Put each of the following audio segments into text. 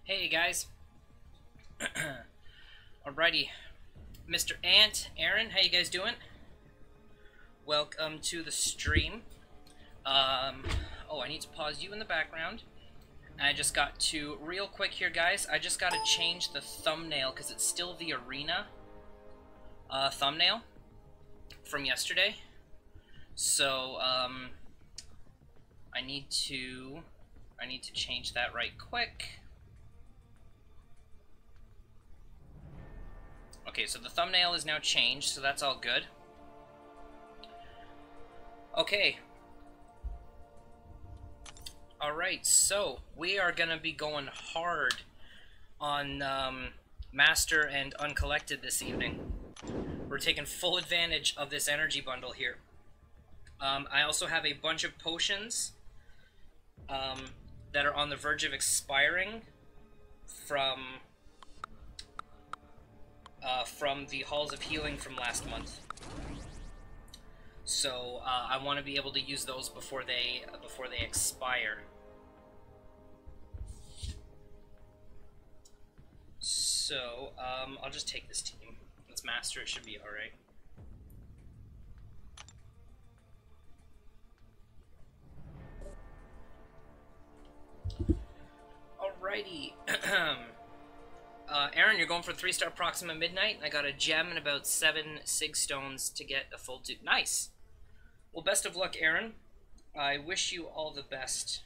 Hey guys. Alrighty. Mr. Ant, Aaron, how you guys doing? Welcome to the stream. Oh, I need to pause you in the background. I just got to, real quick here guys, I just got to change the thumbnail because it's still the arena thumbnail from yesterday. So, I need to change that right quick. Okay, so the thumbnail is now changed, so that's all good. Okay. Alright, so we are going to be going hard on Master and Uncollected this evening. We're taking full advantage of this energy bundle here. I also have a bunch of potions that are on the verge of expiring from the Halls of Healing from last month. So I want to be able to use those before they expire. So I'll just take this team. Let's master. It should be all right. Alrighty. Aaron, you're going for 3-star Proxima Midnight. I got a gem and about 7 Sig Stones to get a full 2. Nice! Well, best of luck, Aaron. I wish you all the best.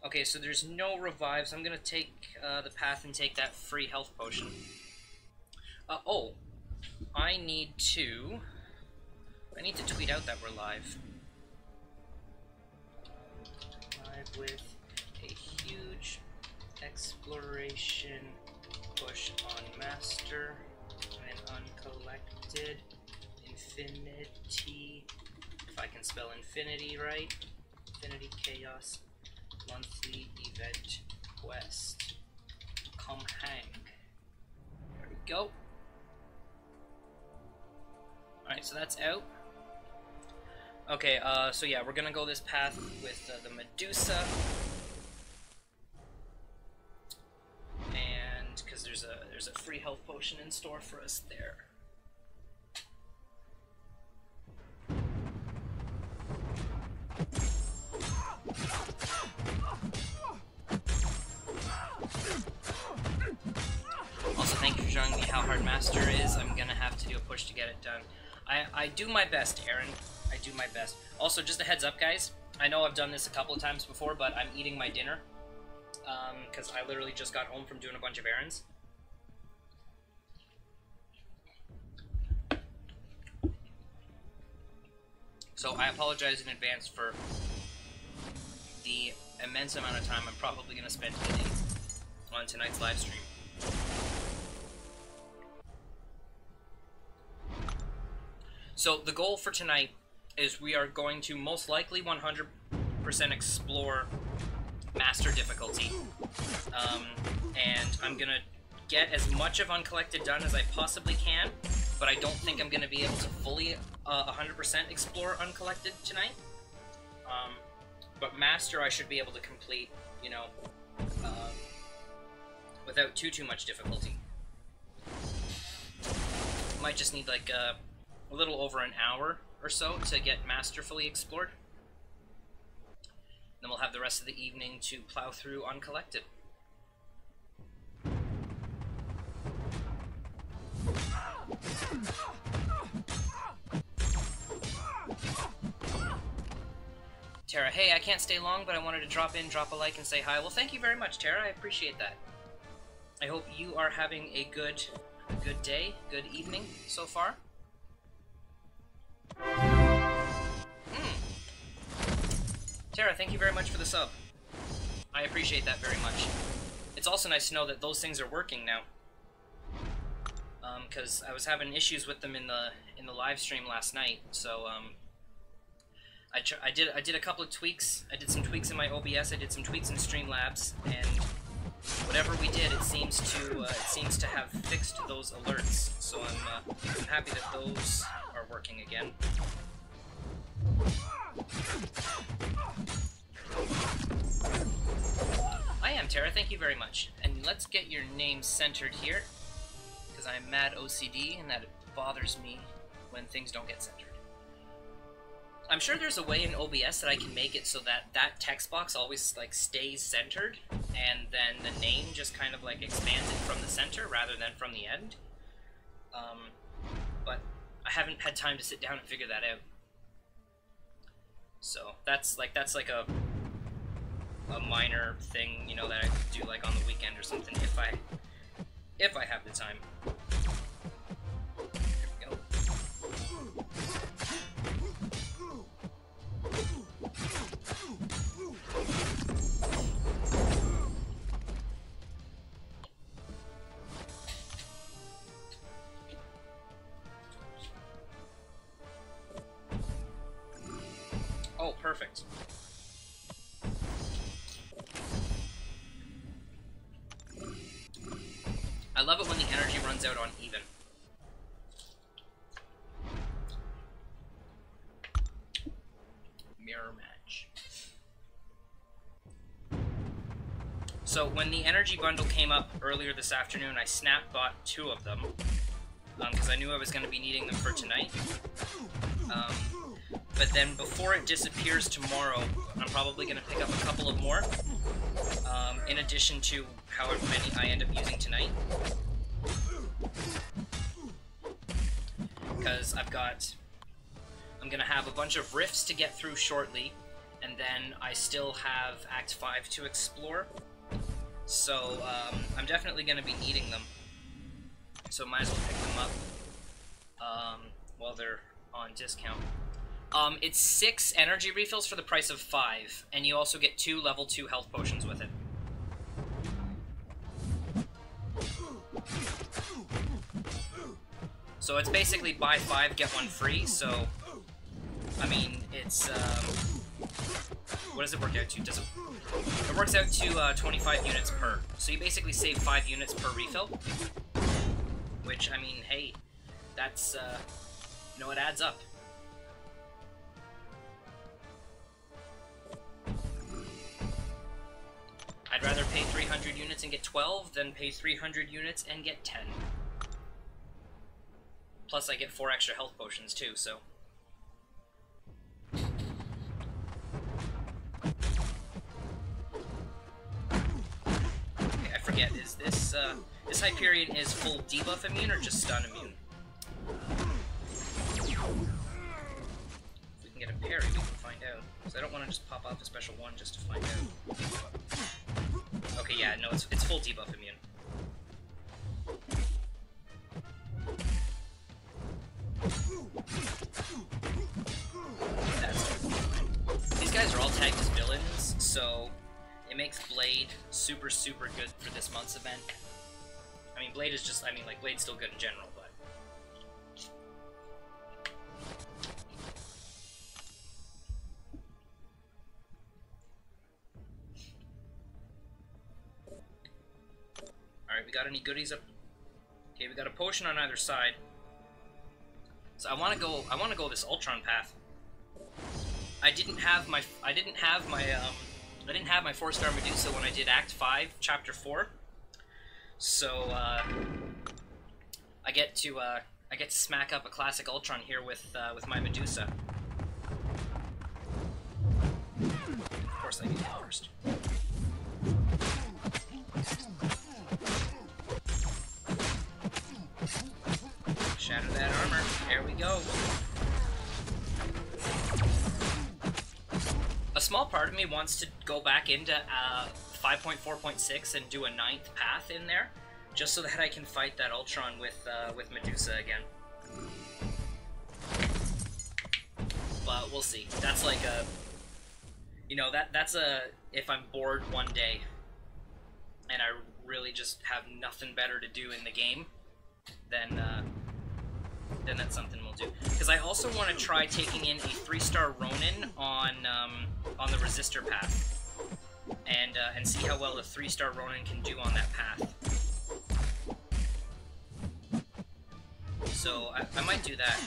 Okay, so there's no revives. I'm going to take the path and take that free health potion. Oh. I need to tweet out that we're live. Live with a huge exploration push on Master and Uncollected Infinity, if I can spell infinity right, Infinity Chaos monthly event quest. Come hang. There we go. Alright, so that's out. Okay, so yeah, we're gonna go this path with the Medusa. And because there's a free health potion in store for us there. Also, thank you for showing me how hard Master is. I'm gonna have to do a push to get it done. I do my best, Aaron. I do my best. Also, just a heads up, guys. I know I've done this a couple of times before, but I'm eating my dinner. Because I literally just got home from doing a bunch of errands. So I apologize in advance for the immense amount of time I'm probably going to spend eating on tonight's live stream. So the goal for tonight is we are going to most likely 100% explore Master difficulty, and I'm gonna get as much of Uncollected done as I possibly can, but I don't think I'm gonna be able to fully 100% explore Uncollected tonight. But Master I should be able to complete, you know, without too much difficulty. Might just need like a little over an hour or so to get Master fully explored. Then we'll have the rest of the evening to plow through Uncollected. Tara, hey, I can't stay long, but I wanted to drop in, drop a like, and say hi. Well, thank you very much, Tara. I appreciate that. I hope you are having a good day, good evening so far. Tara, thank you very much for the sub. I appreciate that very much. It's also nice to know that those things are working now. Because I was having issues with them in the live stream last night. So I did a couple of tweaks. I did some tweaks in my OBS. I did some tweaks in Streamlabs, and whatever we did, it seems to have fixed those alerts. So I'm happy that those are working again. I am, Tara. Thank you very much. And let's get your name centered here, because I'm mad OCD, and that it bothers me when things don't get centered. I'm sure there's a way in OBS that I can make it so that that text box always like stays centered, and then the name just kind of like expands it from the center rather than from the end. But I haven't had time to sit down and figure that out. So that's like a minor thing, you know, that I could do like on the weekend or something if I have the time. There we go. Oh, perfect. I love it when the energy runs out on even. Mirror match. So when the energy bundle came up earlier this afternoon, I snap bought 2 of them, because I knew I was going to be needing them for tonight. But then before it disappears tomorrow, I'm probably going to pick up a couple of more, in addition to however many I end up using tonight. Because I'm going to have a bunch of rifts to get through shortly, and then I still have Act 5 to explore. So I'm definitely going to be needing them. So might as well pick them up while they're on discount. It's 6 energy refills for the price of 5, and you also get 2 level 2 health potions with it. So it's basically buy 5, get 1 free, so, I mean, it's, what does it work out to? It works out to 25 units per, so you basically save 5 units per refill, which, I mean, hey, that's, you know, it adds up. I'd rather pay 300 units and get 12 than pay 300 units and get 10. Plus I get 4 extra health potions too, so... Okay, I forget, is this, this Hyperion is full debuff immune or just stun immune? If we can get a parry, we can find out. Because I don't want to just pop off a special one just to find out. Okay, yeah, no, it's full debuff immune. That's fine. These guys are all tagged as villains, so it makes Blade super, super good for this month's event. I mean, Blade is just, I mean, like, Blade's still good in general, but... Alright, we got any goodies up? Okay, we got a potion on either side. So I want to go this Ultron path. I didn't have my 4-star Medusa when I did Act 5, Chapter 4. So I get to smack up a classic Ultron here with my Medusa. Of course, I get it first. Shatter that armor. There we go. A small part of me wants to go back into 5.4.6 and do a 9th path in there, just so that I can fight that Ultron with Medusa again. But we'll see. That's like a, you know, that's a, if I'm bored one day and I really just have nothing better to do in the game, then that's something we'll do. Because I also want to try taking in a 3-star Ronin on the Resistor path, and see how well the 3-star Ronin can do on that path. So I might do that.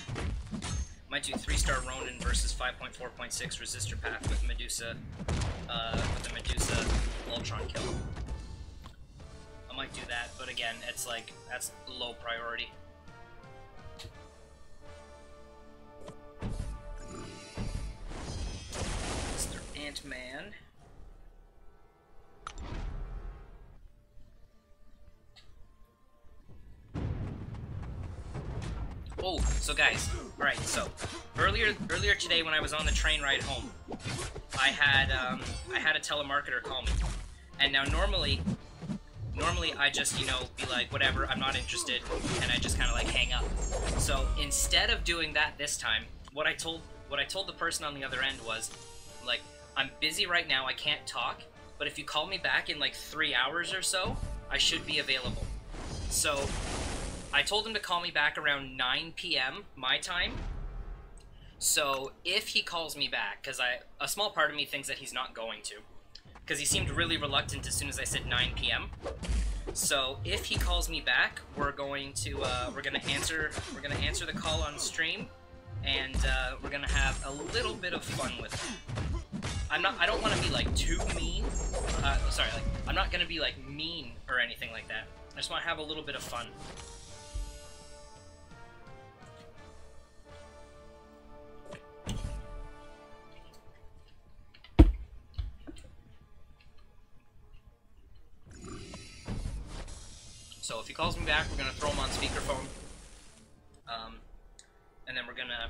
Might do 3-star Ronin versus 5.4.6 Resistor path with Medusa, with the Medusa Ultron kill. might do that, but again, it's like, that's low priority. Mr. Ant-Man. Oh, so guys, alright, so earlier today when I was on the train ride home, I had a telemarketer call me. And now normally I just, you know, be like, whatever, I'm not interested, and I just kind of like hang up. So instead of doing that this time, what I told the person on the other end was, like, I'm busy right now, I can't talk, but if you call me back in like 3 hours or so, I should be available. So I told him to call me back around 9 p.m. my time. So if he calls me back, because a small part of me thinks that he's not going to, because he seemed really reluctant as soon as I said 9 p.m. So if he calls me back, we're gonna answer the call on stream, and we're gonna have a little bit of fun with it. I don't want to be like too mean. Sorry, like I'm not gonna be like mean or anything like that. I just want to have a little bit of fun. So if he calls me back, we're gonna throw him on speakerphone, and then we're gonna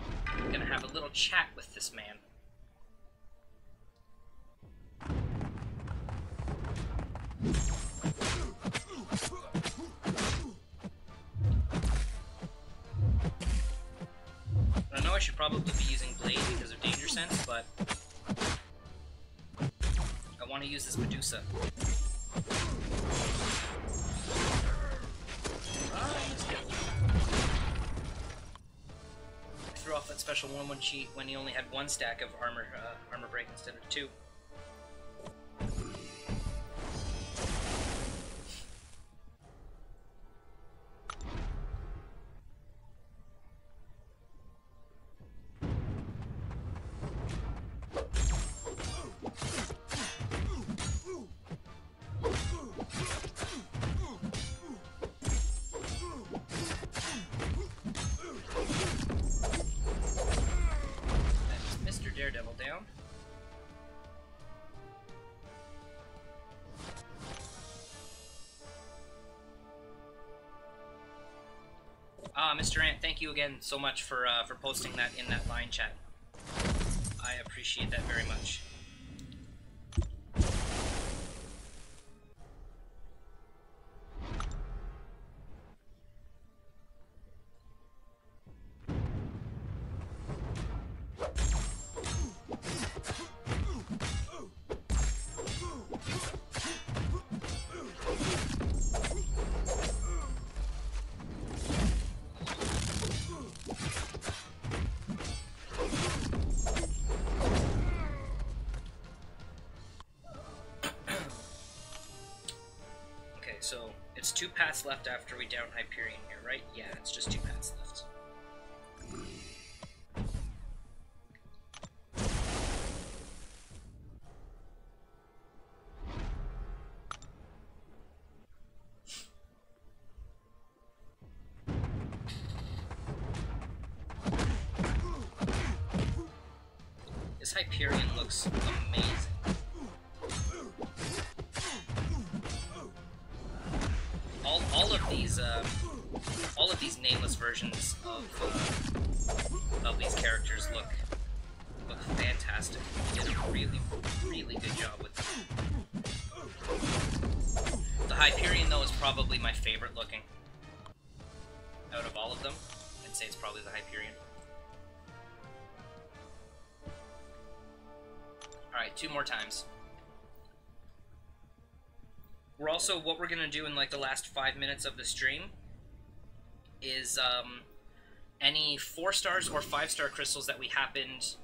have a little chat with this man. I know I should probably be using Blade because of danger sense, but I want to use this Medusa. Threw off that special 1/1 cheat when he only had 1 stack of armor break instead of 2. Daredevil down. Mr. Ant, thank you again so much for posting that in that line chat. I appreciate that very much. So, it's 2 paths left after we down Hyperion here, right? Yeah, it's just 2 paths left. This Hyperion looks amazing. All of these nameless versions of these characters look fantastic. They did a really, really good job with them. The Hyperion, though, is probably my favorite looking out of all of them. I'd say it's probably the Hyperion. Alright, 2 more times. We're also, what we're gonna do in like the last 5 minutes of the stream is any 4 stars or 5-star crystals that we happened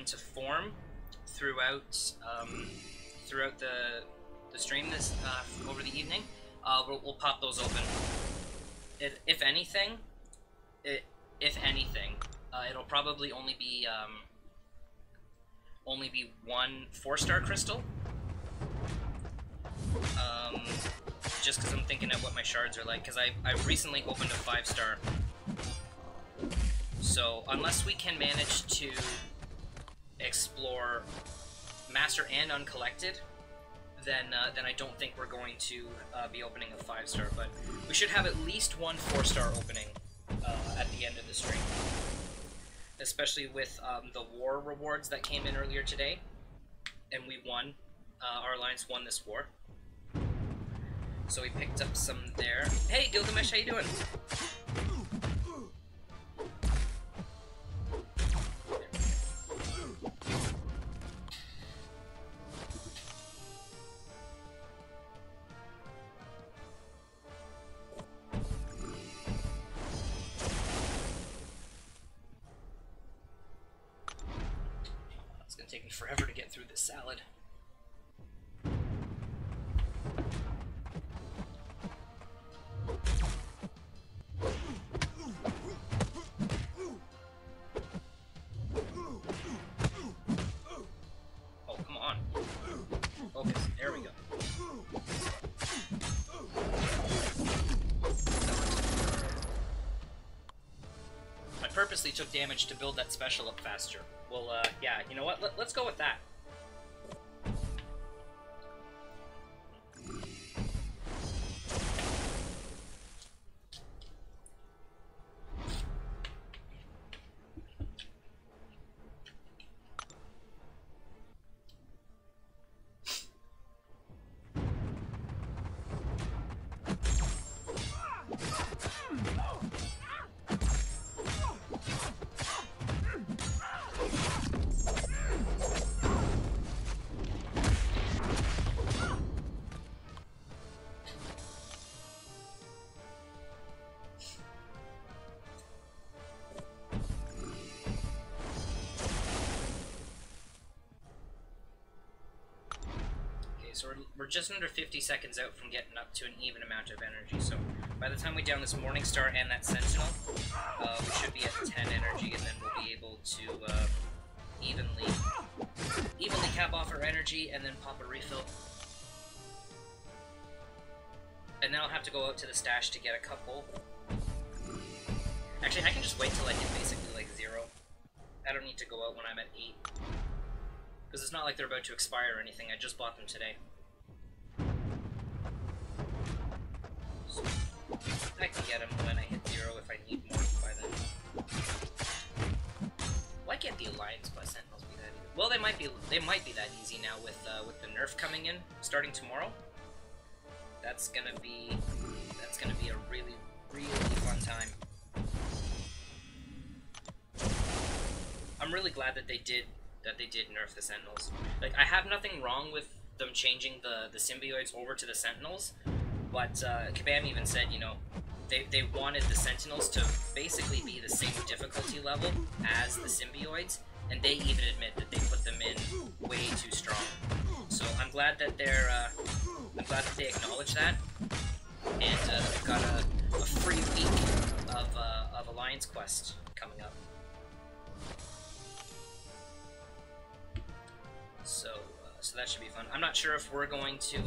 to form throughout the stream this over the evening. We'll pop those open. If anything, it'll probably only be 1 4-star crystal. Just because I'm thinking of what my shards are like, because I recently opened a 5-star. So unless we can manage to explore Master and Uncollected, then I don't think we're going to be opening a 5-star. But we should have at least one 4-star opening at the end of the stream, especially with the war rewards that came in earlier today, and we won. Our alliance won this war. So we picked up some there. Hey, Gilgamesh, how you doing? It's gonna take me forever to get through this salad. Purposely took damage to build that special up faster. Well, yeah, you know what? Let's go with that. So we're just under 50 seconds out from getting up to an even amount of energy. So by the time we down this Morning Star and that Sentinel, we should be at 10 energy, and then we'll be able to evenly cap off our energy and then pop a refill. And then I'll have to go out to the stash to get a couple. Actually, I can just wait till I hit basically like 0. I don't need to go out when I'm at 8. Because it's not like they're about to expire or anything, I just bought them today. So, I can get them when I hit 0 if I need more by then. Why can't the Alliance plus Sentinels be that easy? Well, they might be that easy now with the nerf coming in, starting tomorrow. That's gonna be a really, really fun time. I'm really glad that they did nerf the Sentinels. Like, I have nothing wrong with them changing the symbiotes over to the Sentinels, but Kabam even said, you know, they wanted the Sentinels to basically be the same difficulty level as the symbiotes, and they even admit that they put them in way too strong. So I'm glad that they acknowledge that, and they've got a free week of Alliance Quest coming up. So that should be fun. I'm not sure if we're going to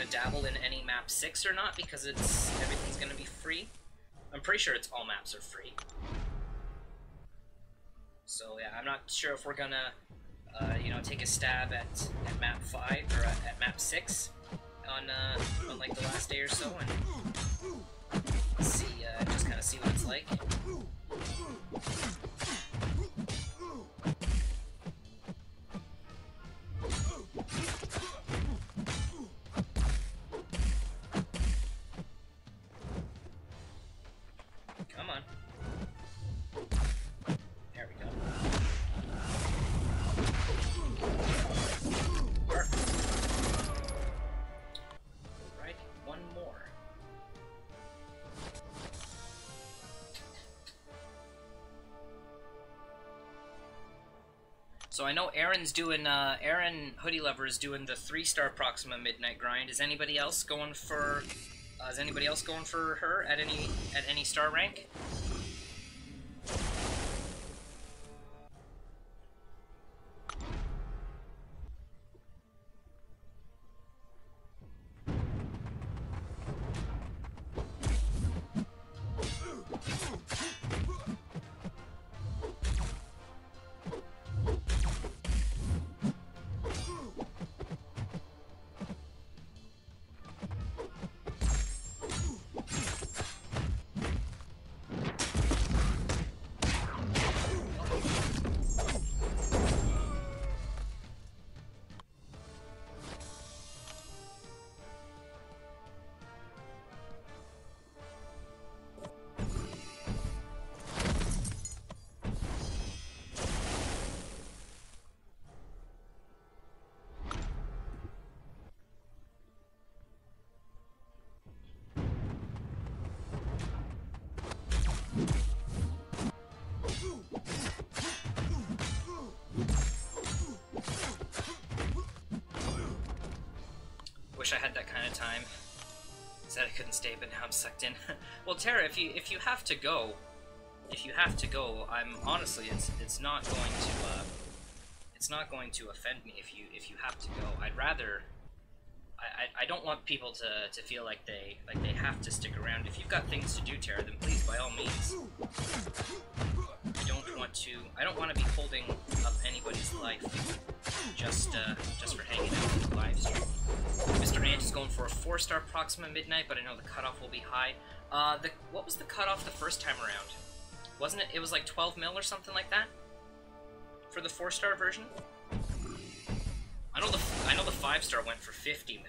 dabble in any map 6 or not, because everything's gonna be free. I'm pretty sure it's all maps are free. So yeah, I'm not sure if we're gonna you know, take a stab at map 5 or at map 6 on like the last day or so, and see just kind of see what it's like. Come on. There we go. Perfect. Alright, one more. So I know Aaron's doing, Aaron Hoodie Lover is doing the 3-star Proxima Midnight Grind. Is anybody else going for her at any star rank? Said I couldn't stay, but now I'm sucked in. Well, Tara, if you have to go, I'm honestly, it's not going to offend me if you have to go. I'd rather. I don't want people to feel like they have to stick around. If you've got things to do, Tara, then please, by all means. I don't want to be holding up anybody's life just for hanging out in the live stream. Mr. Ant is going for a 4-star Proxima Midnight, but I know the cutoff will be high. What was the cutoff the first time around? Wasn't it? It was like 12 mil or something like that for the 4-star version. I know the 5-star went for 50 mil.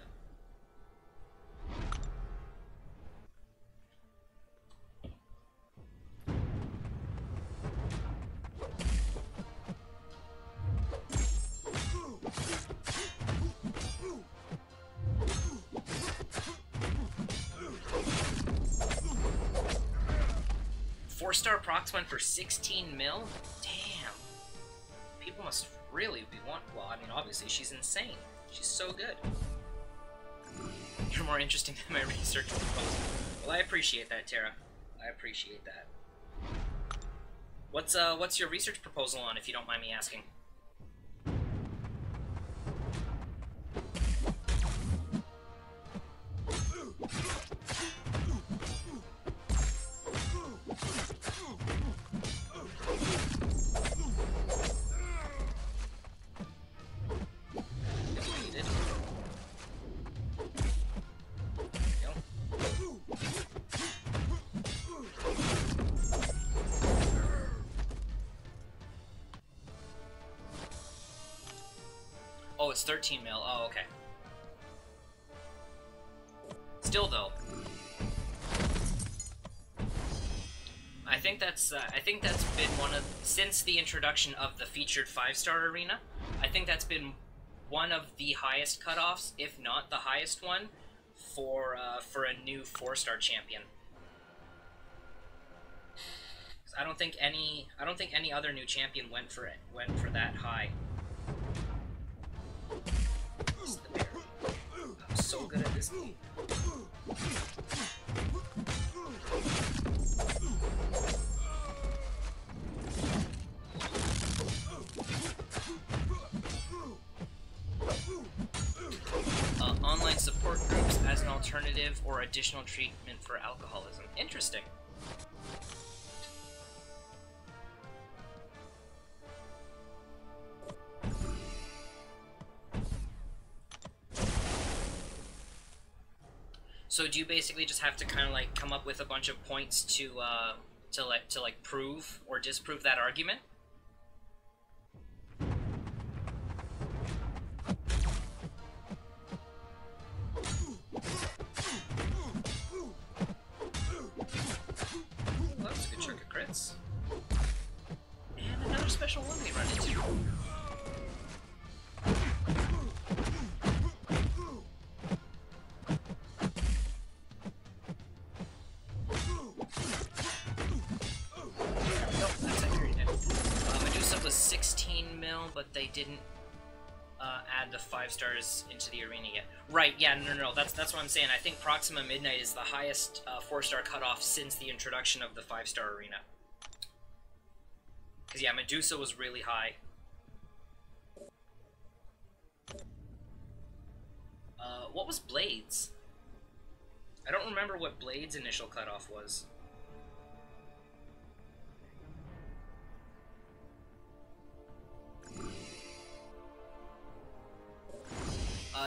Four-star Prox went for 16 mil? Damn. People must really be well, I mean, obviously, she's insane. She's so good. You're more interesting than my research proposal. Well, I appreciate that, Tara. I appreciate that. What's your research proposal on, if you don't mind me asking? Oh, it's 13 mil. Oh, okay. Still, though, I think that's been one of, since the introduction of the featured 5-star arena, I think that's been one of the highest cutoffs, if not the highest one, for a new 4-star champion. I don't think any other new champion went for that high. I'm so good at this game. Online support groups as an alternative or additional treatment for alcoholism. Interesting. So do you basically just have to kind of like come up with a bunch of points to prove or disprove that argument? Well, that was a good chunk of crits. And another special one we run into. Was 16 mil, but they didn't add the 5 stars into the arena yet. Right, yeah, no, that's what I'm saying. I think Proxima Midnight is the highest 4-star cutoff since the introduction of the 5-star arena. Because, yeah, Medusa was really high. What was Blades? I don't remember what Blades' initial cutoff was.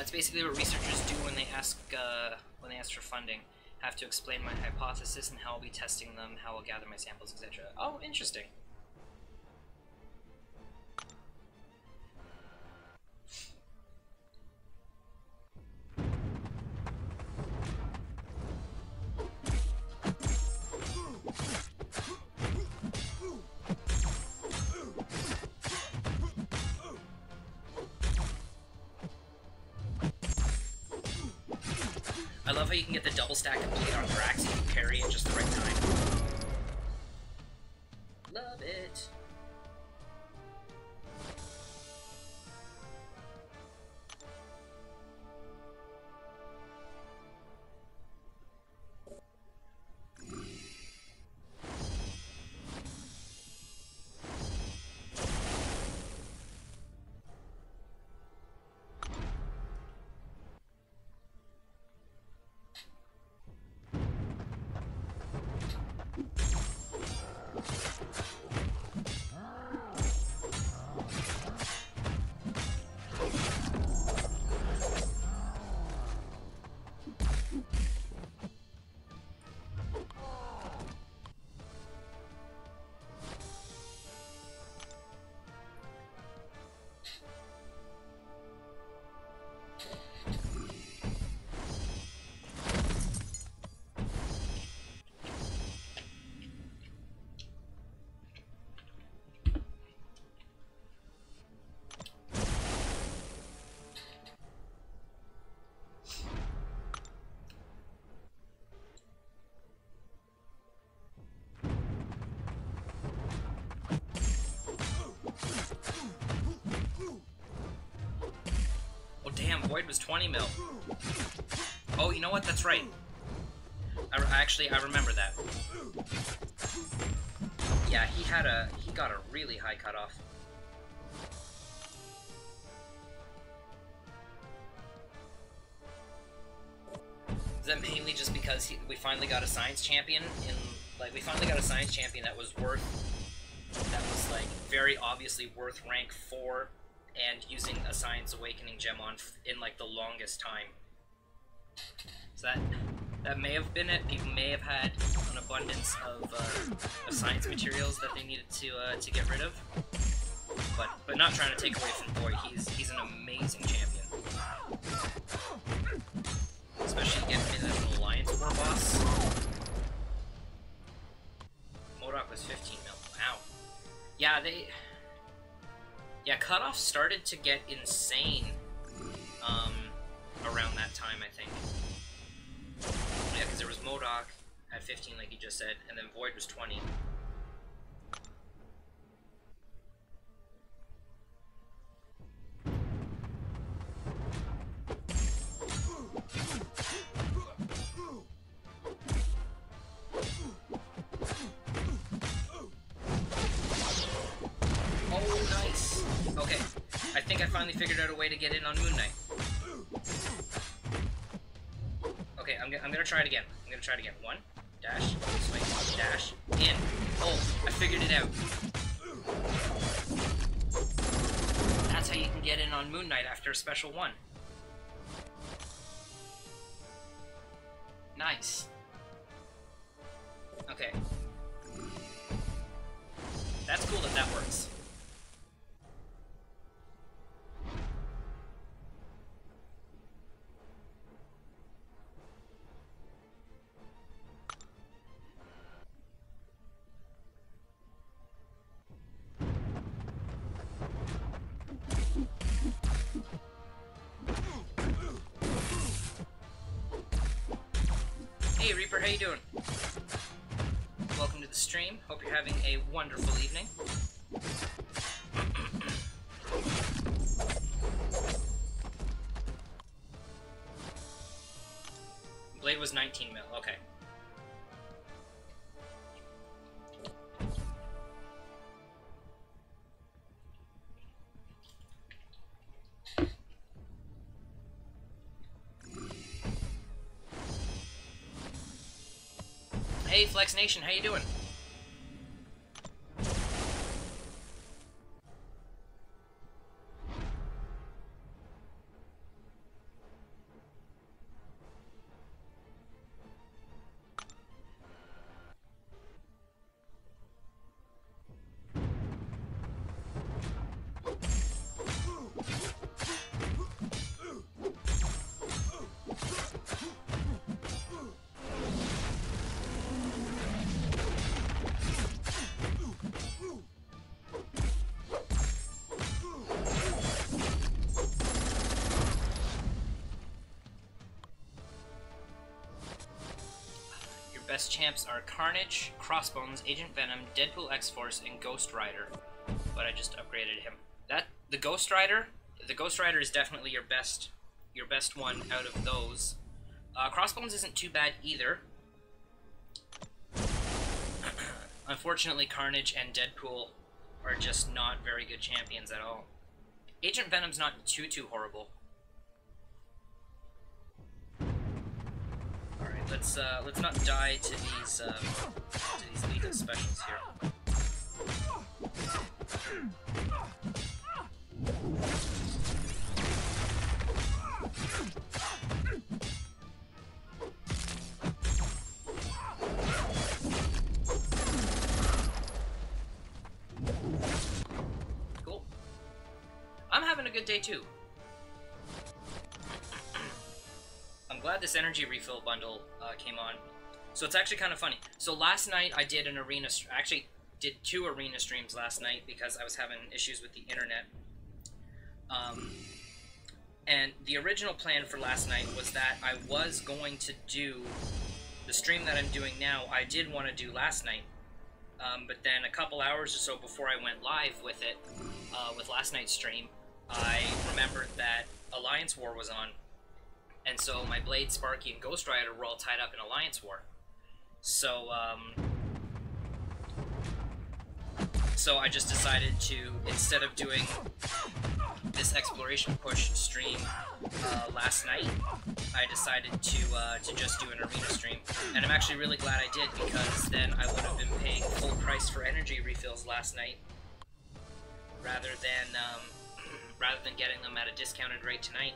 It's basically what researchers do when they ask for funding. Have to explain my hypothesis and how I'll be testing them, how I'll gather my samples, etc. Oh, interesting. I love how you can get the double stack of bleed on Drax if you parry at just the right time. Love it. Void was 20 mil. Oh, you know what? That's right. Actually, I remember that. Yeah, he got a really high cutoff. Is that mainly just because we finally got a science champion we finally got a science champion that was like very obviously worth rank 4 and using a Science Awakening gem on in like the longest time. So that may have been it. People may have had an abundance of science materials that they needed to get rid of, but not trying to take away from Void. He's an amazing champion, especially getting him as an Alliance War boss. Modok was 15 mil. Wow. Yeah, cutoffs started to get insane around that time, I think. Yeah, because there was Modok at 15, like you just said, and then Void was 20. Oh, nice. Okay, I think I finally figured out a way to get in on Moon Knight. Okay, I'm gonna try it again. One, dash, swing, dash, in. Oh, I figured it out. That's how you can get in on Moon Knight after a special one. Nice. Okay. That's cool that works. Hey Reaper, how you doing? Welcome to the stream. Hope you're having a wonderful evening. Blade was 19 mil, okay. Hey Flex Nation, how you doing? Best champs are Carnage, Crossbones, Agent Venom, Deadpool X-Force, and Ghost Rider. But I just upgraded him. The Ghost Rider is definitely your best one out of those. Crossbones isn't too bad either. Unfortunately, Carnage and Deadpool are just not very good champions at all. Agent Venom's not too horrible. Let's not die to these lethal specials here. Cool. I'm having a good day too. I'm glad this energy refill bundle came on. So it's actually kind of funny. So last night I did an arena, actually did 2 arena streams last night because I was having issues with the internet. And the original plan for last night was that I was going to do the stream that I'm doing now. I did want to do last night, but then a couple hours or so before I went live with it, with last night's stream, I remembered that Alliance War was on, and so my Blade, Sparky, and Ghost Rider were all tied up in Alliance War. So, so I just decided to, instead of doing this exploration push stream last night, I decided to just do an arena stream. And I'm actually really glad I did, because then I would have been paying full price for energy refills last night, rather than getting them at a discounted rate tonight.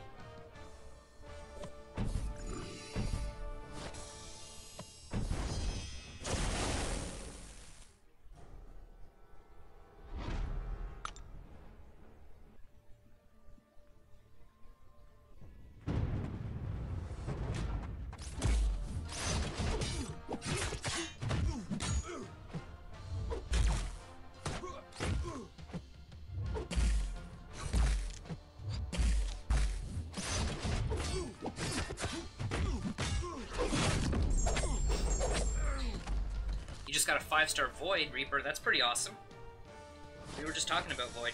Got a 5-star Void Reaper. That's pretty awesome. We were just talking about Void.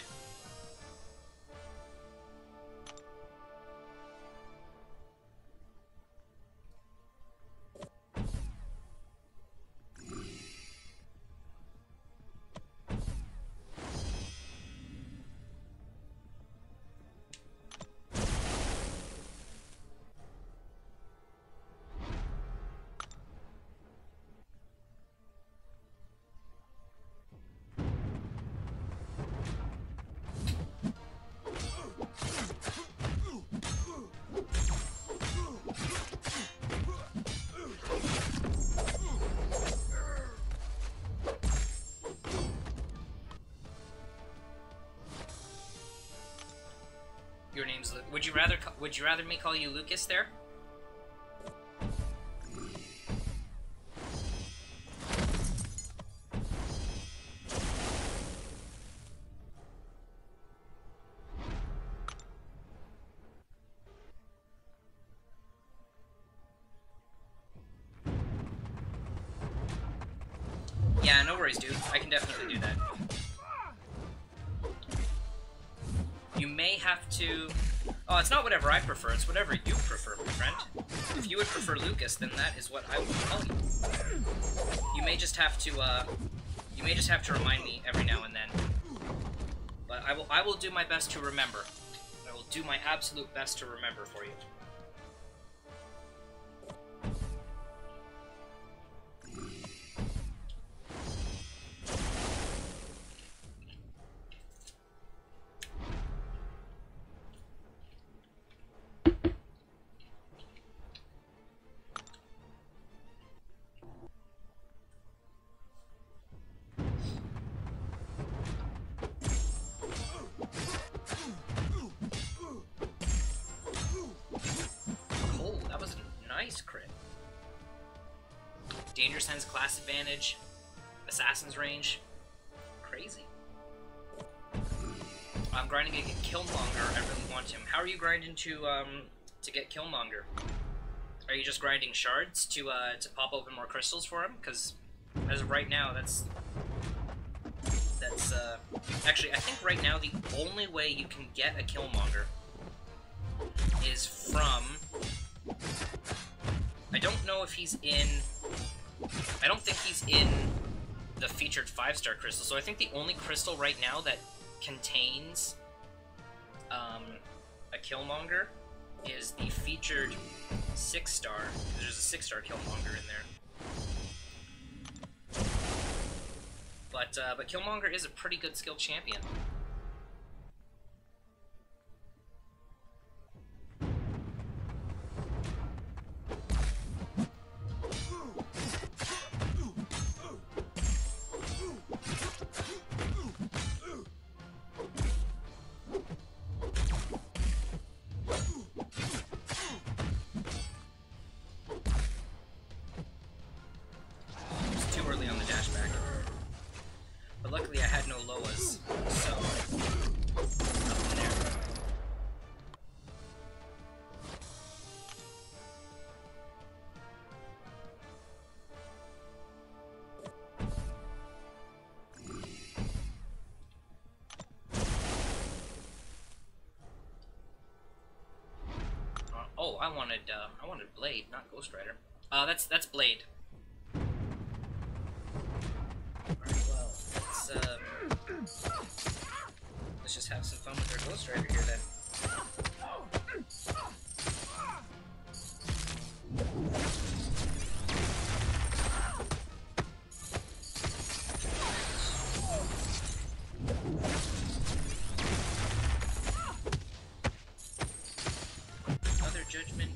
Your name's Luke. Would you rather me call you Lucas there? Yeah, no worries, dude. I can definitely do that. You may have to... Oh, it's not whatever I prefer, it's whatever you prefer, my friend. If you would prefer Lucas, then that is what I will tell you. You may just have to remind me every now and then. But I will do my best to remember. I will do my absolute best to remember for you. Danger Sense, class advantage, assassin's range, crazy. I'm grinding to get Killmonger. I really want him. How are you grinding to get Killmonger? Are you just grinding shards to pop open more crystals for him? Because as of right now, that's actually, I think right now the only way you can get a Killmonger is from... I don't know if he's in... I don't think he's in the featured 5-star crystal, so I think the only crystal right now that contains a Killmonger is the featured 6-star. There's a 6-star Killmonger in there. But Killmonger is a pretty good skilled champion. But luckily I had no Loas, so I wanted Blade, not Ghost Rider. That's Blade. Alright, well, let's just have some fun with our Ghost Rider here then. Another judgment.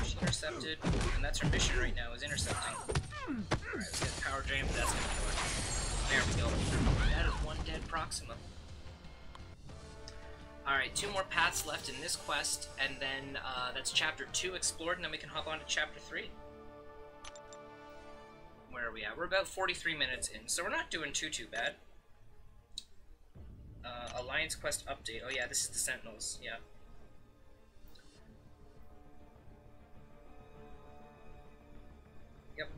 She's intercepted, and that's her mission right now, is intercepting. Alright, let's get power drain, but that's gonna kill her. There we go. That is one dead Proxima. Alright, 2 more paths left in this quest, and then that's chapter 2 explored, and then we can hop on to chapter 3. Where are we at? We're about 43 minutes in, so we're not doing too bad. Alliance quest update. Oh yeah, this is the Sentinels, yeah. Yep.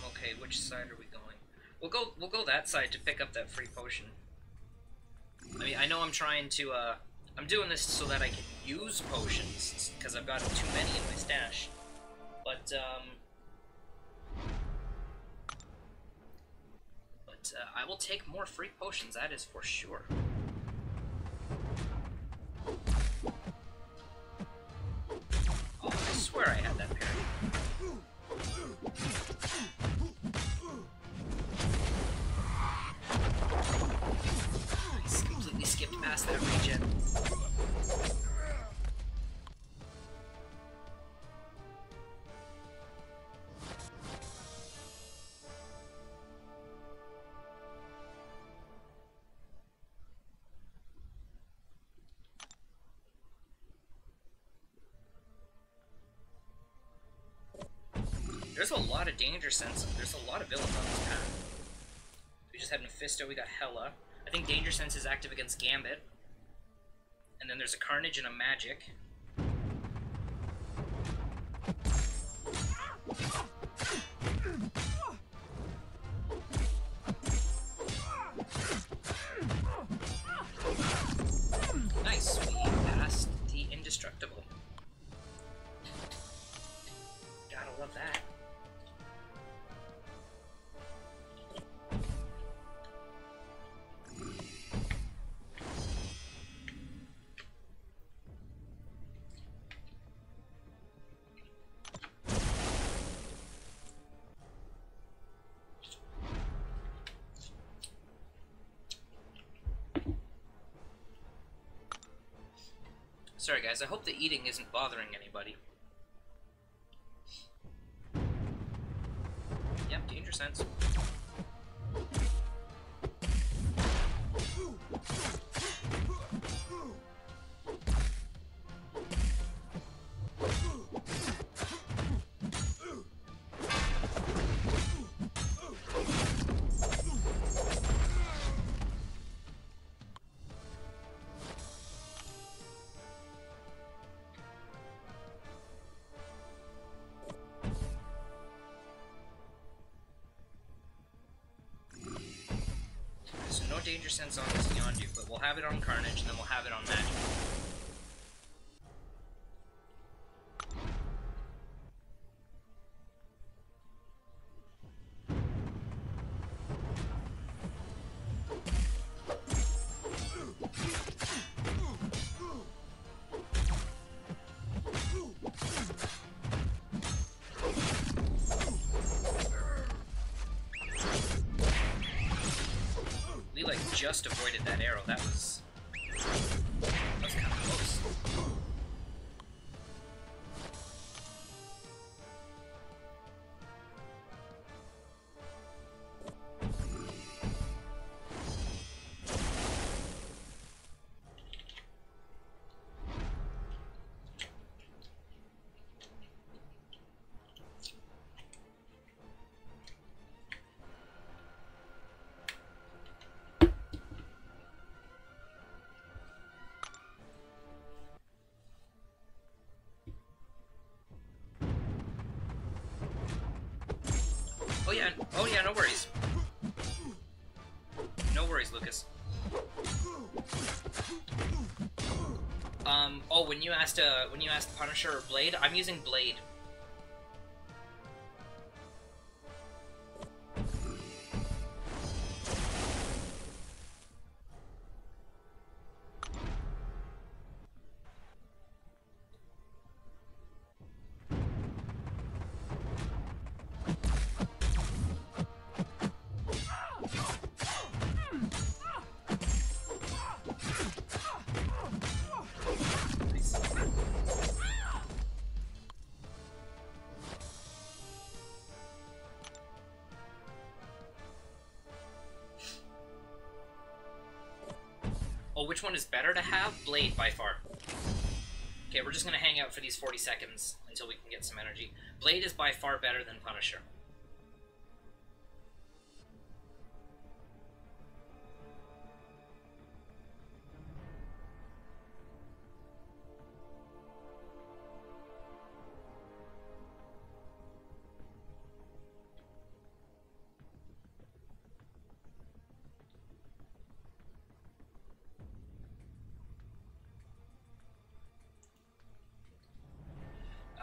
Okay, which side are we going? We'll go that side to pick up that free potion. I mean, I know I'm trying to I'm doing this so that I can use potions because I've got too many in my stash. But I will take more free potions, that is for sure. Oh, I swear I had that parry. I completely skipped past that regen. There's a lot of danger sense. There's a lot of villains on this path. We just had Mephisto, we got Hela. I think danger sense is active against Gambit. And then there's a Carnage and a Magic. Nice, we passed the Indestructible. Gotta love that. Sorry guys, I hope the eating isn't bothering anybody. Yep, danger sense. No danger sense on this Yondu, but we'll have it on Carnage, and then we'll have it on Magic. Just avoided that arrow. That was kind of close. fine. Oh yeah, no worries. No worries, Lucas. Oh, when you asked Punisher or Blade, I'm using Blade. Oh, which one is better to have? Blade, by far. Okay, we're just gonna hang out for these 40 seconds until we can get some energy. Blade is by far better than Punisher.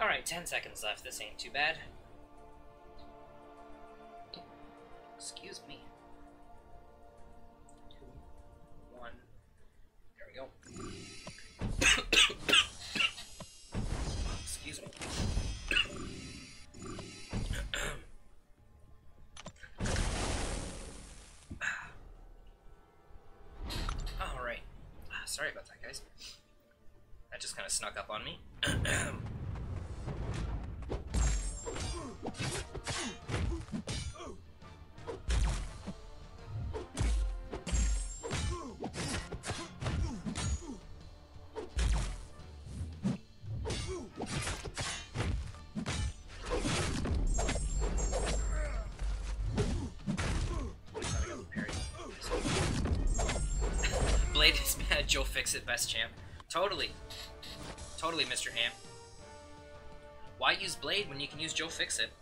Alright, 10 seconds left. This ain't too bad. Excuse me. 2, 1. There we go. Excuse me. Alright. Sorry about that, guys. That just kind of snuck up on me. Blade is mad, Joe Fix-It, best champ. Totally. Totally, Mr. Ham. Why use Blade when you can use Joe Fix-It?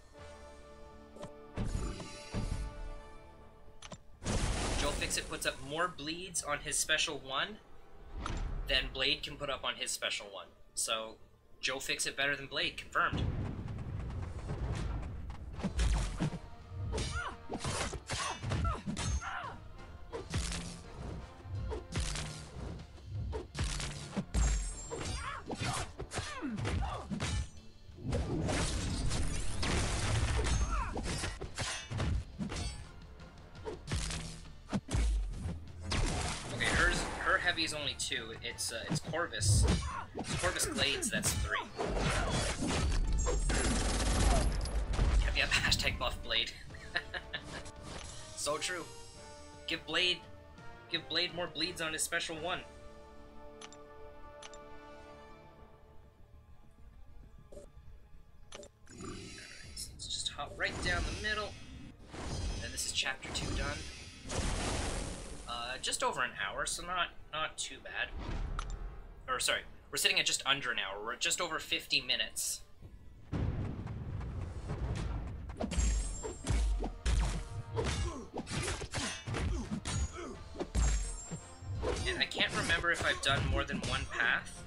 Joe Fix-It puts up more bleeds on his special 1 than Blade can put up on his special 1. So, Joe Fix-It better than Blade, confirmed. Is only 2. It's Corvus. It's Corvus Glades, that's 3. Yep, hashtag buff Blade. So true. Give Blade more bleeds on his special 1. Alright, so let's just hop right down the middle. And this is chapter 2 done. Just over an hour, so not too bad. Or sorry, we're sitting at just under an hour. We're at just over 50 minutes. And I can't remember if I've done more than one path.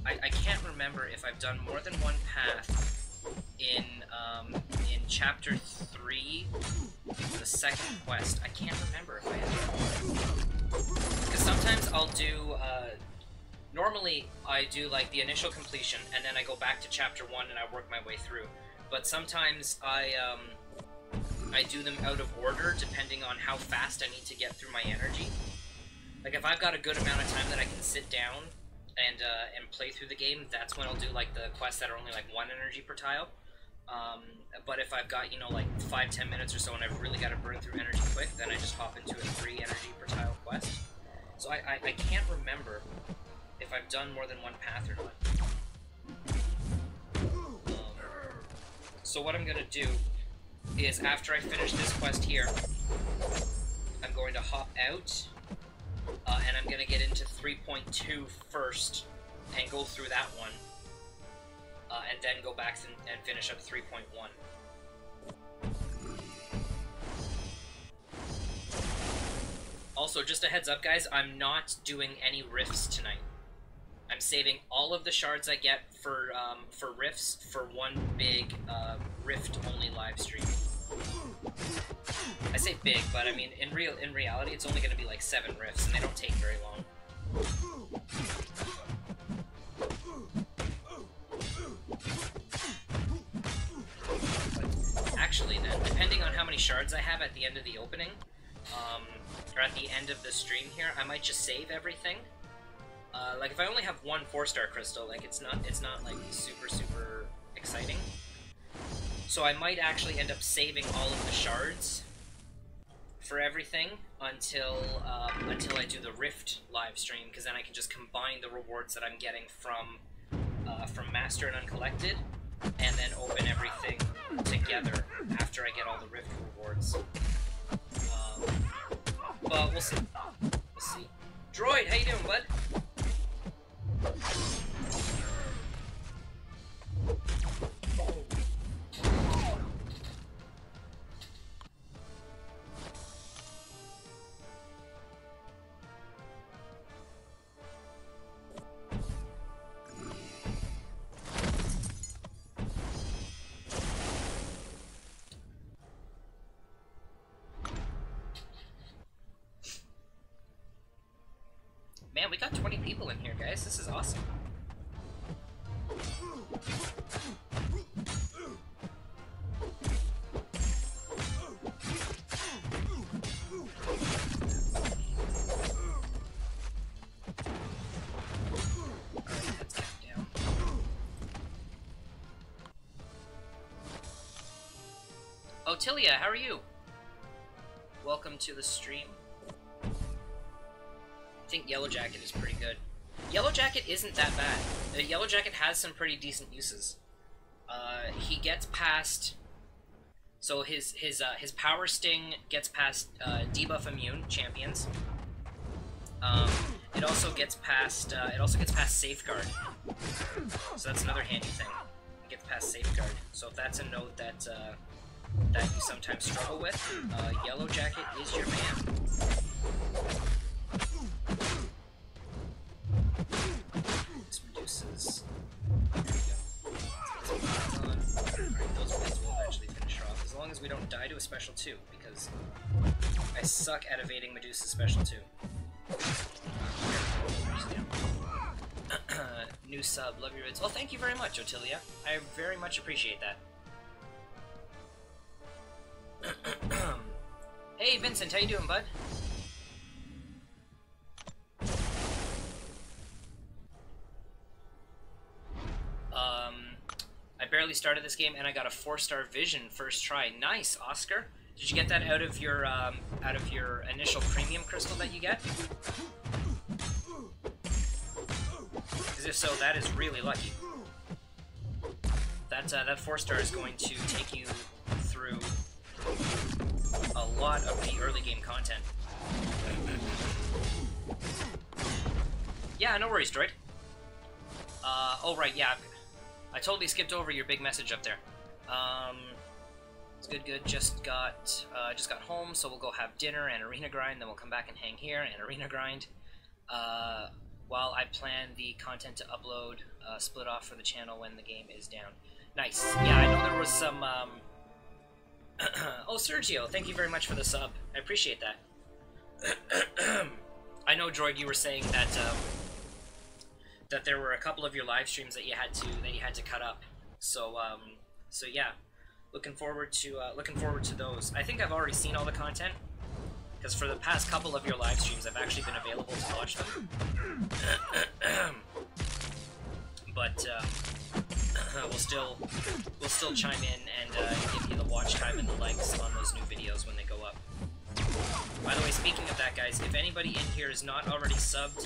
I can't remember if I've done more than one path in chapter 3, the second quest. I can't remember if I have. Because sometimes I'll do, normally I do like the initial completion, and then I go back to chapter 1 and I work my way through. But sometimes I do them out of order, depending on how fast I need to get through my energy. Like, if I've got a good amount of time that I can sit down and play through the game, that's when I'll do, like, the quests that are only, like, 1 energy per tile. But if I've got, you know, like 5-10 minutes or so and I've really got to burn through energy quick, then I just hop into a 3 energy per tile quest. So I can't remember if I've done more than one path or not. So what I'm going to do is, after I finish this quest here, I'm going to hop out, and I'm going to get into 3.2 first and go through that one. And then go back and finish up 3.1. Also, just a heads up, guys, I'm not doing any rifts tonight. I'm saving all of the shards I get for rifts for one big rift-only live stream. I say big, but I mean in reality, it's only going to be like 7 rifts, and they don't take very long. But actually, then, depending on how many shards I have at the end of the opening, or at the end of the stream here, I might just save everything. Like if I only have one 4-star crystal, like it's not like super exciting. So I might actually end up saving all of the shards for everything until I do the Rift live stream, because then I can just combine the rewards that I'm getting from Master and Uncollected, and then open everything together after I get all the Rift rewards. But we'll see. We'll see. Droid, how you doing, bud? Man, we got 20 people in here, guys. This is awesome. Alright, let's count down. Otilia, how are you? Welcome to the stream. I think Yellow Jacket is pretty good. Yellow Jacket isn't that bad. Yellow Jacket has some pretty decent uses. He gets past, so his power sting gets past debuff immune champions. It also gets past safeguard. So that's another handy thing. It gets past safeguard. So if that's a node that that you sometimes struggle with, Yellow Jacket is your man. This reduces. There we go. Alright, those blades will eventually finish her off, as long as we don't die to a special 2, because I suck at evading Medusa's special 2. New sub, love your vids. Oh, thank you very much, Otilia. I very much appreciate that. Hey, Vincent, how you doing, bud? I barely started this game and I got a 4-star vision first try. Nice, Oscar. Did you get that out of your initial premium crystal that you get? Because if so, that is really lucky. That 4-star is going to take you through a lot of the early game content. Yeah, no worries, droid. Oh right, yeah. I totally skipped over your big message up there. It's good. Just got home, so we'll go have dinner and arena grind. Then we'll come back and hang here and arena grind. While I plan the content to upload, split off for the channel when the game is down. Nice. Yeah, I know there was some. Oh, Sergio, thank you very much for the sub. I appreciate that. I know, Droid, you were saying that. That there were a couple of your live streams that you had to cut up. So so yeah, looking forward to those. I think I've already seen all the content, because for the past couple of your live streams I've actually been available to watch them. But we'll still chime in and give you the watch time and the likes on those new videos when they go up. By the way, speaking of that, guys, if anybody in here is not already subbed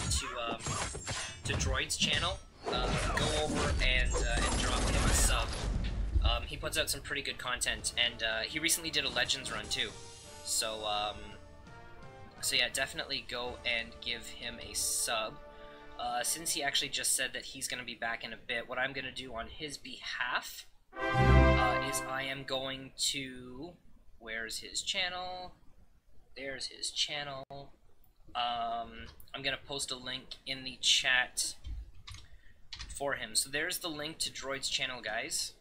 to Droid's channel, go over and drop him a sub. He puts out some pretty good content, and he recently did a Legends run too. So so yeah, definitely go and give him a sub. Since he actually just said that he's going to be back in a bit, what I'm going to do on his behalf is I am going to... Where's his channel? There's his channel. I'm going to post a link in the chat for him. So there's the link to Droid's channel, guys.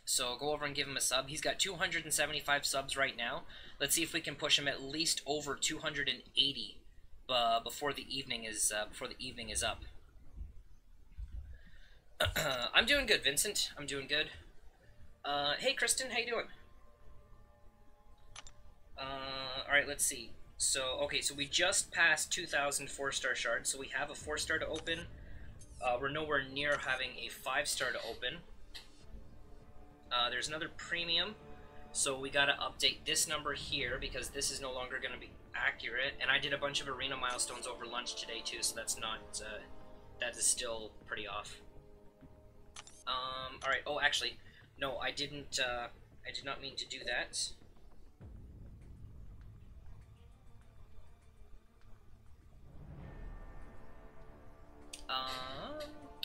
So go over and give him a sub. He's got 275 subs right now. Let's see if we can push him at least over 280 before the evening is up. I'm doing good, Vincent. I'm doing good. Hey, Kristen, how you doing? All right, let's see. So okay, so we just passed 2,000 4-star shards, so we have a 4-star to open. We're nowhere near having a 5-star to open. There's another premium, so we gotta update this number here because this is no longer gonna be accurate. And I did a bunch of arena milestones over lunch today too, so that's not, that is still pretty off. Alright, oh actually, no, I did not mean to do that.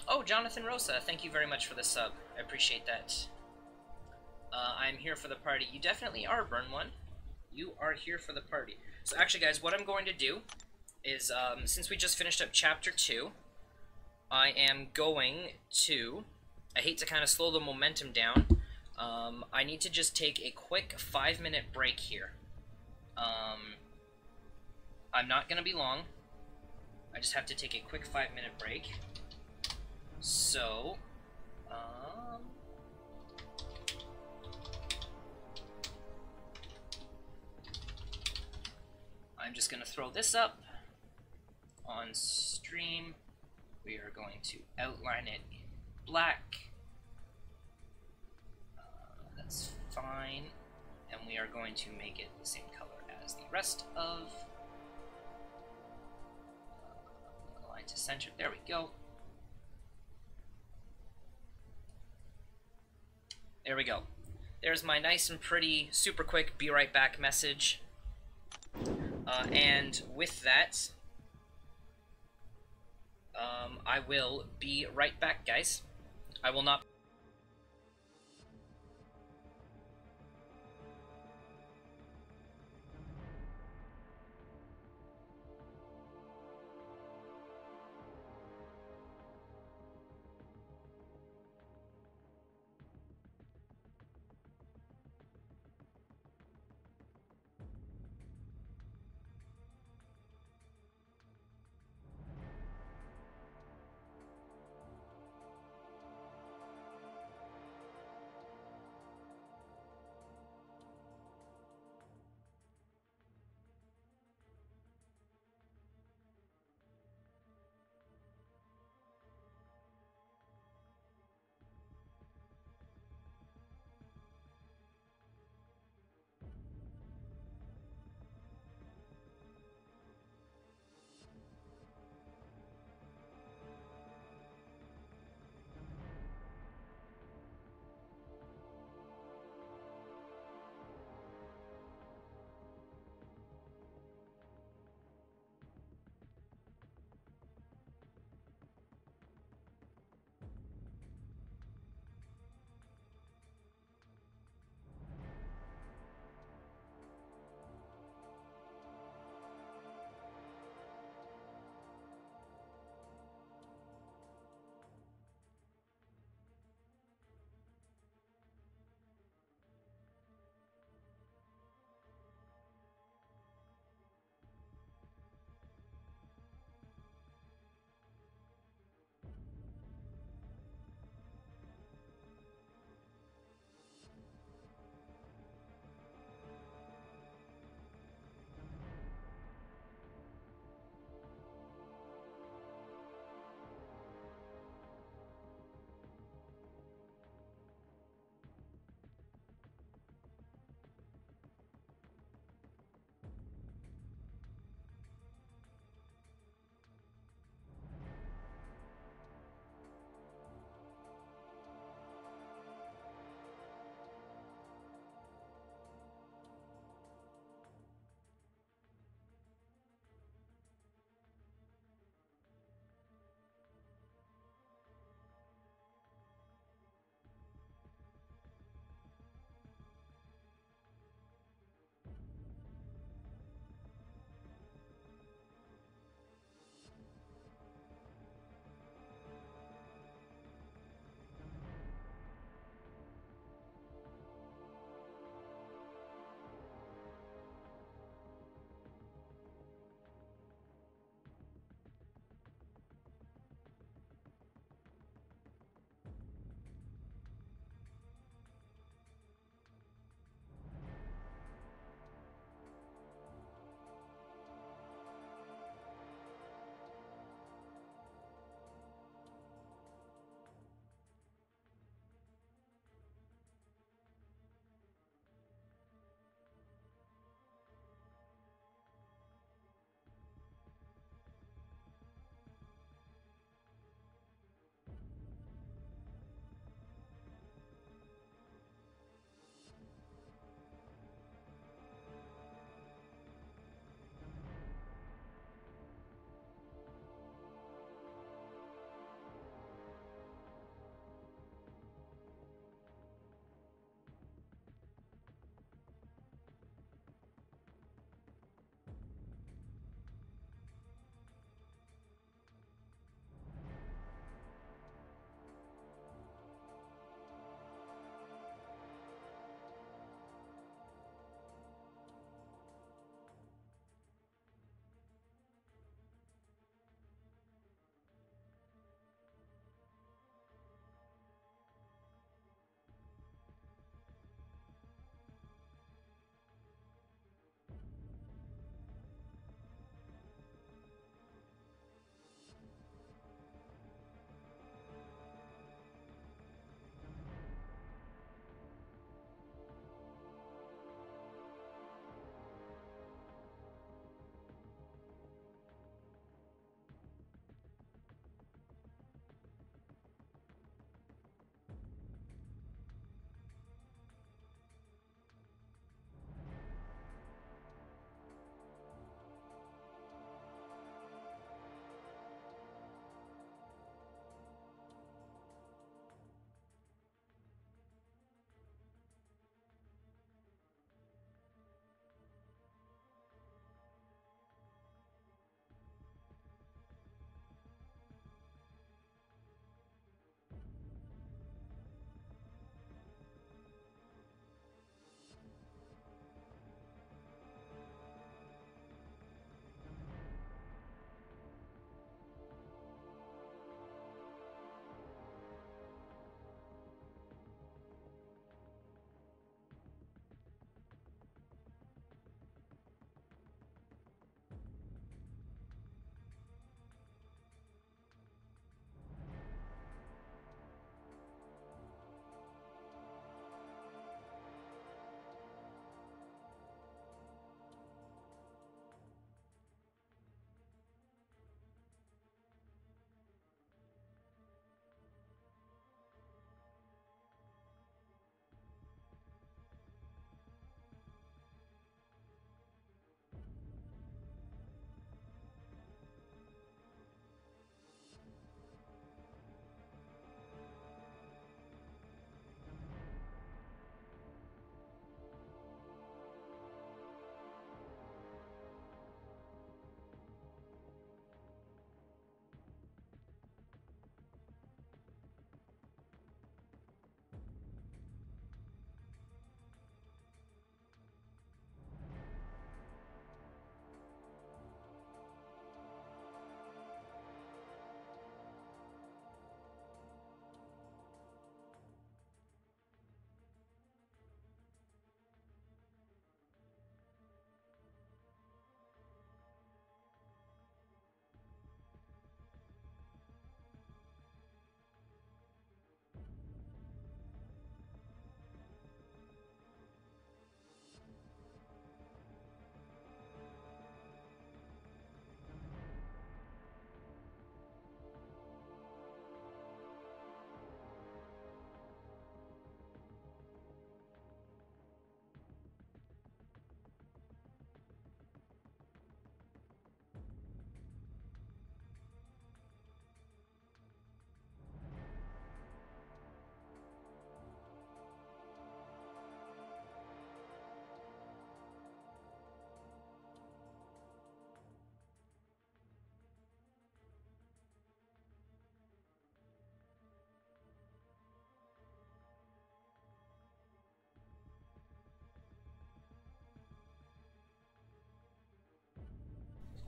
Oh, Jonathan Rosa, thank you very much for the sub. I appreciate that. I'm here for the party. You definitely are, Burn One. You are here for the party. So actually, guys, what I'm going to do is, since we just finished up Chapter 2, I am going to... I hate to kind of slow the momentum down. I need to just take a quick 5-minute break here. I'm not going to be long. I just have to take a quick 5-minute break. So, I'm just going to throw this up on stream. We are going to outline it in black. That's fine. And we are going to make it the same color as the rest of... align to center. There we go. There we go. There's my nice and pretty, super quick, be right back message. And with that, I will be right back, guys. I will not...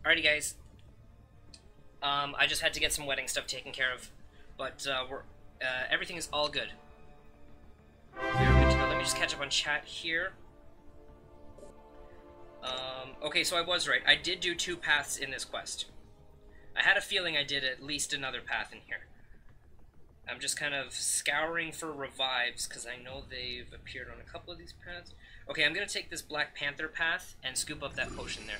Alrighty, guys. I just had to get some wedding stuff taken care of, but everything is all good. We're good to go. Let me just catch up on chat here. Okay, so I was right. I did do 2 paths in this quest. I had a feeling I did at least another path in here. I'm just kind of scouring for revives, because I know they've appeared on a couple of these paths. Okay, I'm going to take this Black Panther path and scoop up that potion there.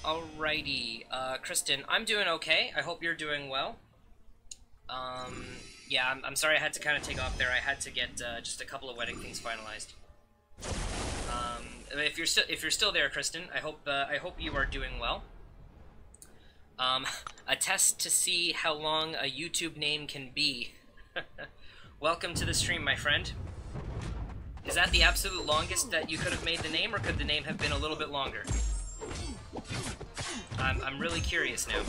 Alrighty, Kristen, I'm doing okay. I hope you're doing well. Yeah, I'm sorry I had to kind of take off there. I had to get just a couple of wedding things finalized. If you're still there, Kristen, I hope you are doing well. A test to see how long a YouTube name can be. Welcome to the stream, my friend. Is that the absolute longest that you could have made the name, or could the name have been a little bit longer? I'm really curious now.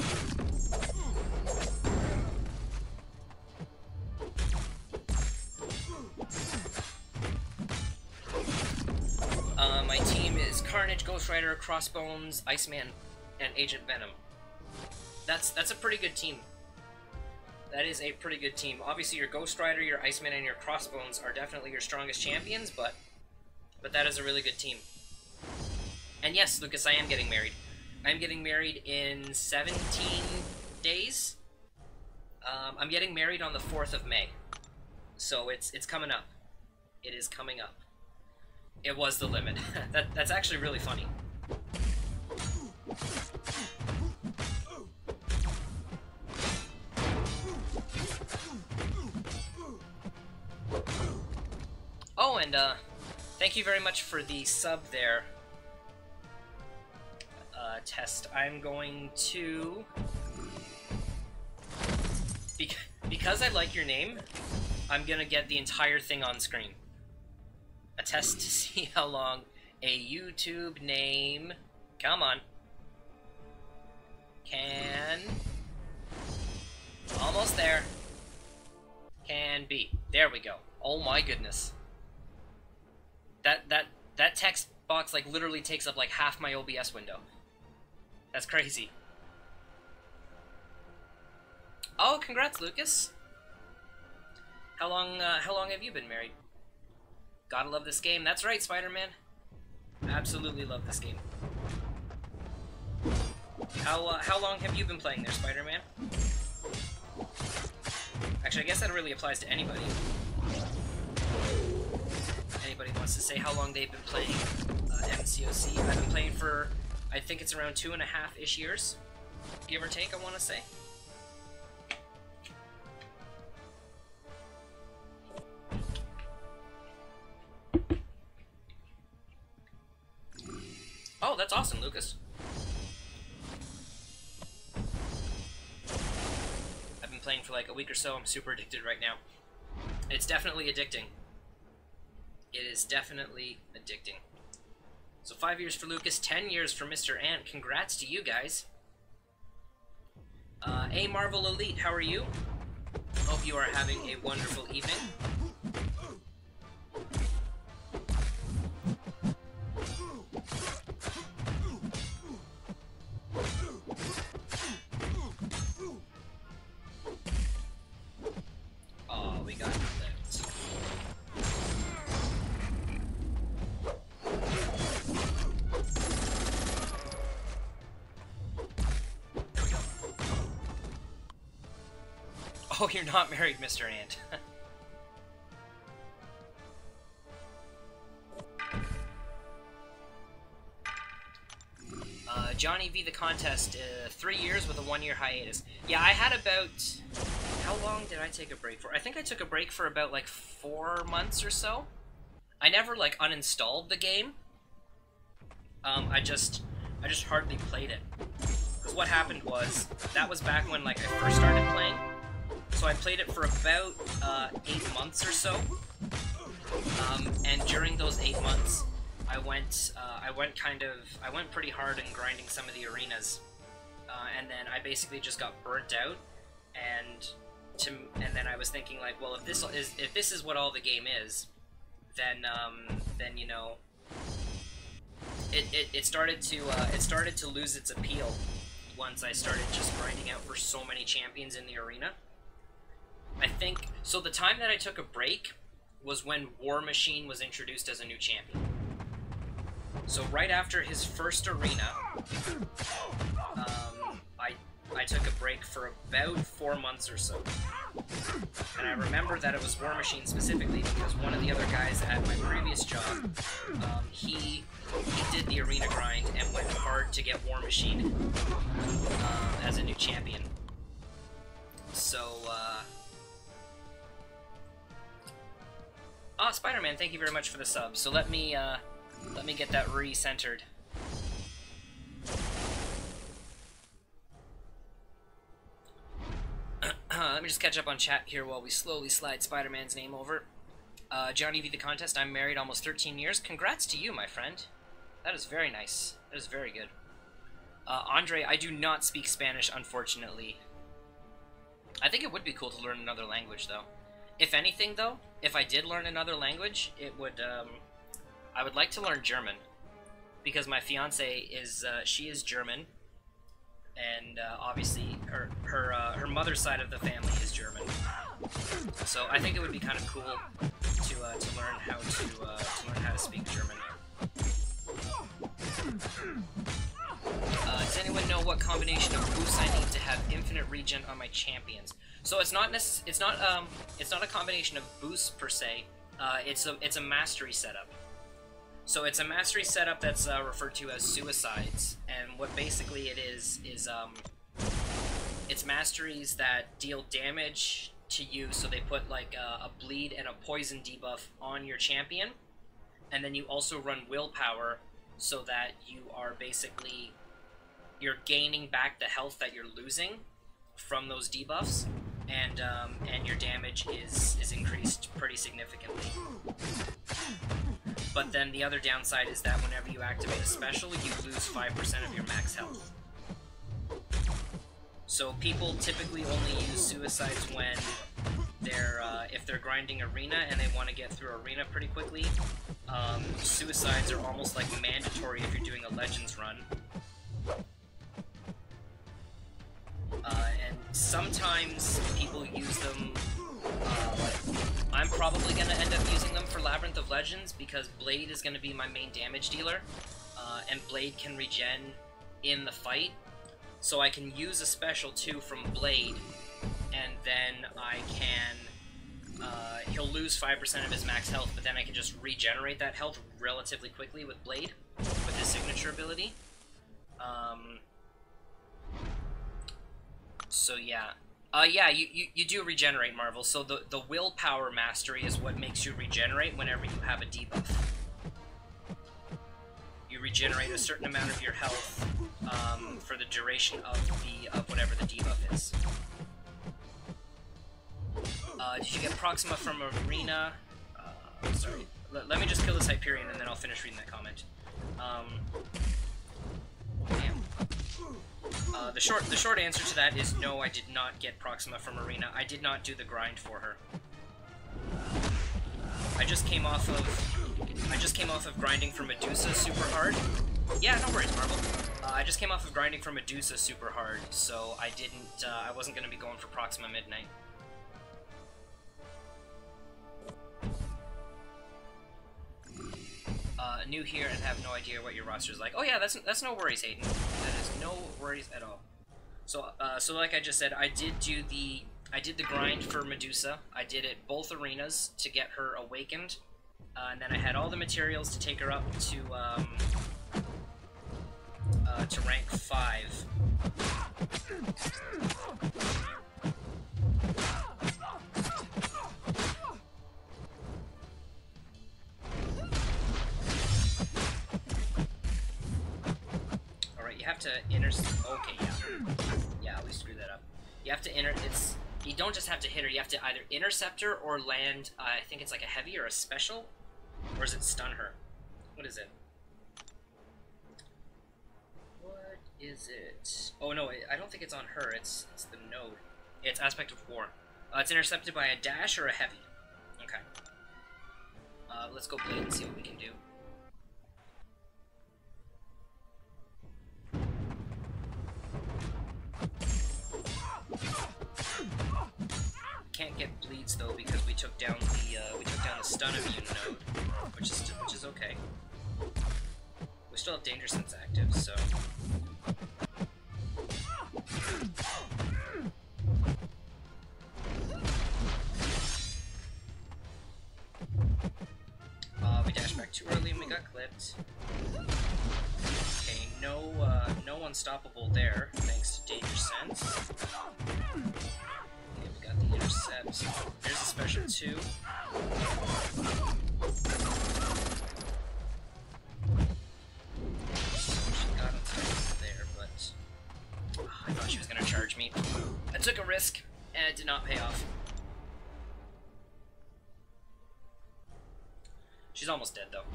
My team is Carnage, Ghost Rider, Crossbones, Iceman, and Agent Venom. That's a pretty good team. That is a pretty good team. Obviously, your Ghost Rider, your Iceman, and your Crossbones are definitely your strongest champions, but that is a really good team. And yes, Lucas, I am getting married. I'm getting married in 17 days. I'm getting married on the 4th of May. So it's coming up. It is coming up. It was the limit. That's actually really funny. Oh, and thank you very much for the sub there. Test. I'm going to... Because I like your name, I'm gonna get the entire thing on screen. A test to see how long a YouTube name... Come on. Can... Almost there. Can be. There we go. Oh my goodness. That text box like literally takes up like half my OBS window. That's crazy. Oh, congrats, Lucas. How long have you been married? Gotta love this game. That's right, Spider-Man. Absolutely love this game. How long have you been playing there, Spider-Man? Actually, I guess that really applies to anybody. Anybody wants to say how long they've been playing MCOC. I've been playing for, I think it's around 2.5-ish years, give or take, I want to say. Oh, that's awesome, Lucas. I've been playing for like a week or so. I'm super addicted right now. It's definitely addicting. It is definitely addicting. So 5 years for Lucas, 10 years for Mr. Ant. Congrats to you guys. A Marvel Elite, how are you? Hope you are having a wonderful evening. Oh, we got flipped. There we go. Oh, you're not married, Mr. Ant. Johnny V the contest, 3 years with a 1-year hiatus. Yeah, I had about... How long did I take a break for? I think I took a break for about, like, 4 months or so. I never, like, uninstalled the game. I just hardly played it. Because what happened was, that was back when, like, I first started playing. So I played it for about, 8 months or so. And during those 8 months... I went pretty hard in grinding some of the arenas, and then I basically just got burnt out, and then I was thinking like, well, if this is what all the game is, then you know, it started to lose its appeal once I started just grinding out for so many champions in the arena. I think so. The time that I took a break was when War Machine was introduced as a new champion. So right after his first arena, I took a break for about 4 months or so. And I remember that it was War Machine specifically because one of the other guys at my previous job, he did the arena grind and went hard to get War Machine as a new champion. So, Spider-Man, thank you very much for the sub. So let me get that re-centered. Let me just catch up on chat here while we slowly slide Spider-Man's name over. Johnny V the Contest, I'm married almost 13 years. Congrats to you, my friend. That is very nice. That is very good. Andre, I do not speak Spanish, unfortunately. I think it would be cool to learn another language, though. If anything, though, if I did learn another language, it would, I would like to learn German. Because my fiancée is, she is German. And obviously her mother's side of the family is German, so I think it would be kind of cool to learn how to speak German. Does anyone know what combination of boosts I need to have infinite regen on my champions? So it's not a combination of boosts per se. It's a mastery setup. So it's a mastery setup that's referred to as suicides, and what basically it is it's masteries that deal damage to you. So they put like a bleed and a poison debuff on your champion, and then you also run willpower, so that you are basically gaining back the health that you're losing from those debuffs, and your damage is increased pretty significantly. But then the other downside is that whenever you activate a special, you lose 5% of your max health. So people typically only use suicides when they're if they're grinding arena and they want to get through arena pretty quickly. Suicides are almost like mandatory if you're doing a Legends run. And sometimes people use them. I'm probably going to end up using them for Labyrinth of Legends because Blade is going to be my main damage dealer, and Blade can regen in the fight, so I can use a special 2 from Blade, and then I can, he'll lose 5% of his max health, but then I can just regenerate that health relatively quickly with Blade, with his signature ability. So yeah. Yeah, you do regenerate, Marvel. So the willpower mastery is what makes you regenerate whenever you have a debuff. You regenerate a certain amount of your health for the duration of whatever the debuff is. Did you get Proxima from Arena? Sorry. Let me just kill this Hyperion and then I'll finish reading that comment. Damn. The short answer to that is no, I did not get Proxima from Arena. I did not do the grind for her. I just came off of grinding for Medusa super hard. Yeah, no worries, Marvel. I just came off of grinding for Medusa super hard, so I wasn't gonna be going for Proxima Midnight. New here and have no idea what your roster is like. Oh yeah, that's no worries, Hayden. That is no worries at all. So so like I just said, I did the grind for Medusa. I did it both arenas to get her awakened, and then I had all the materials to take her up to rank 5. You have to okay, yeah, we screwed that up. You have to you don't just have to hit her, you have to either intercept her or land, I think it's like a heavy or a special, or is it stun her? What is it? What is it? Oh no, I don't think it's on her, it's the node. It's Aspect of War. It's intercepted by a dash or a heavy. Okay. Let's go blade and see what we can do. Can't get bleeds though because we took down the stun immune node, which is okay. We still have danger sense active, so. We dashed back too early and we got clipped. Okay, no unstoppable there, thanks to danger sense. Okay, we got the intercept. There's a special 2. She got inside there, but I thought she was gonna charge me. I took a risk, and it did not pay off. She's almost dead, though.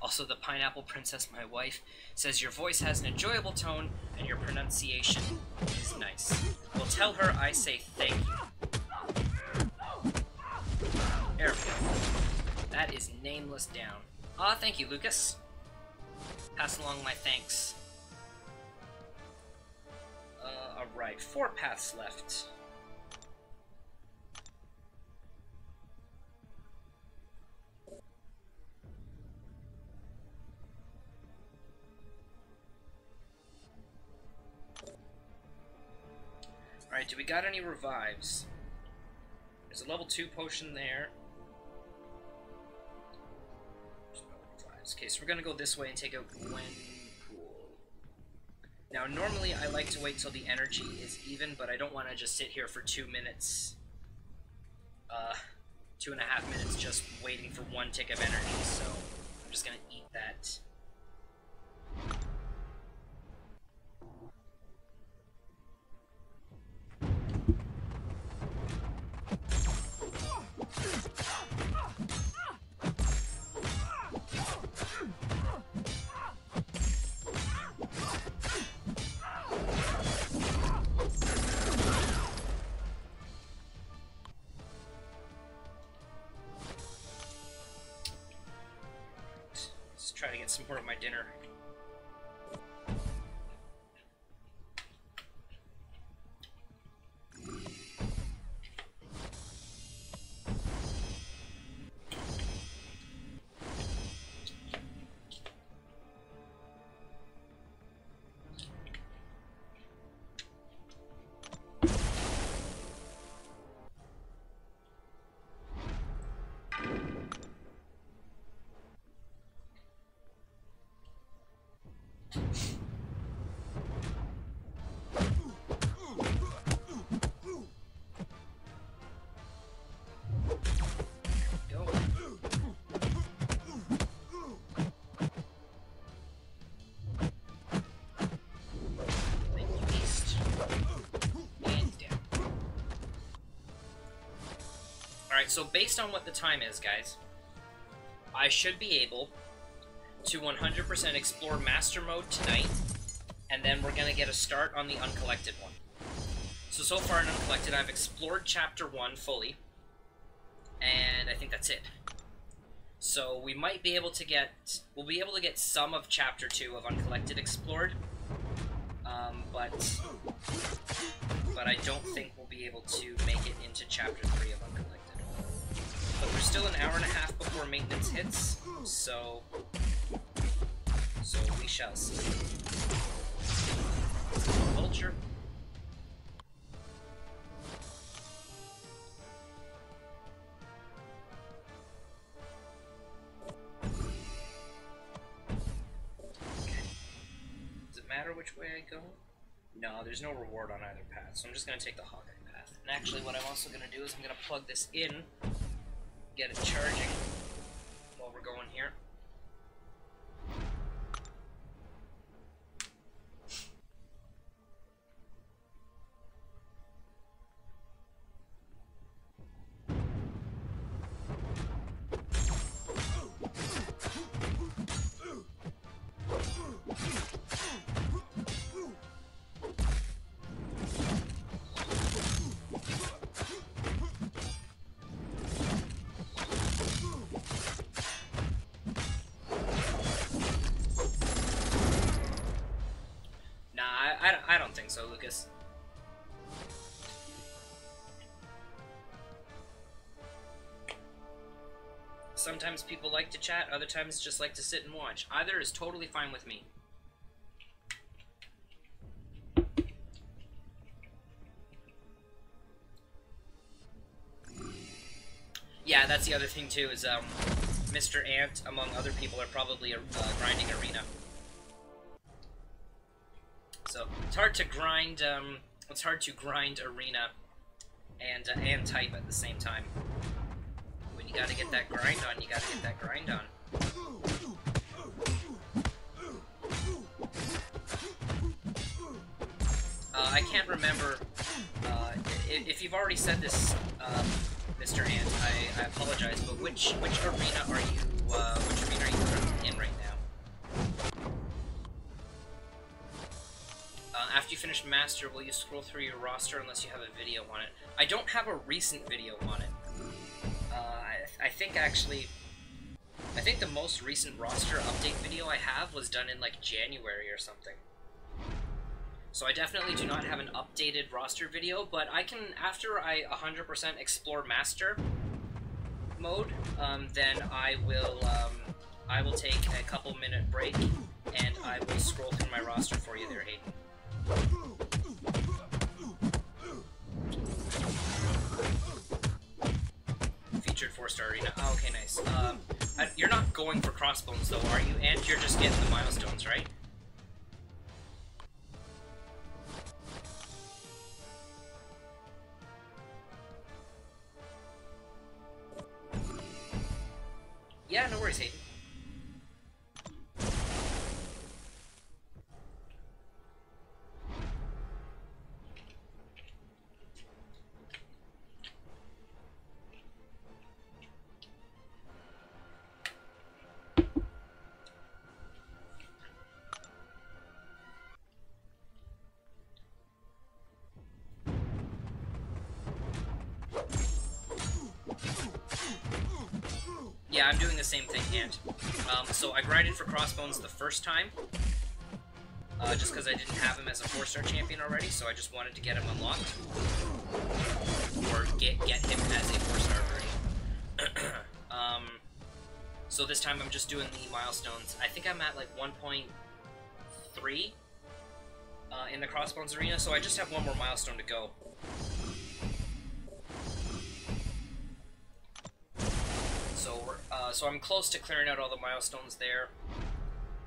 Also, the Pineapple Princess, my wife, says your voice has an enjoyable tone and your pronunciation is nice. Well, tell her I say thank you. There we go. That is nameless down. Thank you, Lucas. Pass along my thanks. Alright, 4 paths left. Alright, do we got any revives? There's a level 2 potion there. There's no revives. Okay, so we're gonna go this way and take out Gwen Pool. Now, normally I like to wait till the energy is even, but I don't want to just sit here for 2 minutes. 2.5 minutes just waiting for 1 tick of energy, so I'm just gonna eat that. Try to get some more of my dinner. Alright, so based on what the time is, guys, I should be able to 100% explore Master Mode tonight, and then we're going to get a start on the Uncollected one. So far in Uncollected, I've explored Chapter 1 fully, and I think that's it. So we might be able to get, we'll be able to get some of Chapter 2 of Uncollected explored, but I don't think we'll be able to make it into Chapter 3 of Uncollected. But there's still an hour and a half before maintenance hits, so we shall see. Vulture. Does it matter which way I go? No, there's no reward on either path, so I'm just going to take the Hawkeye path. And actually what I'm also going to do is I'm going to plug this in, get it charging while we're going here. I don't think so, Lucas. Sometimes people like to chat, other times just like to sit and watch. Either is totally fine with me. Yeah, that's the other thing too, is Mr. Ant, among other people, are probably grinding Arena. So it's hard to grind. It's hard to grind Arena and type at the same time. When you gotta get that grind on, you gotta get that grind on. I can't remember if you've already said this, Mr. Ant. I apologize, but which arena are you currently in right now? After you finish Master, will you scroll through your roster unless you have a video on it? I don't have a recent video on it. I think the most recent roster update video I have was done in like January or something. So I definitely do not have an updated roster video, but I can, after I 100% explore Master mode, then I will take a couple minute break and I will scroll through my roster for you there, Hayden. Featured 4-star arena. Oh, okay, nice. You're not going for crossbones though, are you? And you're just getting the milestones, right? Yeah, no worries, Hayden. Yeah, I'm doing the same thing, Ant. So I grinded for crossbones the first time, just because I didn't have him as a 4-star champion already, so I just wanted to get him unlocked. Or get him as a 4-star version. So this time I'm just doing the milestones. I think I'm at like 1.3 in the crossbones arena, so I just have one more milestone to go. So I'm close to clearing out all the milestones there.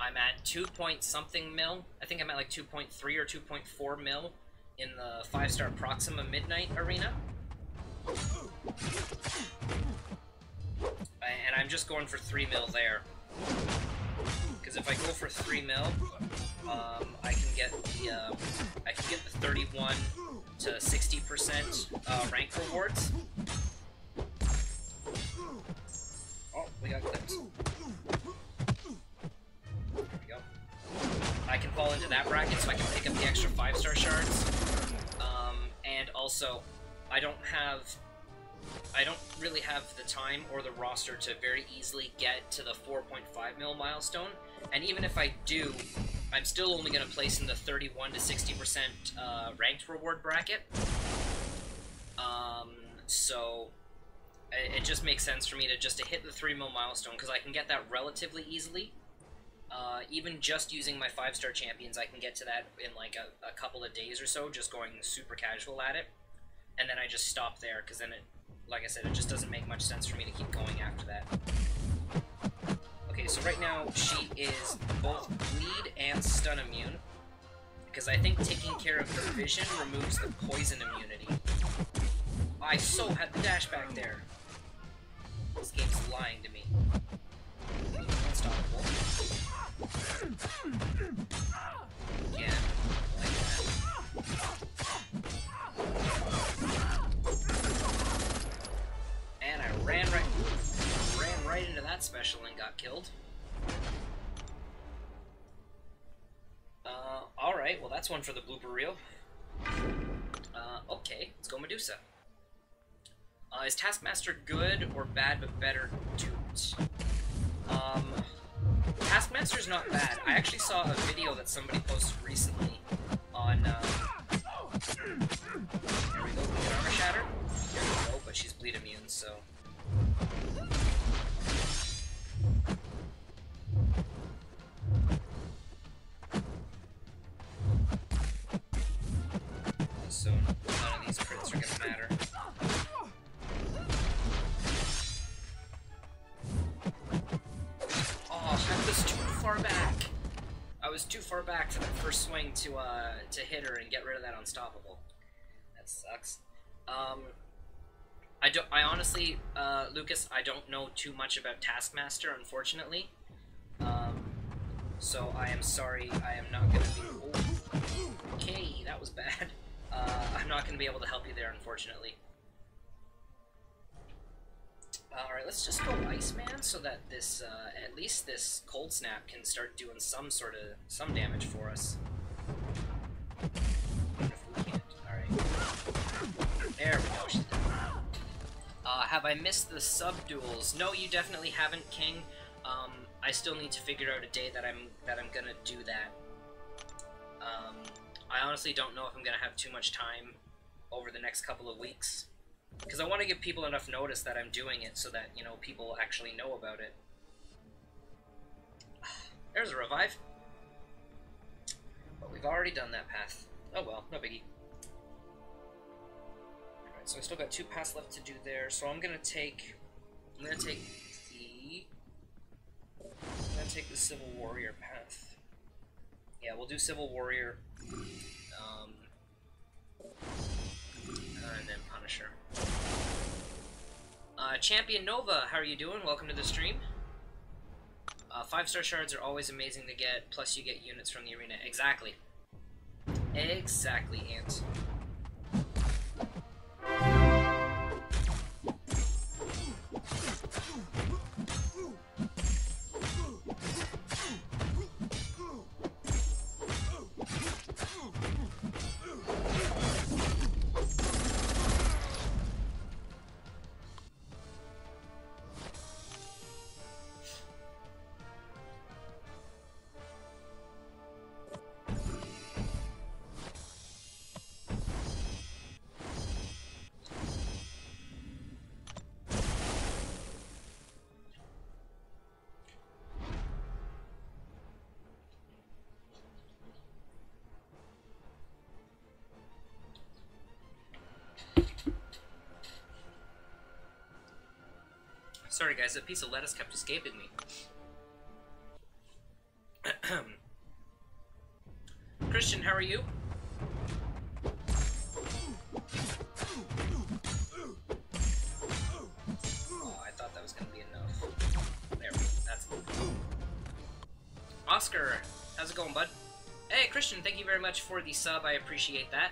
I'm at 2-point-something mil. I think I'm at like 2.3 or 2.4 mil in the 5-star Proxima Midnight arena. And I'm just going for 3 mil there. Because if I go for 3 mil, I can get the 31 to 60% rank rewards. Oh, we got clips. There we go. I can fall into that bracket, so I can pick up the extra 5-star shards. And also, I don't really have the time or the roster to very easily get to the 4.5 mil milestone. And even if I do, I'm still only going to place in the 31 to 60% ranked reward bracket. So it just makes sense for me to hit the 3 mil milestone, because I can get that relatively easily. Even just using my 5-star champions, I can get to that in like a couple of days or so, just going super casual at it. And then I just stop there, because then like I said, it just doesn't make much sense for me to keep going after that. Okay, so right now she is both bleed and stun immune, because I think taking care of her vision removes the poison immunity. I so had the dash back there. This game's lying to me. Unstoppable. Again, like that. And I ran right into that special and got killed. Alright, well that's one for the blooper reel. Okay, let's go Medusa. Is Taskmaster good or bad but better duped? Taskmaster's not bad. I actually saw a video that somebody posted recently on, there we go, we get armor shatter. There we go, but she's bleed immune, so. So none of these crits are gonna matter. Oh, I was too far back. I was too far back for that first swing to hit her and get rid of that unstoppable. That sucks. I honestly, Lucas, I don't know too much about Taskmaster, unfortunately. So I am sorry. I am not gonna be. Oh, okay, that was bad. I'm not going to be able to help you there, unfortunately. Alright, let's just go Iceman so that this, at least this Cold Snap can start doing some damage for us. Even if we can't. Alright. There we go, she's done. Have I missed the sub-duels? No, you definitely haven't, King. I still need to figure out a day that I'm gonna do that. I honestly don't know if I'm going to have too much time over the next couple of weeks. Because I want to give people enough notice that I'm doing it so that, you know, people actually know about it. There's a revive. But we've already done that path. Oh well, no biggie. Alright, so I still got 2 paths left to do there. So I'm going to take the Civil Warrior path. Yeah, we'll do Civil Warrior. And then Punisher. Champion Nova, how are you doing? Welcome to the stream. 5-star shards are always amazing to get, plus you get units from the arena. Exactly. Exactly, Ant. Sorry guys, that piece of lettuce kept escaping me. Christian, how are you? Oh, I thought that was gonna be enough. There, that's good. Oscar, how's it going, bud? Hey, Christian, thank you very much for the sub, I appreciate that.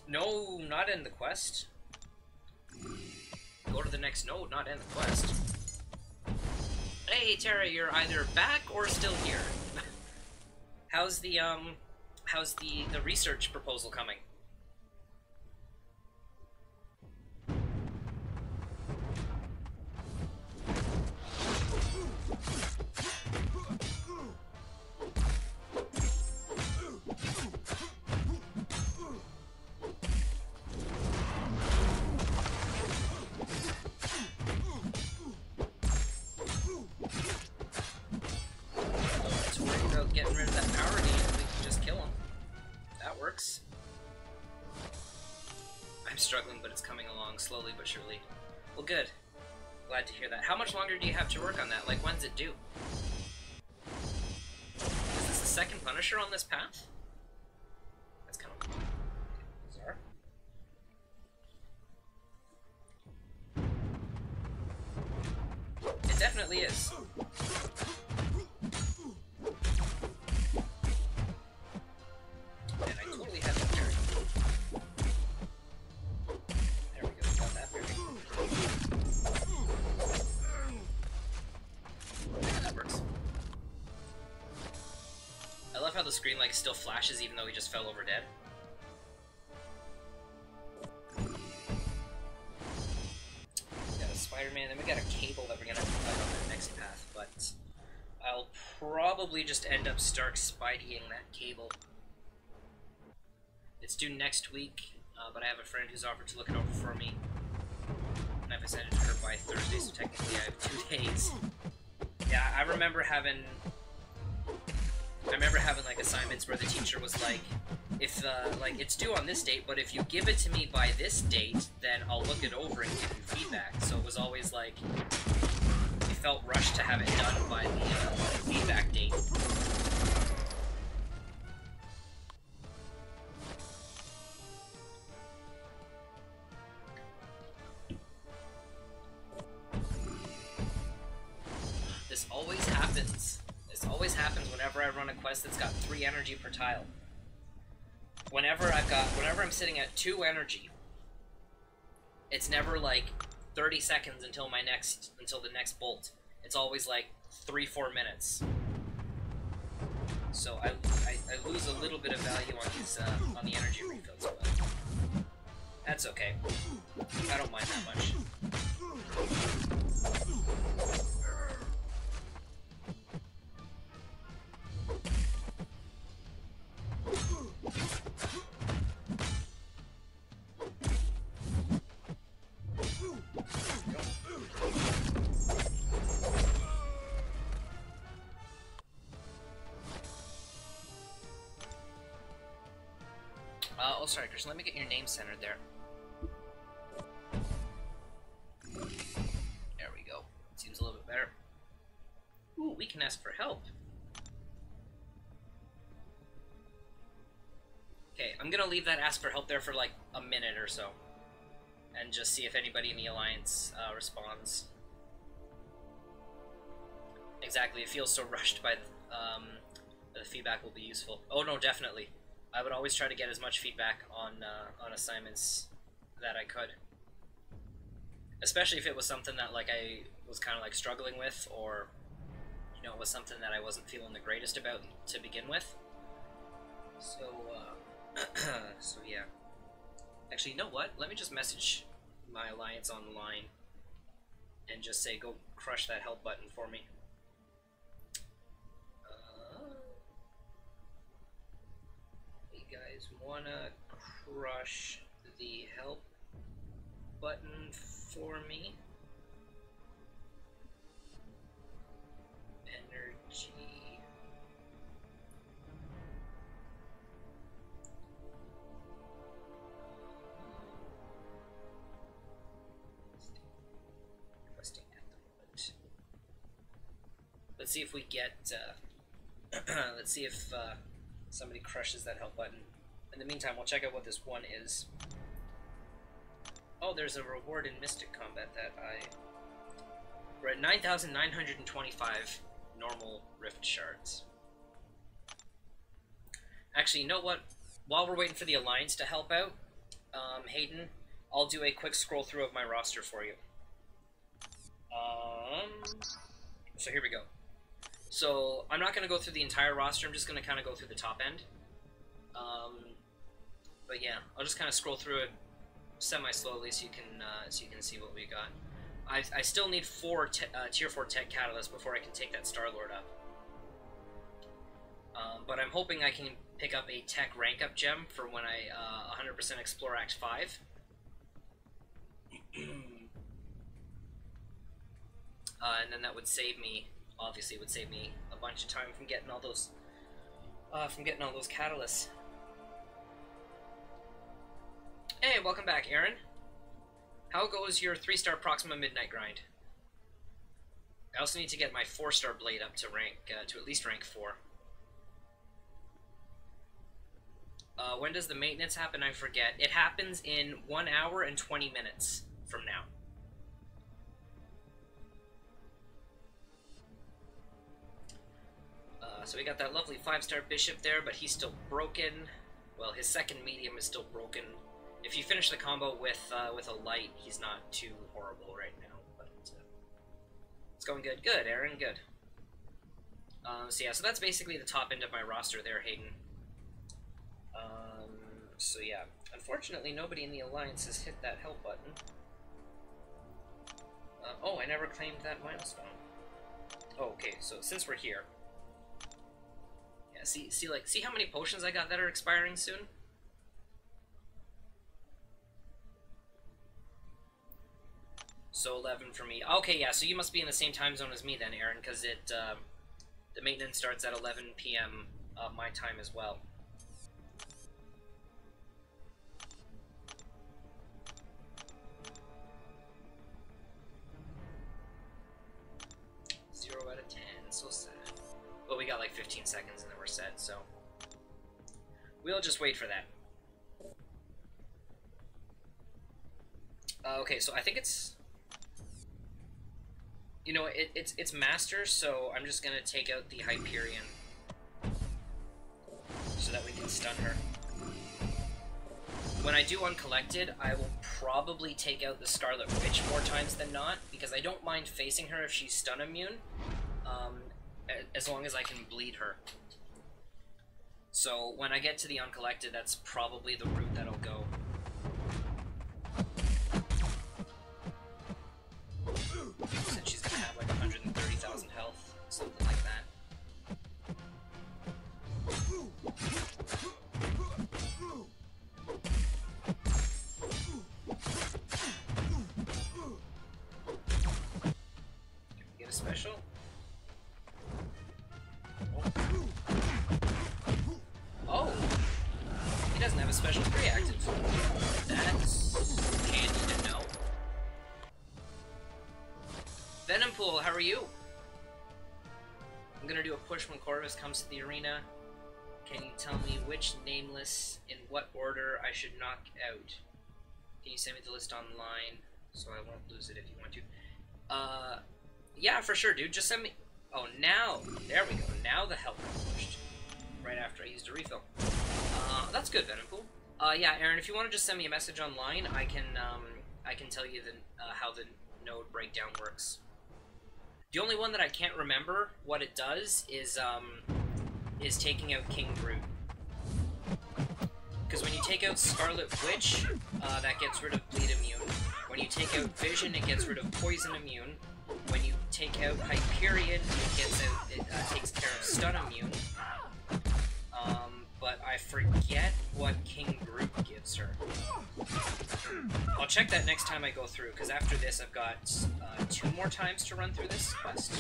No, not end the quest. Go to the next node, not end the quest. Hey, Tara, you're either back or still here. How's the research proposal coming? Getting rid of that power gain, we can just kill him. That works. I'm struggling, but it's coming along slowly but surely. Well, good. Glad to hear that. How much longer do you have to work on that? Like, when's it due? Is this the second Punisher on this path? That's kind of bizarre. It definitely is. And I totally had that parry. There we go, got that parry. Yeah, that works. I love how the screen like still flashes even though he just fell over dead. We got a Spider-Man, then we got a Cable that we're gonna have to fight on the next path, but I'll probably just end up Stark Spideying that cable. It's due next week, but I have a friend who's offered to look it over for me. And I've sent it to her by Thursday, so technically I have 2 days. Yeah, I remember having like assignments where the teacher was like, if like it's due on this date, but if you give it to me by this date, then I'll look it over and give you feedback. So it was always like, you felt rushed to have it done by the feedback date. This always happens. This always happens whenever I run a quest that's got 3 energy per tile. Whenever I'm sitting at 2 energy, it's never like 30 seconds until the next bolt. It's always like 3-4 minutes. So I lose a little bit of value on these on the energy refills, but that's okay. I don't mind that much. Oh, sorry, Christian, let me get your name centered there. There we go. Seems a little bit better. Ooh, we can ask for help. Okay, I'm gonna leave that ask for help there for like a minute or so. And just see if anybody in the Alliance responds. Exactly, it feels so rushed by the feedback will be useful. Oh no, definitely. I would always try to get as much feedback on assignments that I could. Especially if it was something that like I was kind of like struggling with, or you know, it was something that I wasn't feeling the greatest about to begin with. So, so yeah. Actually, you know what? Let me just message my Alliance online and just say, go crush that help button for me. You guys wanna crush the help button for me? Energy. Let's see if we get, let's see if somebody crushes that help button. In the meantime, we'll check out what this one is. Oh, there's a reward in Mystic Combat that we're at 9,925 normal Rift Shards. Actually, you know what? While we're waiting for the Alliance to help out, Hayden, I'll do a quick scroll through of my roster for you. So here we go. So, I'm not going to go through the entire roster, I'm just going to kind of go through the top end. But yeah, I'll just kind of scroll through it semi-slowly so you can see what we got. I still need 4 tier 4 tech catalysts before I can take that Star-Lord up. But I'm hoping I can pick up a tech rank up gem for when I 100% explore Act 5. And then that would save me, obviously it would save me a bunch of time from getting all those catalysts. Hey, welcome back, Aaron. How goes your 3-star Proxima Midnight grind? I also need to get my 4-star blade up to rank, to at least rank 4. When does the maintenance happen? I forget. It happens in 1 hour and 20 minutes from now. So we got that lovely 5-star bishop there, but he's still broken. Well, his second medium is still broken. If you finish the combo with a light, he's not too horrible right now. But it's going good. Good, Aaron. Good. So yeah, so that's basically the top end of my roster there, Hayden. So yeah, unfortunately, nobody in the Alliance has hit that help button. Oh, I never claimed that milestone. Oh, okay, so since we're here... Yeah, see how many potions I got that are expiring soon? So 11 for me. Okay, yeah, so you must be in the same time zone as me then, Aaron, because the maintenance starts at 11 p.m. My time as well. Zero out of 10, so sad. Well, we got like 15 seconds and then we're set, so we'll just wait for that. Okay, so I think it's... You know, it's Master, so I'm just gonna take out the Hyperion so that we can stun her. When I do Uncollected, I will probably take out the Scarlet Witch more times than not, because I don't mind facing her if she's stun immune, as long as I can bleed her. So when I get to the Uncollected, that's probably the route that I'll go. Since she's gonna have like 130,000 health, something like that. Can we get a special? Oh! He doesn't have a special 3 active. That's handy to know. Venompool, how are you? I'm gonna do a push when Corvus comes to the arena. Can you tell me which nameless in what order I should knock out? Can you send me the list online so I won't lose it if you want to? Yeah, for sure, dude. Just send me... Oh, now! There we go. Now the health got pushed. Right after I used a refill. That's good, Venompool. Yeah, Aaron, if you want to just send me a message online, I can tell you how the node breakdown works. The only one that I can't remember what it does is taking out King Brute. Because when you take out Scarlet Witch, that gets rid of Bleed Immune. When you take out Vision, it gets rid of Poison Immune. When you take out Hyperion, it takes care of Stun Immune. But I forget what King Brute gives her. I'll check that next time I go through, because after this I've got 2 more times to run through this quest.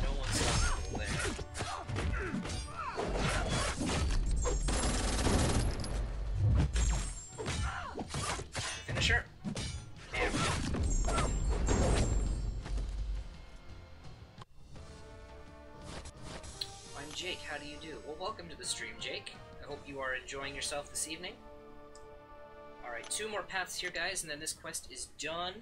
No one's stoppable there. Finisher. And I'm Jake, how do you do? Well, welcome to the stream, Jake. I hope you are enjoying yourself this evening. Alright, 2 more paths here, guys, and then this quest is done.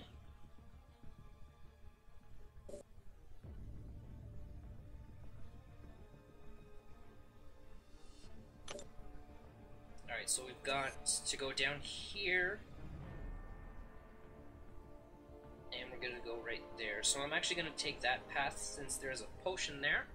Alright, so we've got to go down here. And we're gonna go right there. So I'm actually gonna take that path since there's a potion there.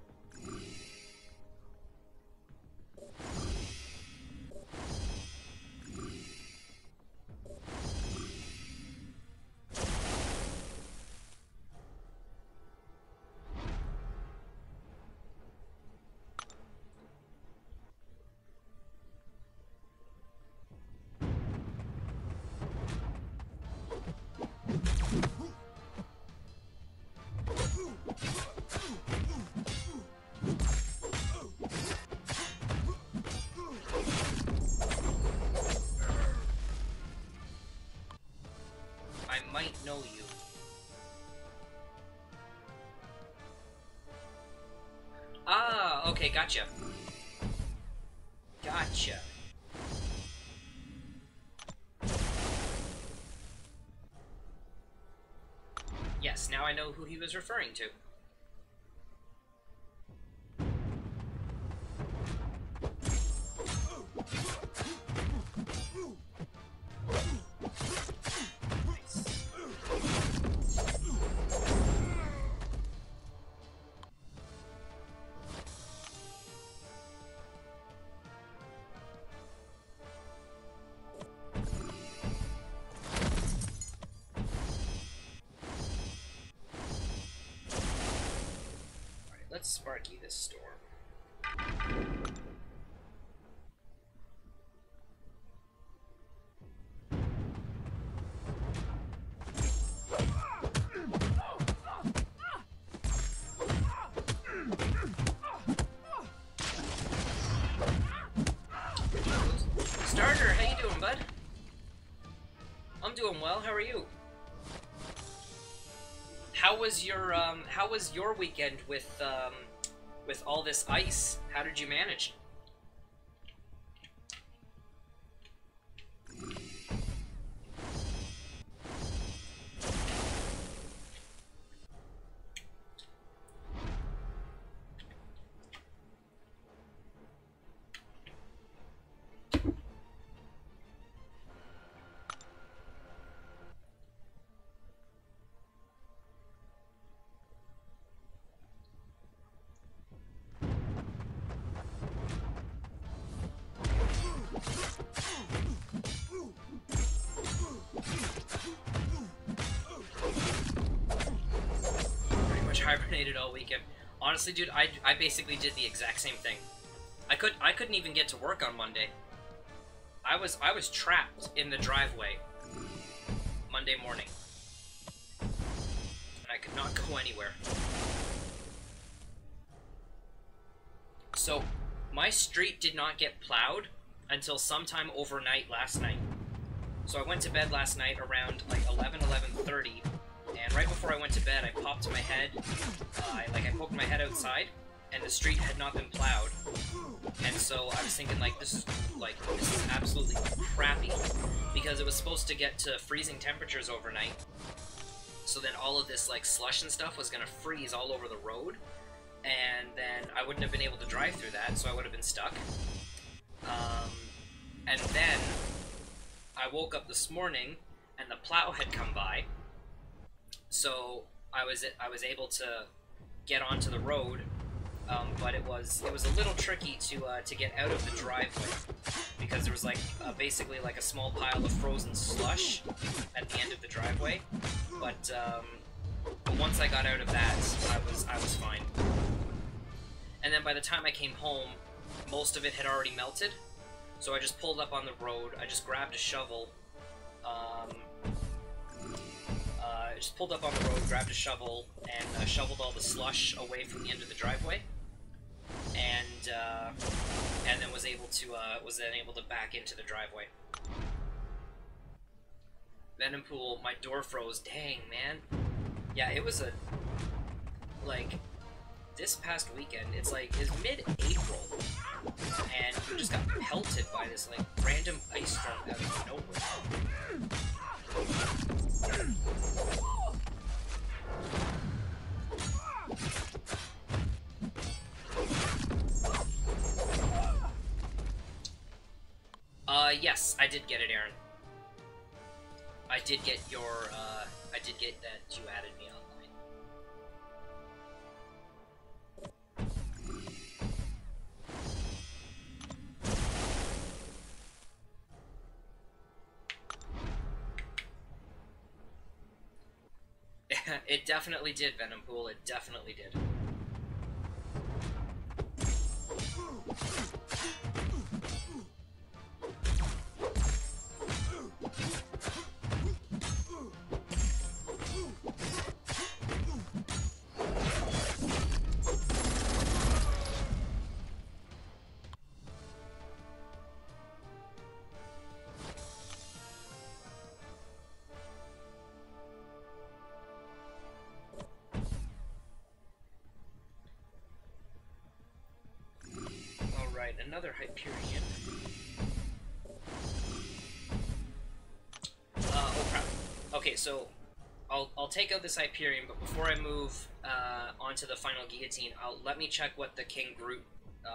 Know you. Ah, okay, gotcha. Gotcha. Yes, now I know who he was referring to. let's Sparky this storm. Starter, how you doing, bud? I'm doing well. How are you? How was your weekend with all this ice? How did you manage? Hibernated all weekend. Honestly, dude, I basically did the exact same thing. I couldn't even get to work on Monday. I was trapped in the driveway Monday morning, and I could not go anywhere. So my street did not get plowed until sometime overnight last night. So I went to bed last night around like 11:30. And right before I went to bed, I popped my head, I poked my head outside, and the street had not been plowed. And so I was thinking, this is absolutely crappy, because it was supposed to get to freezing temperatures overnight. So then all of this, slush and stuff was gonna freeze all over the road, and then I wouldn't have been able to drive through that, so I would have been stuck. And then I woke up this morning, and the plow had come by. So I was able to get onto the road, but it was a little tricky to get out of the driveway, because there was basically a small pile of frozen slush at the end of the driveway. But once I got out of that, I was fine. And then by the time I came home, most of it had already melted. So I just pulled up on the road. I just grabbed a shovel. I just pulled up on the road, grabbed a shovel, and shoveled all the slush away from the end of the driveway, and then was then able to back into the driveway. Venom pool, my door froze. Dang, man. Yeah, it was this past weekend. It's mid-April, and we just got pelted by this random ice storm out of nowhere. Yes, I did get it, Aaron. I did get that you added me online. It definitely did, Venom Pool. It definitely did. Another Hyperion. Oh crap. Okay, so I'll take out this Hyperion, but before I move onto the final guillotine, let me check what the King Groot,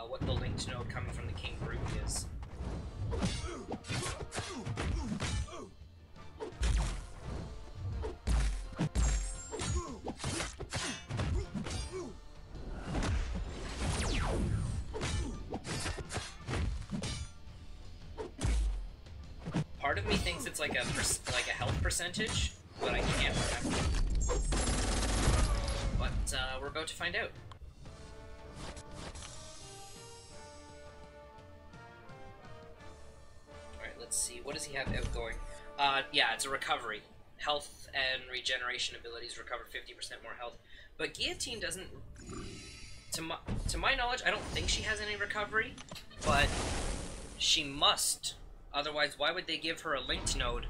what the linked node coming from the King Groot is. Part of me thinks it's like a health percentage, but I can't remember. But we're about to find out. Alright, let's see. What does he have outgoing? Yeah, it's a recovery. Health and regeneration abilities recover 50% more health. But Guillotine doesn't... To my knowledge, I don't think she has any recovery, but she must. Otherwise, why would they give her a linked node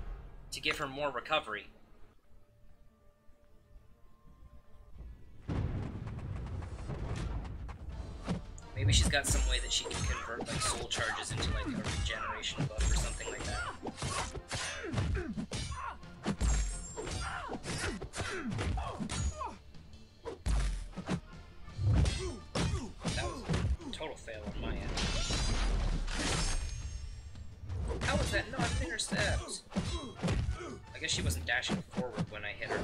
to give her more recovery? Maybe she's got some way that she can convert like soul charges into like a regeneration buff or something like that. That was a total fail on my end. How was that not an intercept? I guess she wasn't dashing forward when I hit her.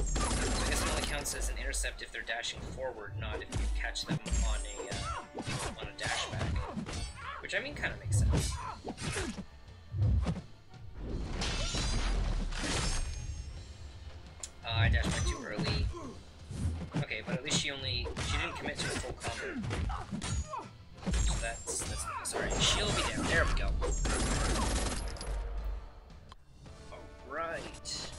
So I guess it only counts as an intercept if they're dashing forward, not if you catch them on a dash back. Which, I mean, kind of makes sense. I dashed back too early. Okay, but at least she didn't commit to a full combo. So that's sorry. She'll be down. There we go. Alright.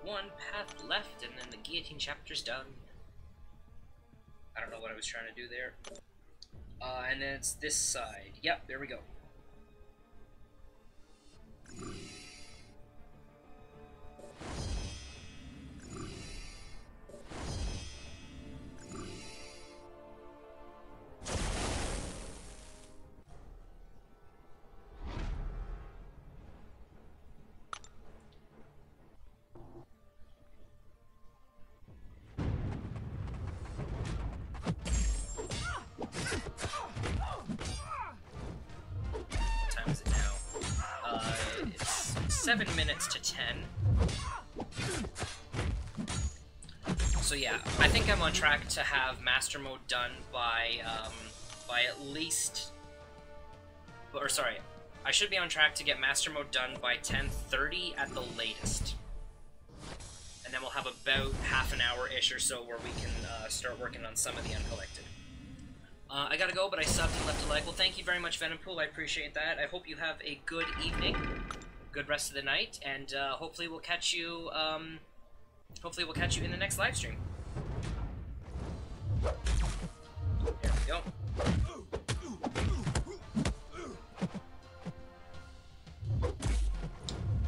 One path left, and then the guillotine chapter's done. I don't know what I was trying to do there. And then it's this side. Yep, there we go. What time is it now? It's 7 minutes to 10. So yeah, I think I'm on track to have Master Mode done by at least... Or sorry, I should be on track to get Master Mode done by 10:30 at the latest. And then we'll have about half an hour-ish or so where we can start working on some of the uncollected. I gotta go, but I subbed and left a like. Well, thank you very much, Venompool. I appreciate that. I hope you have a good evening, good rest of the night, and hopefully we'll catch you. Hopefully we'll catch you in the next live stream. There we go.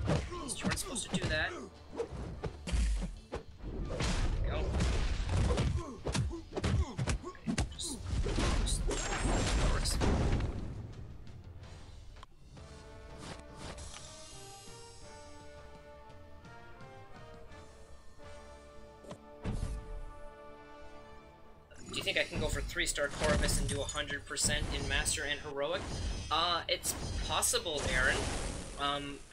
At least you weren't supposed to do that. There we go. That works. Do you think I can go for 3-star Corvus and do 100% in Master and Heroic? It's possible, Aaron.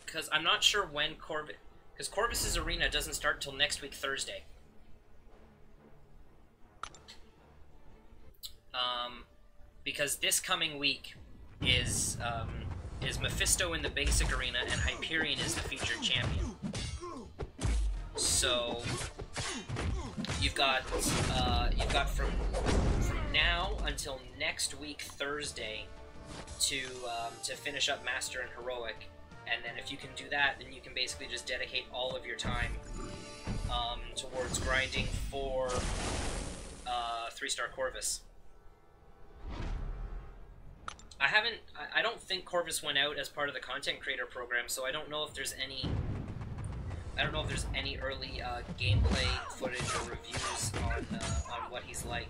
Because I'm not sure when Corvus... Because Corvus's arena doesn't start till next week, Thursday. Because this coming week is Mephisto in the basic arena and Hyperion is the featured champion. So you've got from now until next week Thursday to finish up Master and Heroic, and then if you can do that, then you can basically just dedicate all of your time towards grinding for 3-star Corvus. I don't think Corvus went out as part of the content creator program, so I don't know if there's any early gameplay footage or reviews on what he's like.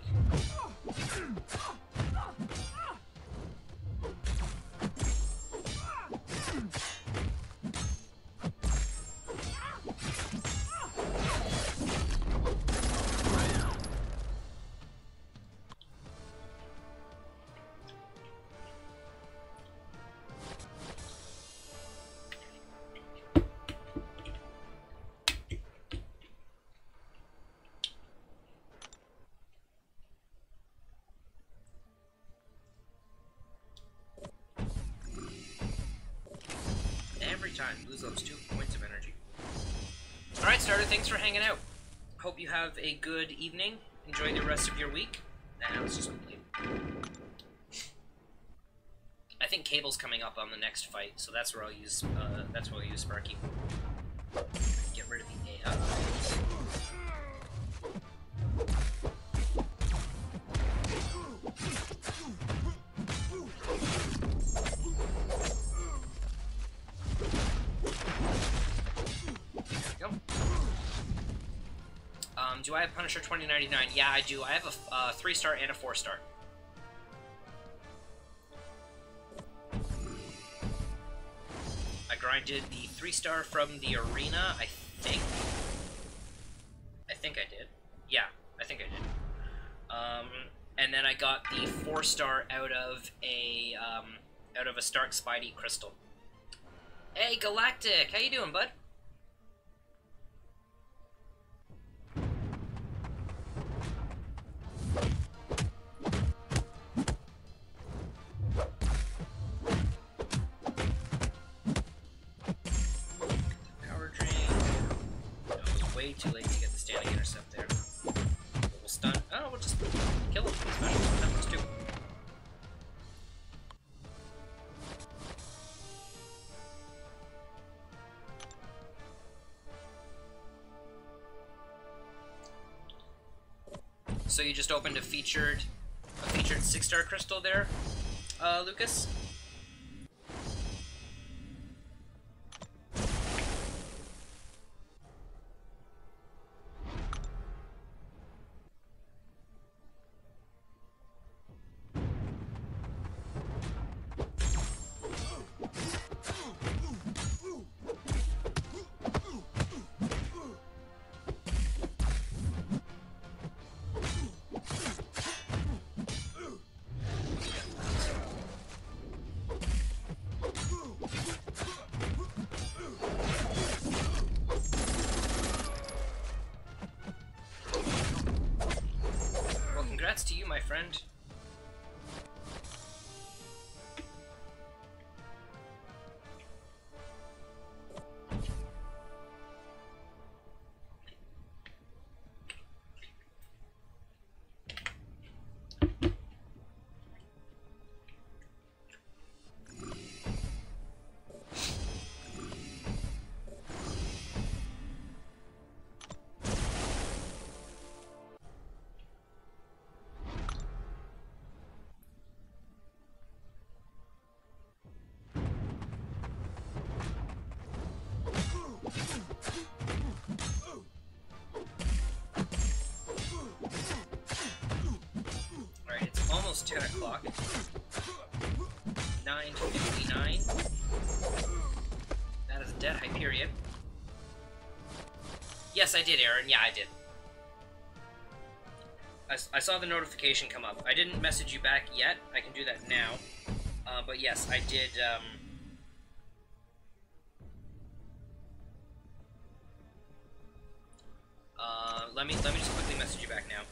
Every time, lose those 2 points of energy. Alright. thanks for hanging out. Hope you have a good evening. Enjoy the rest of your week. Nah, let's just complete. I think Cable's coming up on the next fight, so that's where I'll use. That's where I'll use Sparky. Get rid of the AI. Do I have Punisher 2099? Yeah, I do. I have a 3-star and a 4-star. I grinded the 3-star from the arena, I think. I think I did. Yeah, I think I did. And then I got the 4-star out of a Stark Spidey crystal. Hey, Galactic! How you doing, bud? Way too late to get the standing intercept there. We'll stun. Oh, we'll just kill him. That works too. So you just opened a featured 6-star crystal there, Lucas? Congrats to you, my friend. Almost 10 o'clock. 9:59. That is a dead Hyperion. Yes, I did, Aaron. Yeah, I did. I saw the notification come up. I didn't message you back yet. I can do that now. But yes, I did. Let me just quickly message you back now.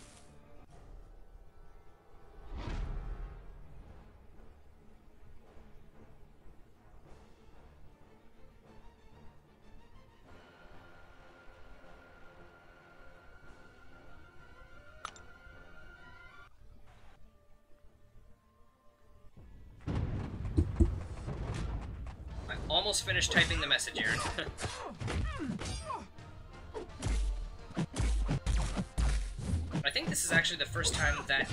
Almost finished typing the message, Aaron. I think this is actually the first time that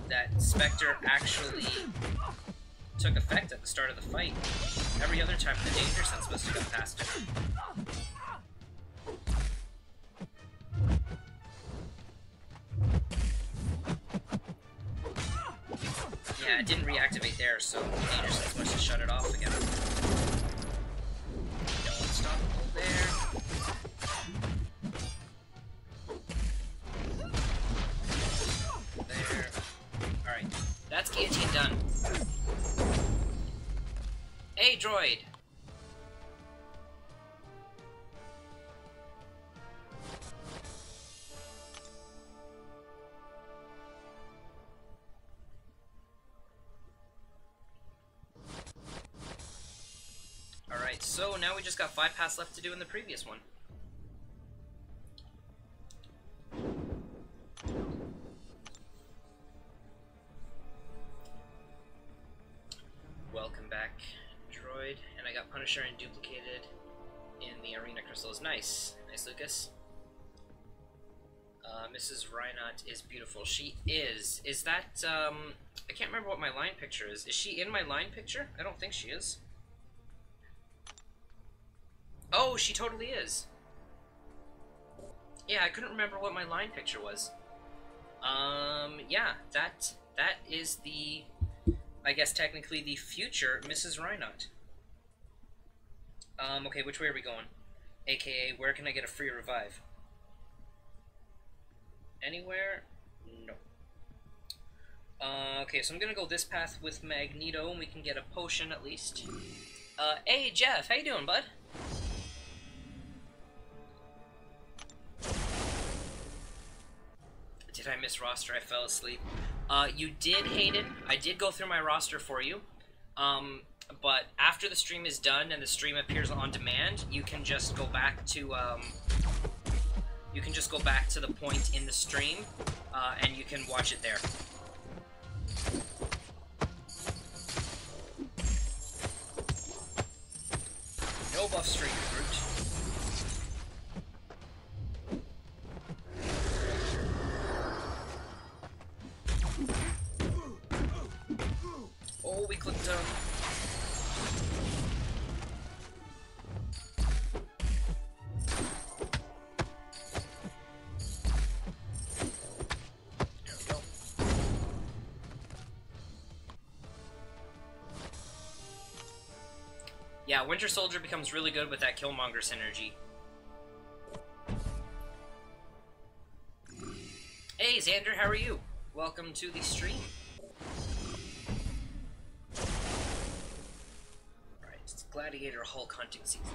that Spectre actually took effect at the start of the fight. Every other time the danger sense must have gone past it. Yeah, it didn't reactivate there, so danger sense must have shut it off again. No unstoppable there. There. Alright, that's guillotine done. Hey, droid! Alright, So now we just got 5 paths left to do in the previous one. Welcome back, droid. And I got Punisher and duplicated in the arena crystals. Nice. Nice, Lucas. Mrs. Reinhardt is beautiful. She is. Is that, I can't remember what my line picture is. Is she in my line picture? I don't think she is. Oh, she totally is. Yeah, I couldn't remember what my line picture was. Yeah, that is the, I guess technically the future Mrs. Reinhardt. Okay, which way are we going? AKA, where can I get a free revive? Anywhere? No. Okay, so I'm gonna go this path with Magneto, and we can get a potion at least. Hey Jeff, how you doing, bud? Did I miss roster? I fell asleep. You did, Hayden. I did go through my roster for you. But after the stream is done and the stream appears on demand, you can just go back to, the point in the stream, and you can watch it there. No buff streak, Groot. Oh, we clicked down. There we go. Yeah, Winter Soldier becomes really good with that Killmonger synergy. Hey, Xander, how are you? Welcome to the stream. Alright, it's Gladiator Hulk hunting season.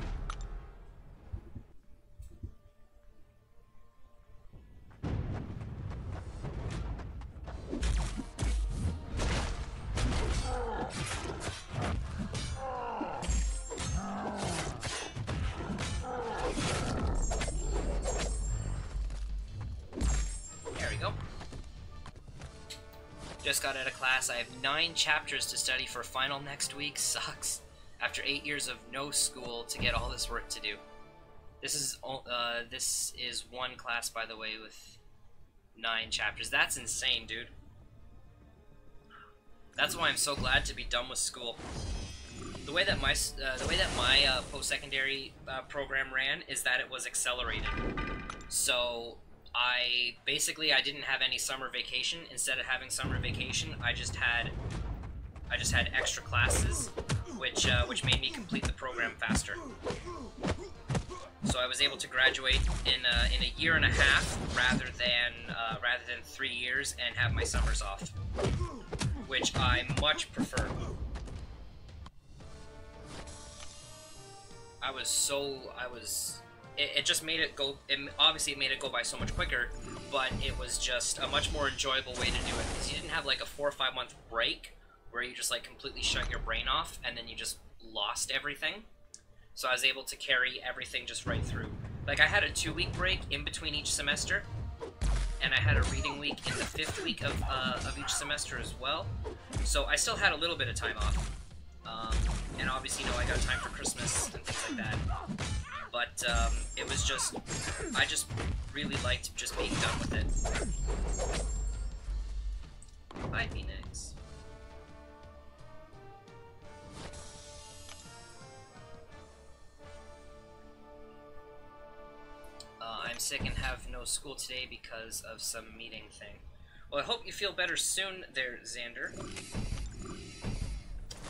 There we go. Just got out of class. I have 9 chapters to study for final next week. Sucks. After 8 years of no school to get all this work to do. This is one class, by the way, with 9 chapters. That's insane, dude. That's why I'm so glad to be done with school. The way that my post-secondary program ran is that it was accelerated. So I didn't have any summer vacation. Instead of having summer vacation, I just had extra classes, which made me complete the program faster. So I was able to graduate in a year and a half rather than 3 years and have my summers off, which I much prefer. It just made it go, obviously it made it go by so much quicker, but it was just a much more enjoyable way to do it, because you didn't have like a 4 or 5 month break where you just like completely shut your brain off and then you just lost everything. So I was able to carry everything just right through. Like I had a 2-week break in between each semester, and I had a reading week in the 5th week of each semester as well. So I still had a little bit of time off. And obviously, I got time for Christmas and things like that. But it was just, I just really liked just being done with it. Bye, Phoenix. I'm sick and have no school today because of some meeting thing. Well, I hope you feel better soon there, Xander.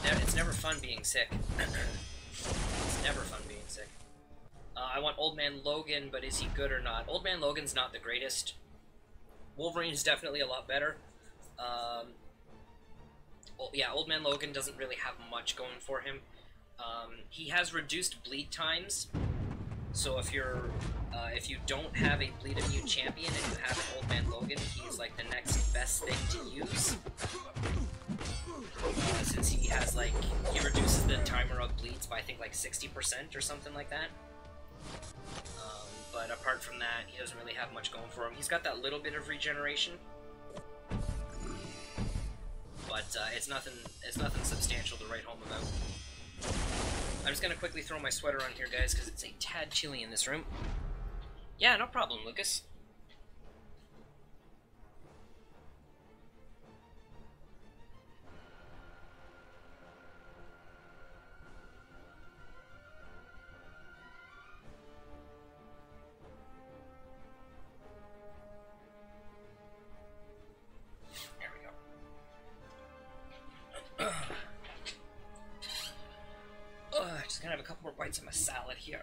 It's never fun being sick. It's never fun being sick. I want Old Man Logan, but is he good or not? Old Man Logan's not the greatest. Wolverine's definitely a lot better. Yeah, Old Man Logan doesn't really have much going for him. He has reduced bleed times, so if you don't have a bleed immune champion and you have an Old Man Logan, he's like the next best thing to use. since he has like, he reduces the timer of bleeds by I think like 60% or something like that. But apart from that, he doesn't really have much going for him. He's got that little bit of regeneration, but it's nothing substantial to write home about. I'm just gonna quickly throw my sweater on here, guys, because it's a tad chilly in this room. Yeah, no problem, Lucas. Just gonna have a couple more bites of my salad here.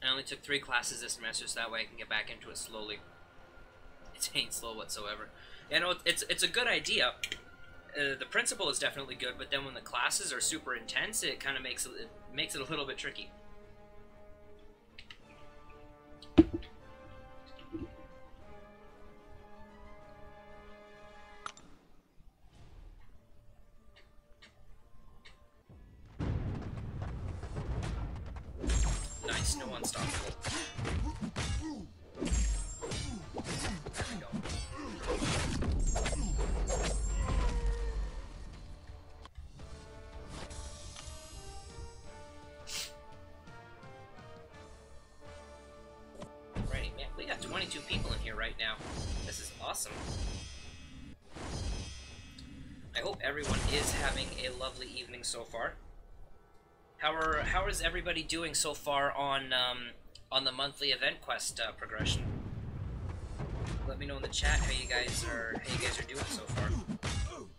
I only took 3 classes this semester, so that way I can get back into it slowly. It ain't slow whatsoever. You know, it's a good idea. The principle is definitely good, but then when the classes are super intense, it kind of makes it a little bit tricky. Nice, no unstoppable. There we go. Right, man, we got 22 people in here right now. This is awesome. I hope everyone is having a lovely evening so far. How is everybody doing so far on the monthly event quest progression? Let me know in the chat how you guys are doing so far.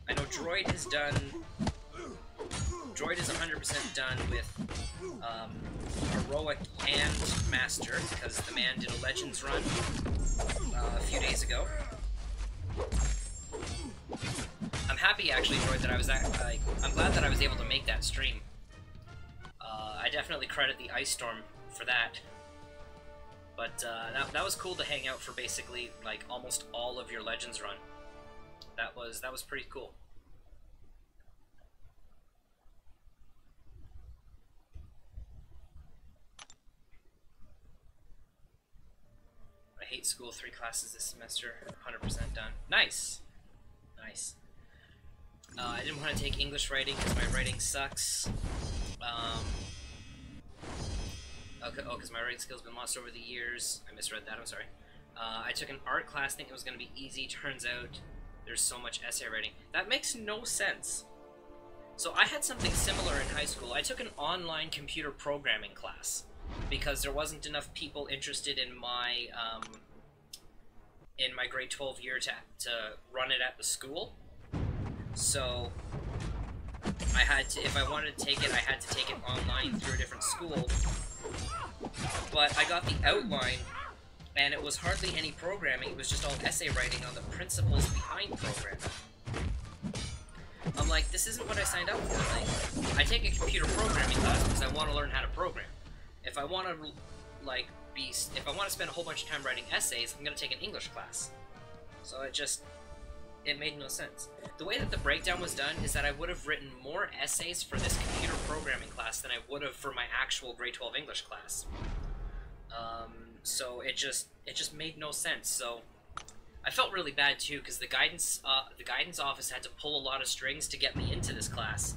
I know Droid is 100% done with Heroic and Master, because the man did a Legends run a few days ago. I'm happy actually, Droid, that I'm glad that I was able to make that stream. I definitely credit the Ice Storm for that. But that was cool to hang out for basically like almost all of your Legends run. That was pretty cool. I hate school, 3 classes this semester, 100% done. Nice! Nice. I didn't want to take English writing because my writing sucks. Okay, because my writing skills have been lost over the years. I misread that, I'm sorry. I took an art class thinking it was going to be easy. Turns out there's so much essay writing. That makes no sense. So I had something similar in high school. I took an online computer programming class because there wasn't enough people interested in my grade 12 year to run it at the school. So I had to, if I wanted to take it, I had to take it online through a different school. But I got the outline, and it was hardly any programming. It was just all essay writing on the principles behind programming. I'm like, this isn't what I signed up for. Like, I take a computer programming class because I want to learn how to program. If I want to, like, if I want to spend a whole bunch of time writing essays, I'm going to take an English class. So it made no sense. The way that the breakdown was done is that I would have written more essays for this computer programming class than I would have for my actual grade 12 English class. So it just made no sense. So I felt really bad too, because the guidance office had to pull a lot of strings to get me into this class.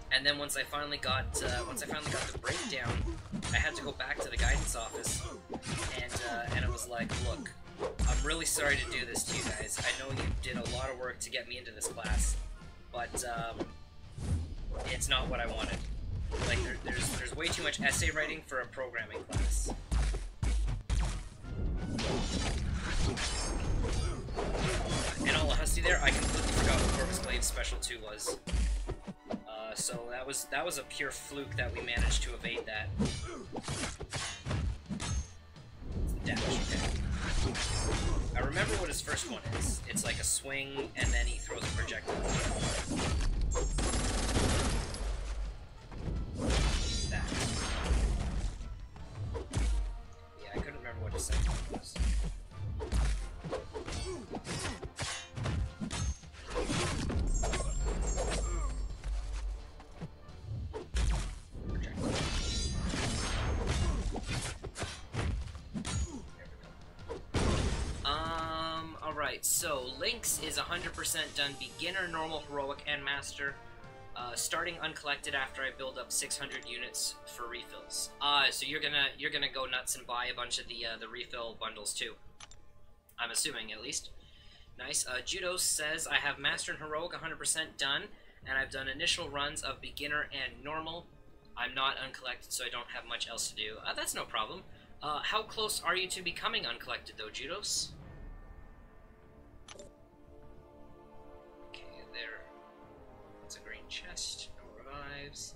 And then once I finally got the breakdown, I had to go back to the guidance office, and it was like, look, I'm really sorry to do this to you guys. I know you did a lot of work to get me into this class, but it's not what I wanted. Like, there's way too much essay writing for a programming class. In all honesty there, I completely forgot what Corvus Glaive's Special 2 was. So that was a pure fluke that we managed to evade that. Dash, okay. I remember what his first one is. It's like a swing, and then he throws a projectile. That. Alright, so Lynx is 100% done beginner, normal, heroic, and master. Starting uncollected after I build up 600 units for refills. So you're gonna go nuts and buy a bunch of the refill bundles too. I'm assuming, at least. Nice. Judo says I have master and heroic 100% done, and I've done initial runs of beginner and normal. I'm not uncollected, so I don't have much else to do. That's no problem. How close are you to becoming uncollected, though, Judos? Okay, there. That's a green chest. No revives.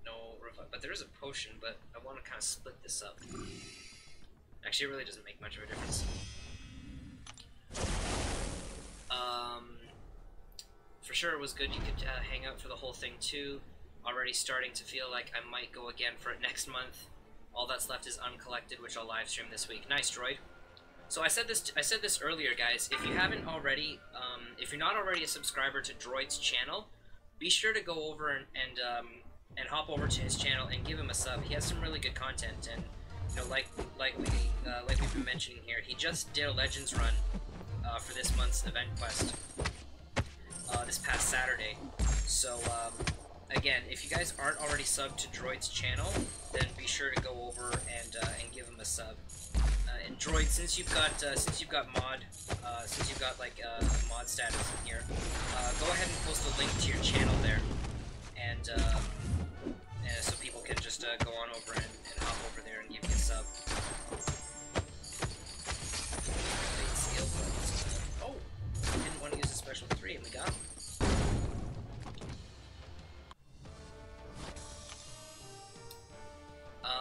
No revive. But there is a potion, but I want to kind of split this up. Actually, it really doesn't make much of a difference. For sure it was good you could hang out for the whole thing, too. Already starting to feel like I might go again for it next month. All that's left is uncollected, which I'll live stream this week. Nice, Droid. So I said this earlier, guys. If you haven't already, if you're not already a subscriber to Droid's channel, be sure to go over and hop over to his channel and give him a sub. He has some really good content, and you know, like we've been mentioning here, he just did a Legends run for this month's event quest this past Saturday. So again, if you guys aren't already subbed to Droid's channel, then be sure to go over and give him a sub. And Droid, since you've got like mod status in here, go ahead and post a link to your channel there, and so people can just go on over and hop over there and give you a sub. Oh, didn't want to use a special 3, and we got him.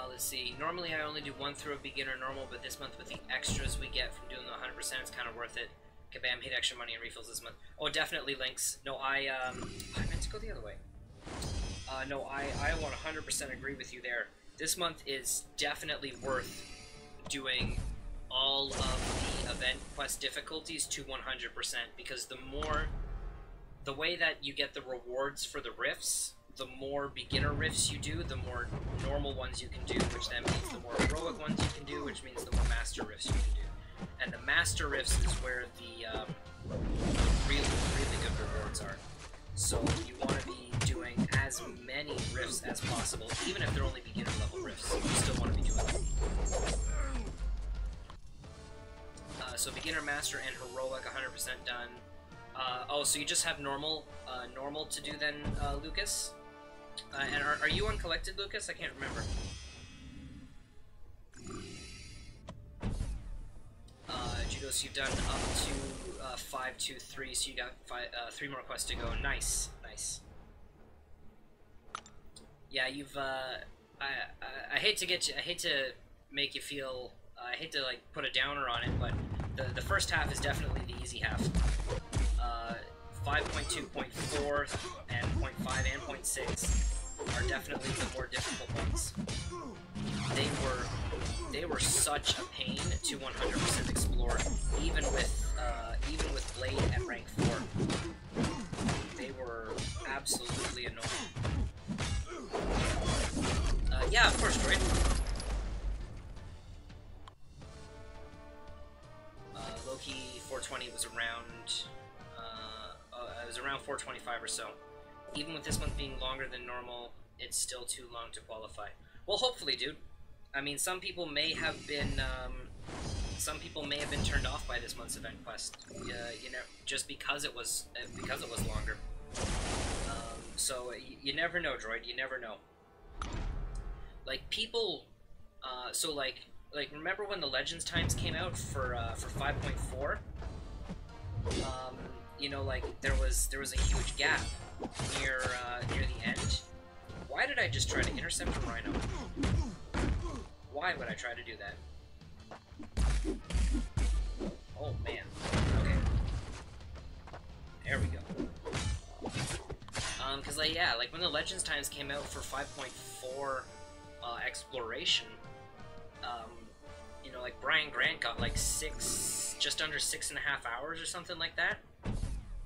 Let's see, normally I only do one through a beginner normal, but this month with the extras we get from doing the 100%, it's kind of worth it. Kabam, hit extra money and refills this month. Oh, definitely Lynx. No, I meant to go the other way. No, I 100% agree with you there. This month is definitely worth doing all of the event quest difficulties to 100%, because the way that you get the rewards for the rifts, the more beginner rifts you do, the more normal ones you can do, which then means the more heroic ones you can do, which means the more master rifts you can do. And the master rifts is where the really good rewards are. So you want to be doing as many rifts as possible, even if they're only beginner level rifts. You still want to be doing them. So beginner, master, and heroic 100% done. Oh, so you just have normal to do then, Lucas? And are you uncollected, Lucas? I can't remember. Judos, you've done up to 5, 2, 3, so you got 3 more quests to go. Nice, nice. Yeah, you've. I hate to make you feel. I hate to like put a downer on it, but the first half is definitely the easy half. 5.2.4 and 0.5 and 0.6 are definitely the more difficult ones. They were such a pain to 100% explore, even with Blade at rank 4. They were absolutely annoying. Yeah, of course, Droid. Loki 420 was around. It was around 425 or so. Even with this month being longer than normal, it's still too long to qualify. Well, hopefully, dude. I mean, some people may have been turned off by this month's event quest. You know, just because it was longer. So you never know, Droid. You never know. Like people, so like remember when the Legends times came out for 5.4? You know, like there was a huge gap near the end. Why did I just try to intercept a rhino? Why would I try to do that? Oh man. Okay. There we go. Cause like yeah, like when the Legends times came out for 5.4 exploration, you know, like Brian Grant got like just under 6.5 hours or something like that.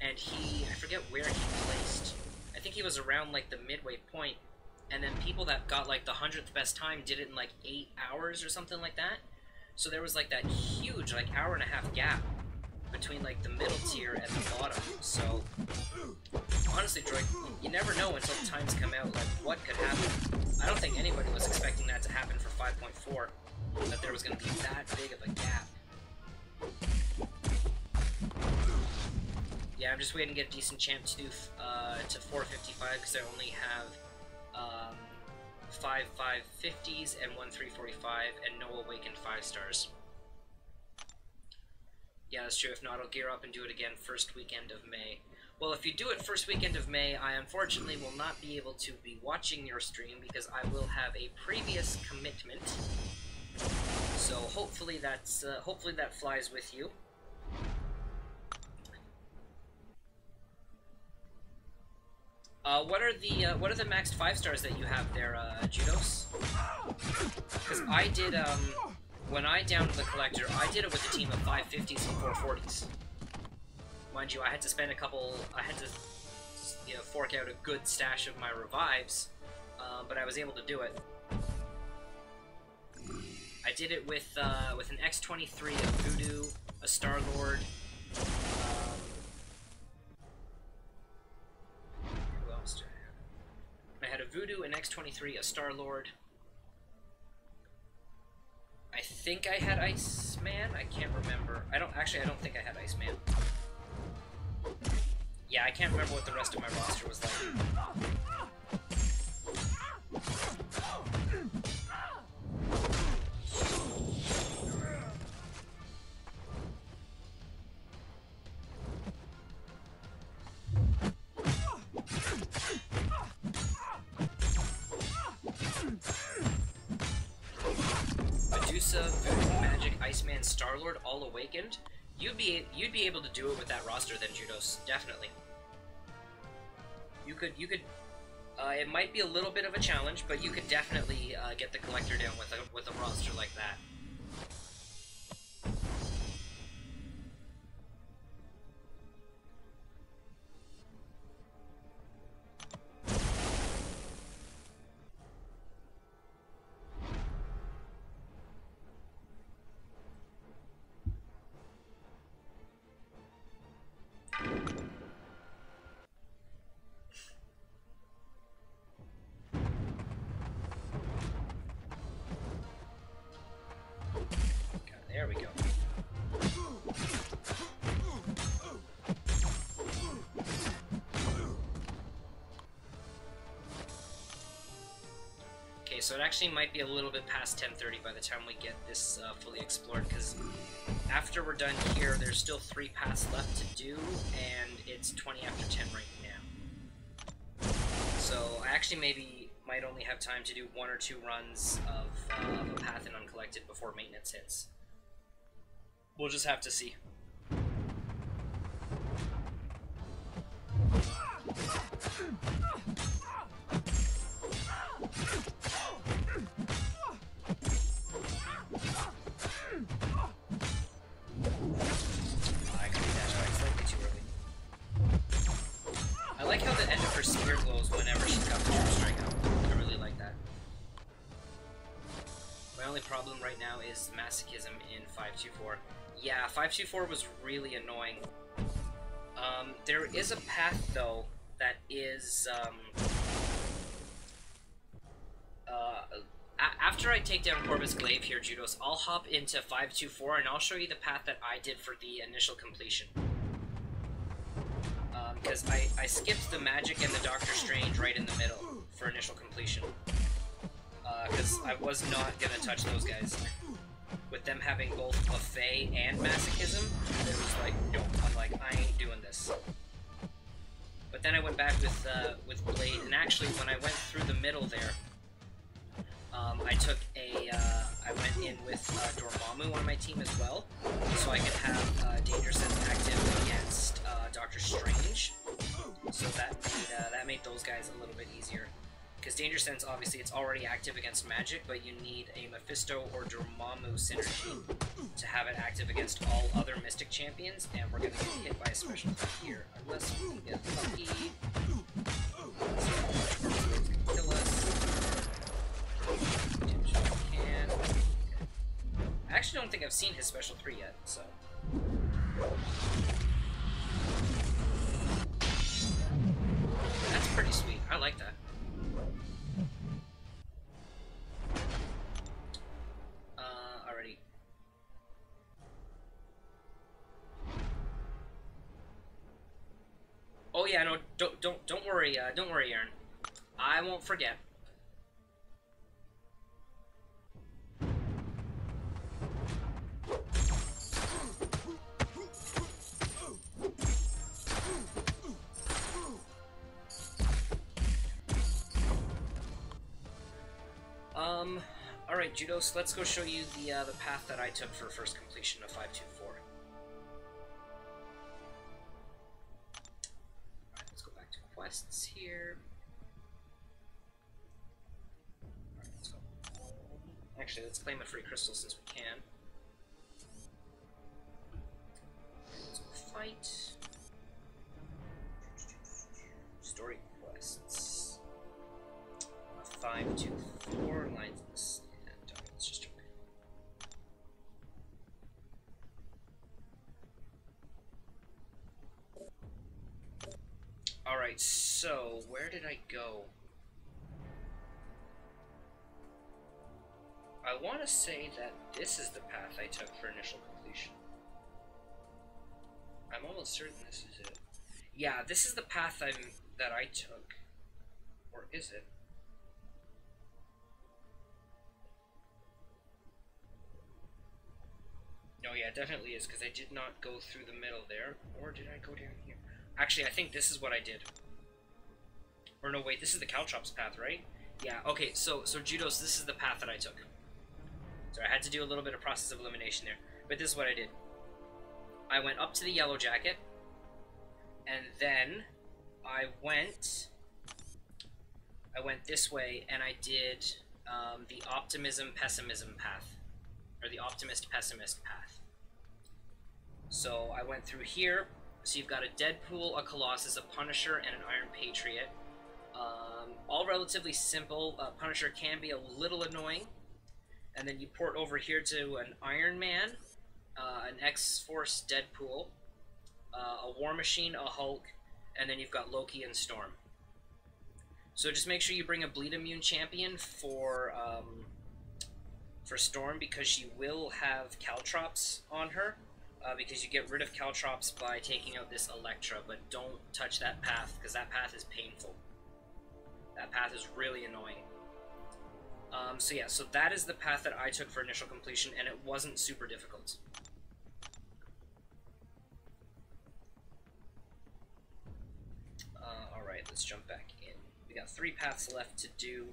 And I forget where he placed. I think he was around like the midway point, and then people that got like the 100th best time did it in like 8 hours or something like that. So there was like that huge like hour and a half gap between like the middle tier and the bottom. So honestly, Droid, you never know until the times come out like what could happen. I don't think anybody was expecting that to happen for 5.4, that there was going to be that big of a gap. Yeah, I'm just waiting to get a decent champ to 455 because I only have 5 550s and 1 345 and no awakened 5 stars. Yeah, that's true. If not, I'll gear up and do it again first weekend of May. Well, if you do it first weekend of May, I unfortunately will not be able to be watching your stream because I will have a previous commitment. So hopefully that's hopefully that flies with you. What are the maxed 5 stars that you have there, Judos? Because I did when I downed the collector, I did it with a team of 550s and 440s. Mind you, I had to spend I had to, you know, fork out a good stash of my revives, but I was able to do it. I did it with an X-23, a Voodoo, a Star-Lord, who else did I have? I had a Voodoo, an X-23, a Star-Lord. I think I had Iceman? I can't remember. I don't think I had Iceman. Yeah, I can't remember what the rest of my roster was like. Medusa, Voodoo, Magic, Iceman, Star-Lord, all awakened. You'd be able to do it with that roster then, Judos. Definitely. You could. It might be a little bit of a challenge, but you could definitely get the collector down with a roster like that. There we go. Okay, so it actually might be a little bit past 10:30 by the time we get this fully explored, because after we're done here, there's still 3 paths left to do, and it's 20 after 10 right now. So I actually might only have time to do 1 or 2 runs of a path in Uncollected before maintenance hits. We'll just have to see. I like how the end of her spear glows whenever she's got the true strike out. I really like that. My only problem right now is masochism in 524. Yeah, 524 was really annoying. There is a path, though, that is, after I take down Corvus Glaive here, Judos, I'll hop into 524, and I'll show you the path that I did for the initial completion. Because I skipped the Magic and the Doctor Strange right in the middle for initial completion. Because I was not going to touch those guys. With them having both Buffet and Masochism, it was like, no, I'm like, I ain't doing this. But then I went back with Blade, and actually, when I went through the middle there, I went in with Dormammu on my team as well, so I could have Danger Sense active against Doctor Strange. So that made those guys a little bit easier. Because Danger Sense, obviously, it's already active against Magic, but you need a Mephisto or Dormammu synergy to have it active against all other Mystic champions, and we're going to get hit by a special threat here. Unless we can get lucky. Kill us. Can. Okay. I actually don't think I've seen his special 3 yet, so... yeah, no, don't worry, Aaron. I won't forget. Alright, Judos, let's go show you the path that I took for first completion of 524. Alright, let's go back to quests here. Alright, let's go. Actually, let's claim a free crystal since we can. Let's go fight. Story quests. 524 lines in the sand. Let's just jump in. Alright, so where did I go? I want to say that this is the path I took for initial completion. I'm almost certain this is it. Yeah, this is the path that I took. Or is it? No, yeah, it definitely is, because I did not go through the middle there. Or did I go down here? Actually, I think this is what I did. Or no, wait, this is the Caltrops path, right? Yeah, okay, so Judos, this is the path that I took. So I had to do a little bit of process of elimination there. But this is what I did. I went up to the Yellow Jacket, and then I went this way, and I did the Optimism-Pessimism path. Or the Optimist-Pessimist path. So I went through here. So you've got a Deadpool, a Colossus, a Punisher, and an Iron Patriot. All relatively simple. Punisher can be a little annoying. And then you port over here to an Iron Man, an X-Force Deadpool, a War Machine, a Hulk, and then you've got Loki and Storm. So just make sure you bring a Bleed Immune champion for Storm, because she will have Caltrops on her, because you get rid of Caltrops by taking out this Electra, but don't touch that path, because that path is painful. That path is really annoying. So yeah, so that is the path that I took for initial completion, and it wasn't super difficult. Alright, let's jump back in. We got 3 paths left to do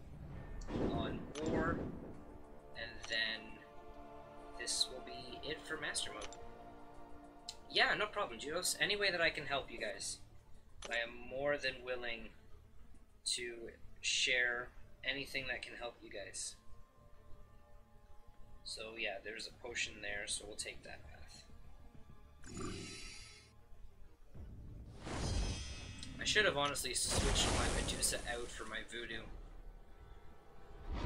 on War, and then this will be it for Master Mode. Yeah, no problem, Judos. Any way that I can help you guys, I am more than willing to share anything that can help you guys. So yeah, there's a potion there, so we'll take that path. I should have honestly switched my Medusa out for my Voodoo.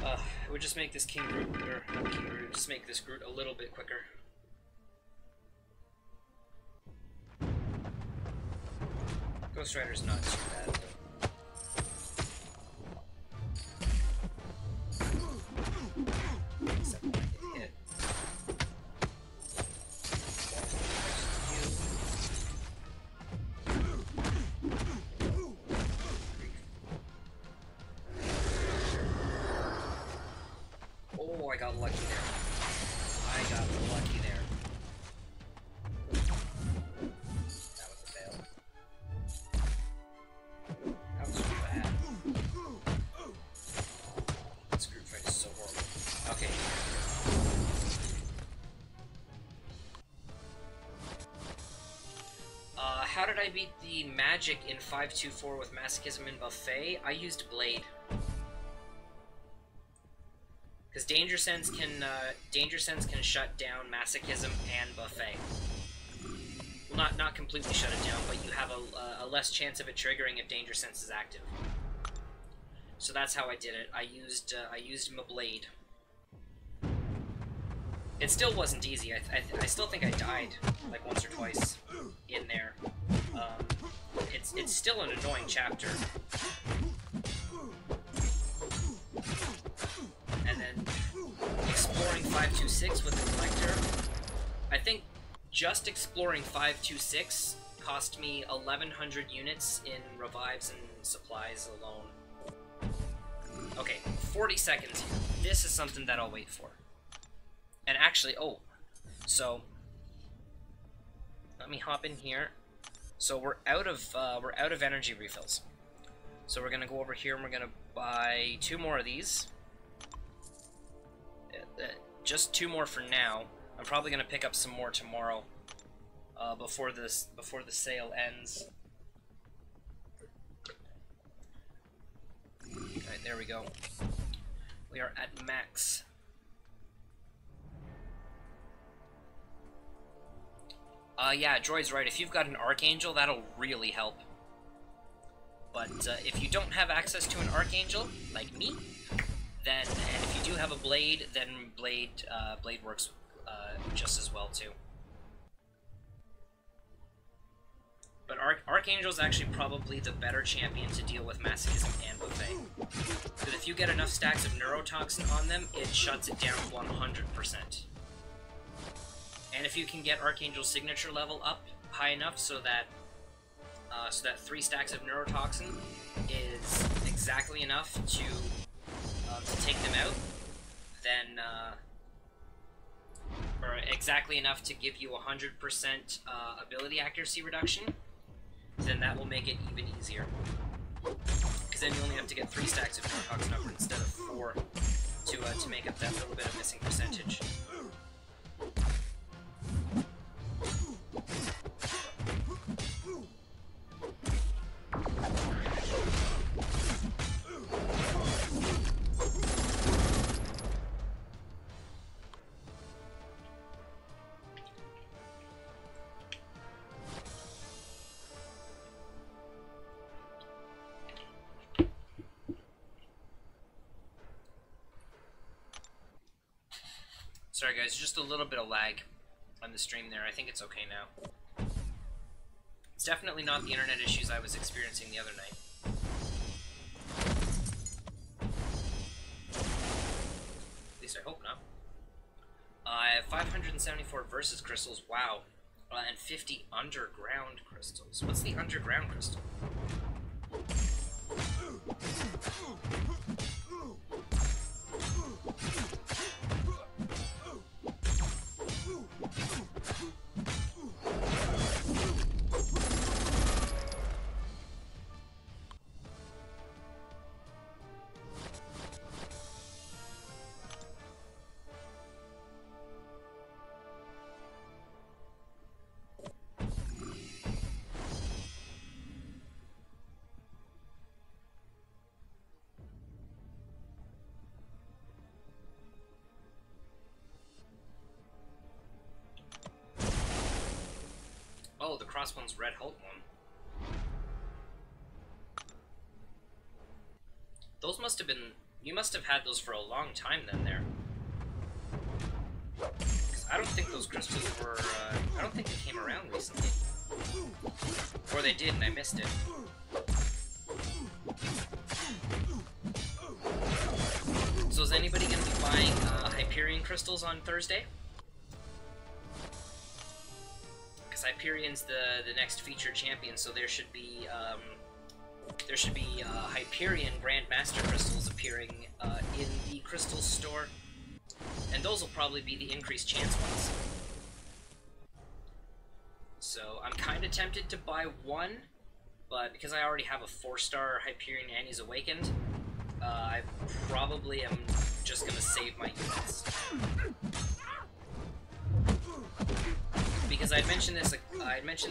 It would just make this King Groot, or not King Groot, just make this Groot a little bit quicker. Ghost Rider's not too bad, though. Except when I get hit. Oh, I got lucky there. I got lucky there. That was a fail. That was so bad. This group fight is so horrible. Okay. How did I beat the magic in 524 with Masochism and Buffet? I used Blade. Because Danger Sense can shut down Masochism and Buffet. Well, not completely shut it down, but you have a less chance of it triggering if Danger Sense is active. So that's how I did it. I used my Blade. It still wasn't easy. I still think I died like once or twice in there. It's still an annoying chapter. And then exploring 526 with the collector. I think just exploring 526 Cost me 1,100 units in revives and supplies alone. Okay, 40 seconds here. This is something that I'll wait for. And actually, oh, so let me hop in here. So we're out of energy refills. So we're gonna go over here and we're gonna buy 2 more of these. Just 2 more for now. I'm probably gonna pick up some more tomorrow, before the sale ends. Alright, there we go. We are at max. Yeah, Droid's right. If you've got an Archangel, that'll really help. But if you don't have access to an Archangel, like me, then, and if you do have a Blade, then Blade works just as well too. But Archangel's actually probably the better champion to deal with Masochism and Buffet. Because if you get enough stacks of Neurotoxin on them, it shuts it down 100%. And if you can get Archangel's signature level up high enough so that 3 stacks of Neurotoxin is exactly enough to take them out, then or exactly enough to give you 100% ability accuracy reduction, then that will make it even easier. Because then you only have to get 3 stacks of Neurotoxin up instead of 4 to make up that little bit of missing percentage. Sorry guys, just a little bit of lag on the stream there. I think it's okay now. It's definitely not the internet issues I was experiencing the other night. At least I hope not. I have 574 Versus crystals, wow. And 50 underground crystals. What's the underground crystal? Oh, the Crossbones Red Hulk one. Those must have been... You must have had those for a long time then there. 'Cause I don't think those crystals were... I don't think they came around recently. Or they did and I missed it. So is anybody going to be buying Hyperion crystals on Thursday? Hyperion's the next featured champion, so there should be Hyperion Grandmaster crystals appearing in the crystal store, and those will probably be the increased chance ones. So I'm kind of tempted to buy one, but because I already have a 4-star Hyperion and he's awakened, I probably am just gonna save my units. Because I mentioned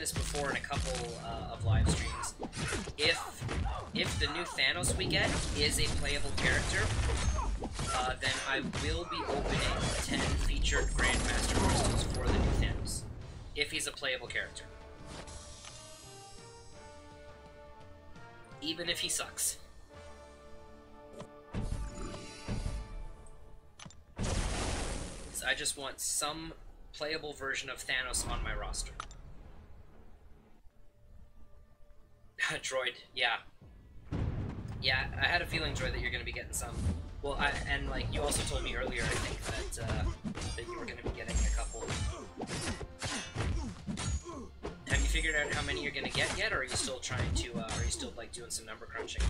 this before in a couple of live streams. If the new Thanos we get is a playable character, then I will be opening 10 featured Grandmaster crystals for the new Thanos. If he's a playable character. Even if he sucks. So I just want some playable version of Thanos on my roster. Droid, yeah. Yeah, I had a feeling, Droid, that you're going to be getting some. Well, and like you also told me earlier, I think that that you were going to be getting a couple. Have you figured out how many you're gonna get yet, or are you still trying to, are you still, like, doing some number crunching?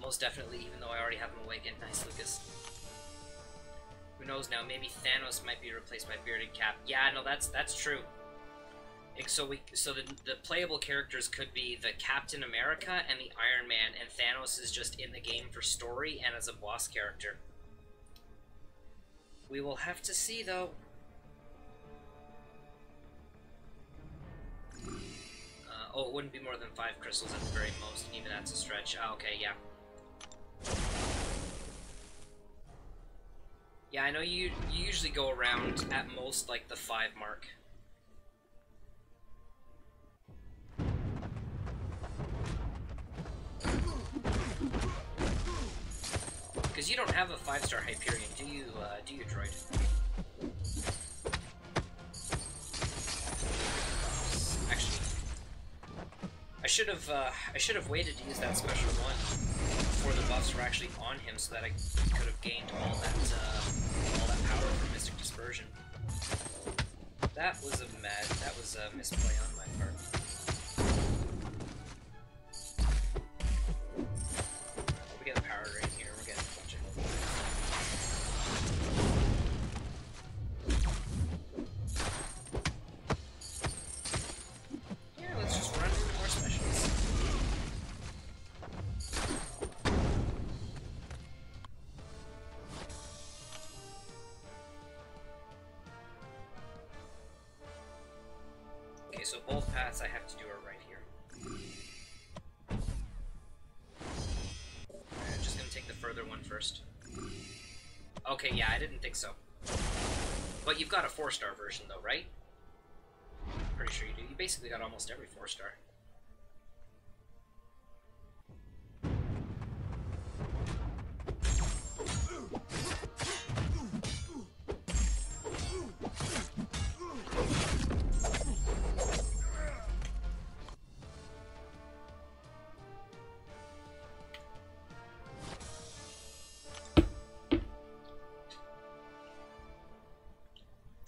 Most definitely, even though I already have him awakened. Nice, Lucas. Who knows now? Maybe Thanos might be replaced by Bearded Cap. Yeah, no, that's true. So the playable characters could be the Captain America and the Iron Man, and Thanos is just in the game for story and as a boss character. We will have to see, though. Oh, it wouldn't be more than 5 crystals at the very most, and even that's a stretch. Oh, okay, yeah. Yeah, I know you usually go around at most like the 5 mark. Because you don't have a 5-star Hyperion, do you, droid? Actually, I should have waited to use that special one before the buffs were actually on him, so that I could have gained all that power from Mystic Dispersion. That was a misplay on my part. We get a power drain here. We're getting a bunch of yeah, let's just run into more specials. Okay, so both paths I have to do are right here. I'm just gonna take the further one first. Okay, yeah, I didn't think so. But you've got a 4-star version though, right? Pretty sure you do. You basically got almost every 4-star.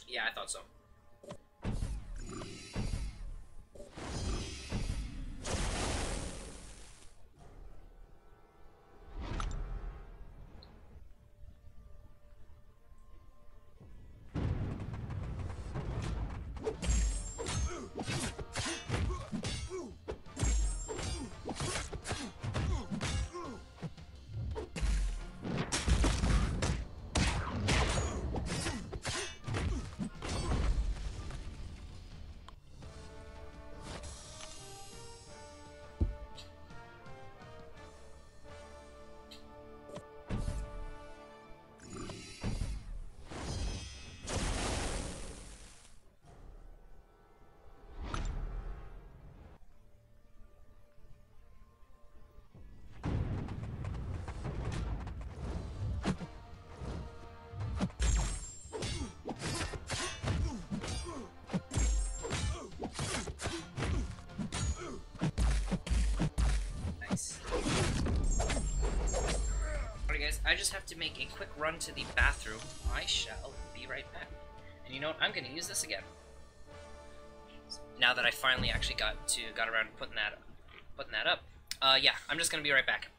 Yeah, I thought so. I just have to make a quick run to the bathroom. I shall be right back. And you know what? I'm going to use this again. Now that I finally actually got around to putting that up. Yeah, I'm just going to be right back.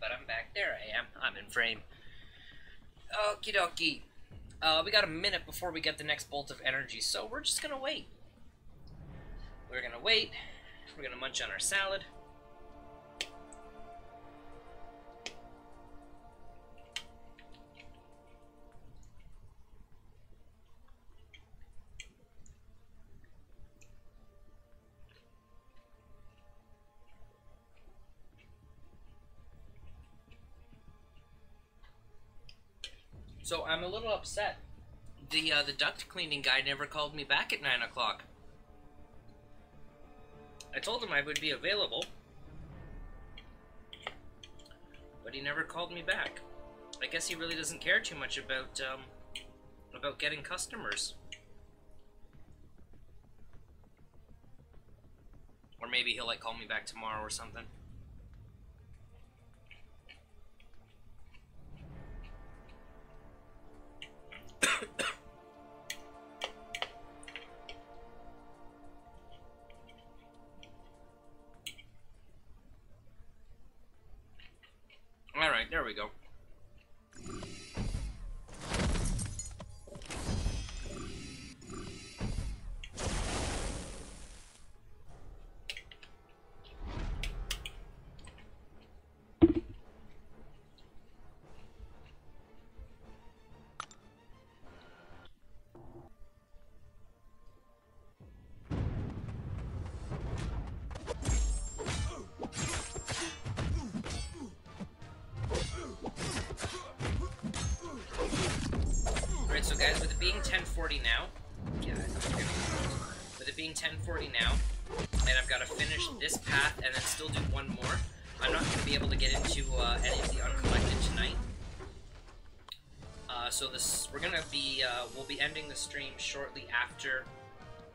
but I'm back. There I am. I'm in frame. Okie dokie. We got a minute before we get the next bolt of energy, so we're just gonna wait. We're gonna wait. We're gonna munch on our salad. So I'm a little upset. The duct cleaning guy never called me back at 9 o'clock. I told him I would be available, but he never called me back. I guess he really doesn't care too much about getting customers. Or maybe he'll like call me back tomorrow or something. Alright, there we go. So guys, with it being 10:40 now, with it being 10:40 now, and I've got to finish this path and then still do one more, I'm not going to be able to get into any of the uncollected tonight. So this, we're gonna be, we'll be ending the stream shortly after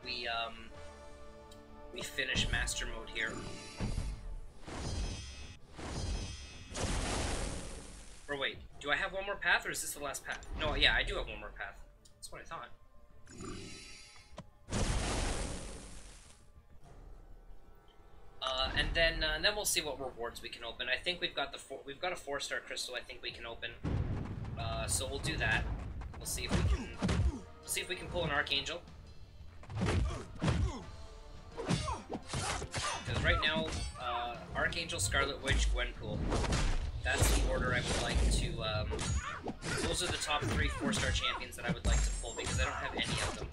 we finish Master Mode here. Or wait, do I have one more path, or is this the last path? No, yeah, I do have one more path. That's what I thought. And then we'll see what rewards we can open. I think we've got a 4-star crystal. I think we can open. So we'll do that. We'll see if we can pull an Archangel. Because right now, Archangel, Scarlet Witch, Gwenpool. That's the order I would like to, those are the top 3 4-star champions that I would like to pull, because I don't have any of them.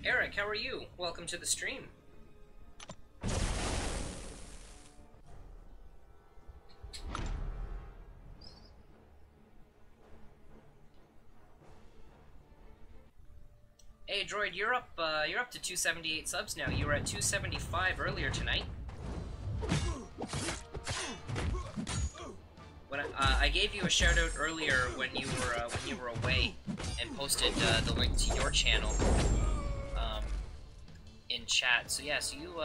Eric, how are you? Welcome to the stream. Hey Droid, you're up to 278 subs now. You were at 275 earlier tonight. When I gave you a shout out earlier when you were away and posted the link to your channel in chat. So yeah, so you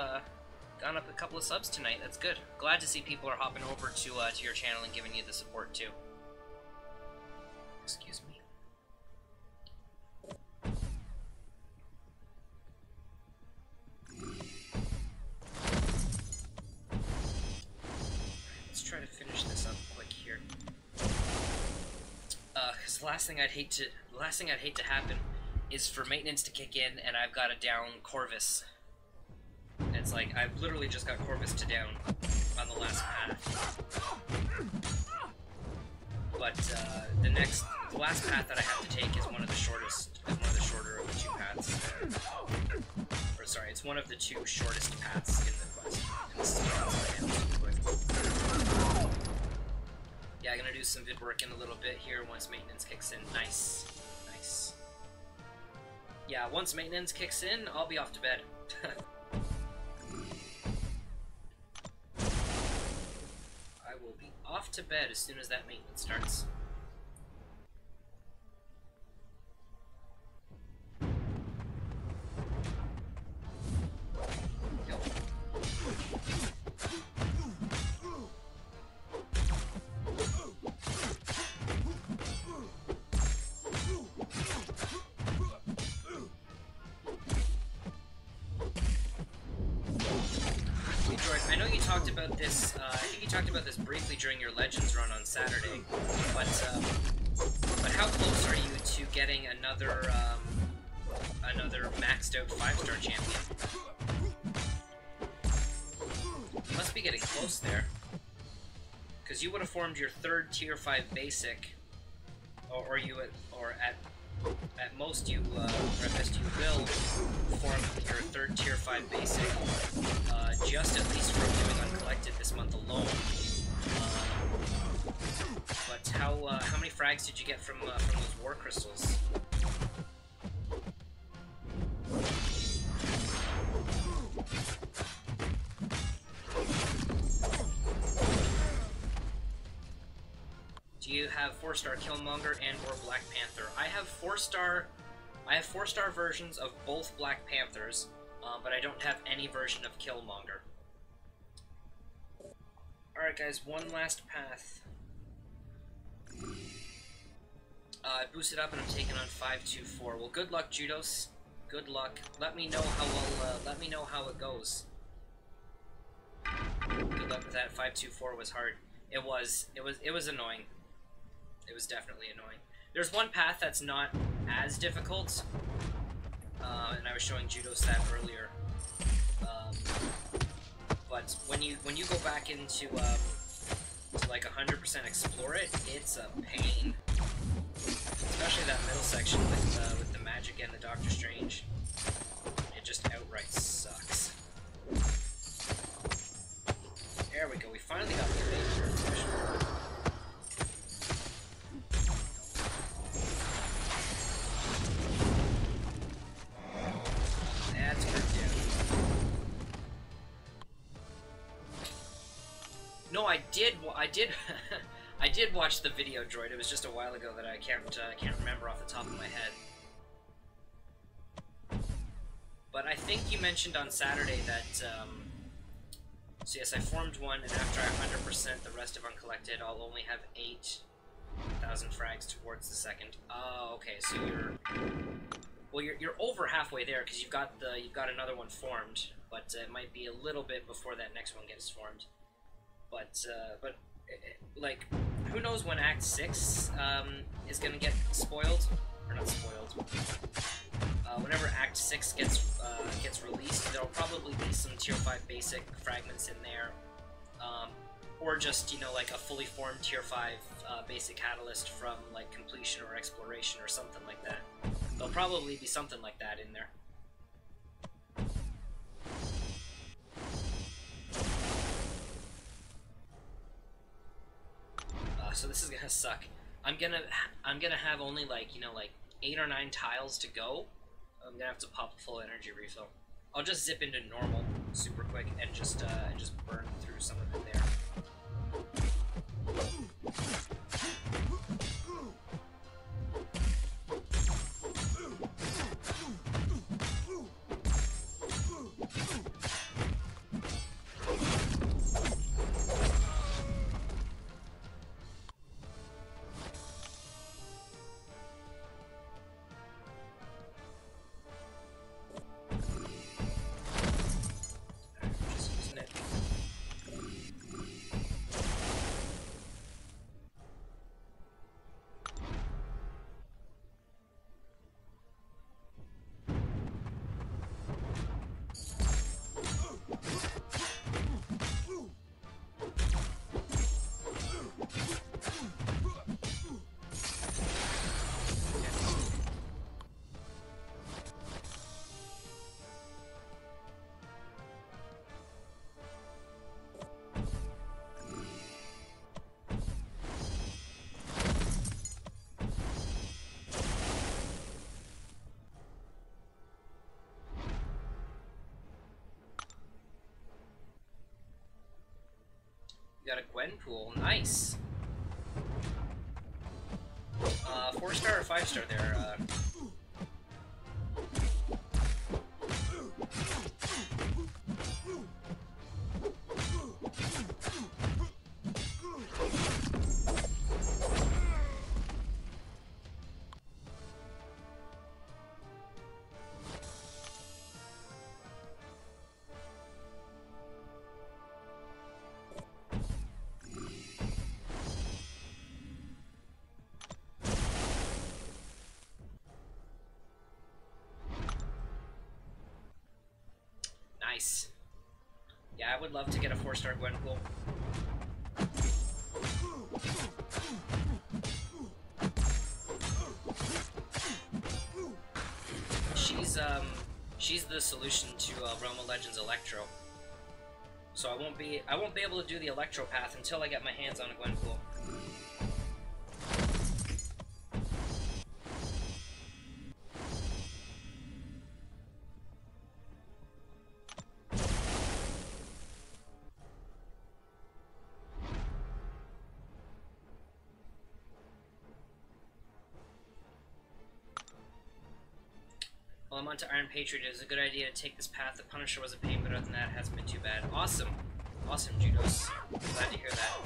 gone up a couple of subs tonight. That's good. Glad to see people are hopping over to your channel and giving you the support too. Excuse me. Let's try to finish this up quick here. Cause the last thing I'd hate to happen is for maintenance to kick in and I've got to down Corvus. And it's like, I've literally just got Corvus to down on the last path. But the last path that I have to take is one of the shorter of the 2 paths. Or sorry, it's one of the 2 shortest paths in the quest. And this is what I'm quick. Yeah, I'm gonna do some vid work in a little bit here once maintenance kicks in. Nice. Nice. Yeah, once maintenance kicks in, I'll be off to bed. I will be off to bed as soon as that maintenance starts. about this. I think you talked about this briefly during your Legends run on Saturday. But how close are you to getting another another maxed out 5-star champion? You must be getting close there, because you would have formed your 3rd tier 5 basic, or at most you will form your 3rd tier 5 basic, just at least from doing uncollected this month alone. But how many frags did you get from those war crystals? Do you have 4-star Killmonger and or Black Panther? I have 4-star versions of both Black Panthers, but I don't have any version of Killmonger. Alright guys, one last path. I boosted up and I'm taking on 524. Well, good luck, Judos. Good luck. Let me know how let me know how it goes. Good luck with that. 524 was hard. It was annoying. It was definitely annoying. There's one path that's not as difficult, and I was showing Judos that earlier. But when you go back into to like 100% explore it, it's a pain. Especially that middle section with the magic and the Doctor Strange. It just outright sucks. There we go. We finally got the main special. That's good, dude. No, I did I did watch the video, Droid. It was just a while ago that I can't remember off the top of my head. But I think you mentioned on Saturday that, so yes, I formed one, and after I 100% the rest of Uncollected, I'll only have 8,000 frags towards the second. Oh, okay, so you're over halfway there, because you've got another one formed, but it might be a little bit before that next one gets formed. But like, who knows when Act 6 is gonna get spoiled, or not spoiled. Whenever Act 6 gets released, there'll probably be some Tier 5 basic fragments in there, or just, you know, like a fully formed Tier 5 basic catalyst from like completion or exploration or something like that. There'll probably be something like that in there. So this is gonna suck. I'm gonna have only like, you know, like 8 or 9 tiles to go. I'm gonna have to pop a full energy refill. I'll just zip into normal super quick and just burn through some of it there. You got a Gwenpool, nice. 4-star or 5-star there? Yeah, I would love to get a 4-star Gwenpool. She's the solution to Realm of Legends Electro. So I won't be able to do the Electro path until I get my hands on a Gwenpool. Well, I'm on to Iron Patriot. It was a good idea to take this path. The Punisher was a pain, but other than that, it hasn't been too bad. Awesome. Awesome, Judos. Glad to hear that.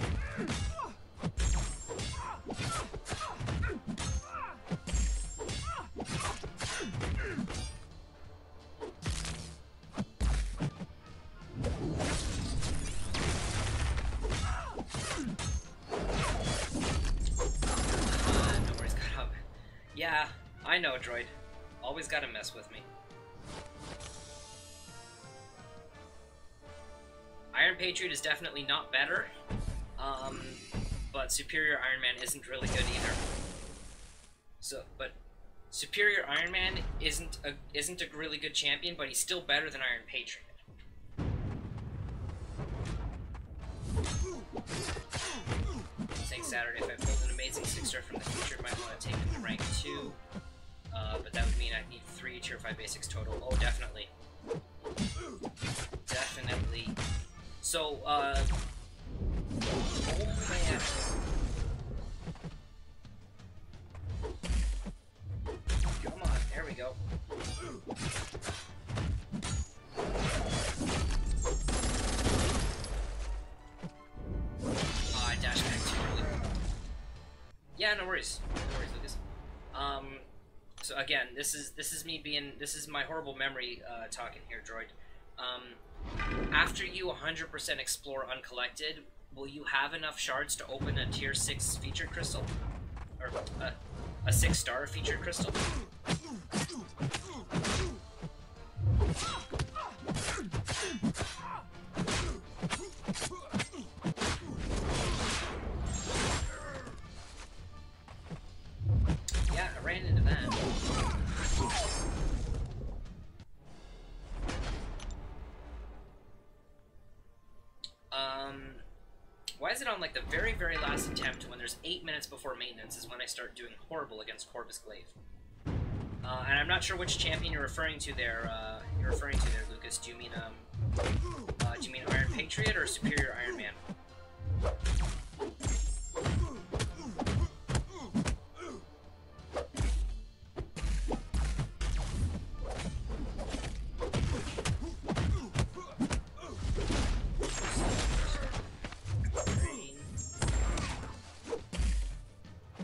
No worries, got up. Yeah, I know, droid. Always gotta mess with me. Iron Patriot is definitely not better, but Superior Iron Man isn't really good either. But Superior Iron Man isn't a really good champion, but he's still better than Iron Patriot. Saying Saturday, if I pulled an amazing 6-star from the future, might want to take him to rank 2. But that would mean I need 3 tier 5 basics total. Oh, definitely. Definitely. So, oh man. Come on, there we go. Oh, I dashed back too early. Yeah, no worries. No worries, Lucas. So again, this is my horrible memory talking here, droid. After you 100% explore uncollected, will you have enough shards to open a tier 6 featured crystal? Or a 6-star featured crystal? Yeah, I ran into that. Why is it on like the very, very last attempt when there's 8 minutes before maintenance is when I start doing horrible against Corvus Glaive? And I'm not sure which champion you're referring to there. Lucas. Do you mean Iron Patriot or Superior Iron Man?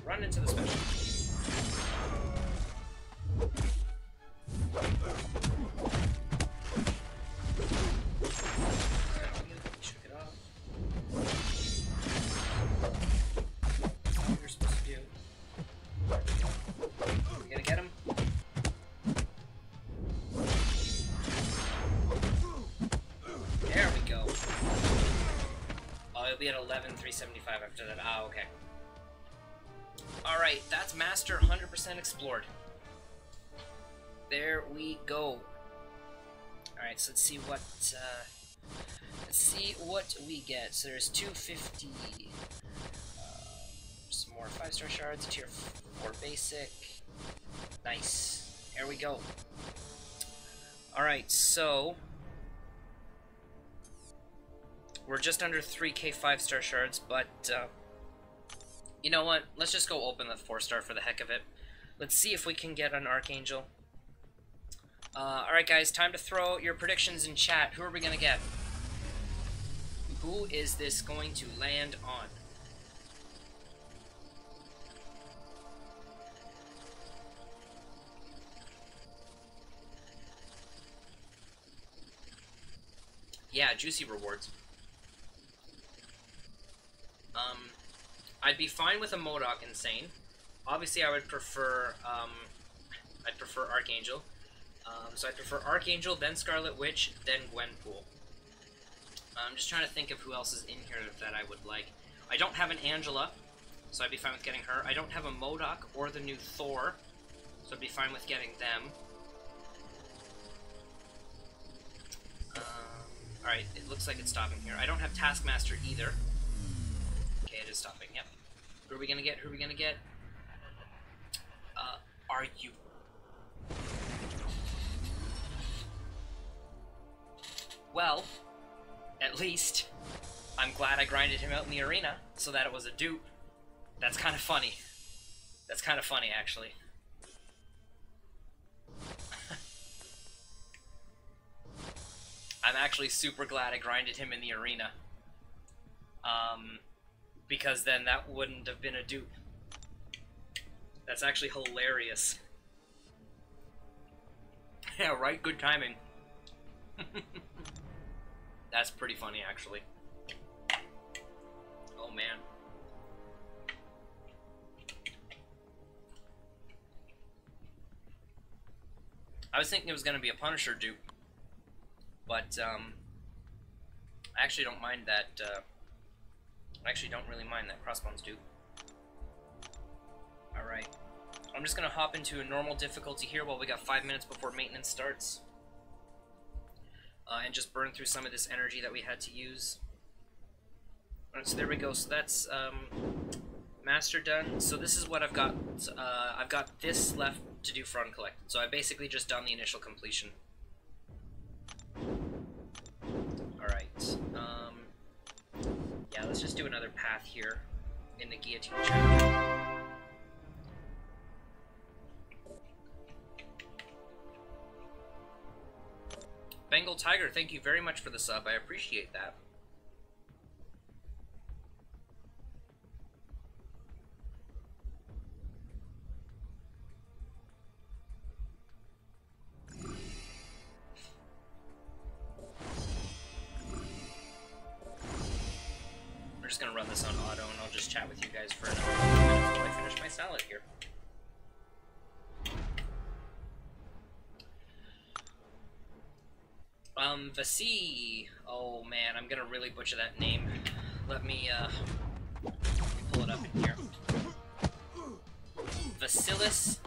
Run into the special. Shook it off. That's not what you're supposed to do. We gotta get him. There we go. Oh, he'll be at 11,375 after that. Ah, okay. Alright, that's Master 100% explored. There we go. Alright, so let's see what we get. So there's 250. Some more 5-star shards, tier 4 basic. Nice. There we go. Alright, so we're just under 3k 5-star shards, but you know what? Let's just go open the 4-star for the heck of it. Let's see if we can get an Archangel. Alright guys, time to throw your predictions in chat. Who are we going to get? Who is this going to land on? Yeah, juicy rewards. I'd be fine with a MODOK Insane. Obviously, I would prefer, Archangel. So I'd prefer Archangel, then Scarlet Witch, then Gwenpool. I'm just trying to think of who else is in here that I would like. I don't have an Angela, so I'd be fine with getting her. I don't have a MODOK or the new Thor, so I'd be fine with getting them. Alright, it looks like it's stopping here. I don't have Taskmaster either. Okay, it is stopping, yep. Who are we gonna get? Who are we gonna get? Are you... Well, at least I'm glad I grinded him out in the arena so that it was a dupe. That's kind of funny. That's kind of funny, actually. I'm actually super glad I grinded him in the arena. Because then that wouldn't have been a dupe. That's actually hilarious. Yeah, right? Good timing. That's pretty funny, actually. Oh, man. I was thinking it was going to be a Punisher dupe. But, I actually don't mind that, I actually don't really mind that Crossbones dupe. Alright. I'm just going to hop into a normal difficulty here while we got 5 minutes before maintenance starts. And just burn through some of this energy that we had to use. Alright, so there we go. So that's, Master done. So this is what I've got. I've got this left to do for Uncollected. So I basically just done the initial completion. Alright. Yeah, let's just do another path here in the Guillotine chapter. Bengal Tiger, thank you very much for the sub. I appreciate that. We're just gonna run this on auto, and I'll just chat with you guys for another minute until I finish my salad here. Vasi. Oh man, I'm gonna really butcher that name. Let me pull it up in here. Vasilis.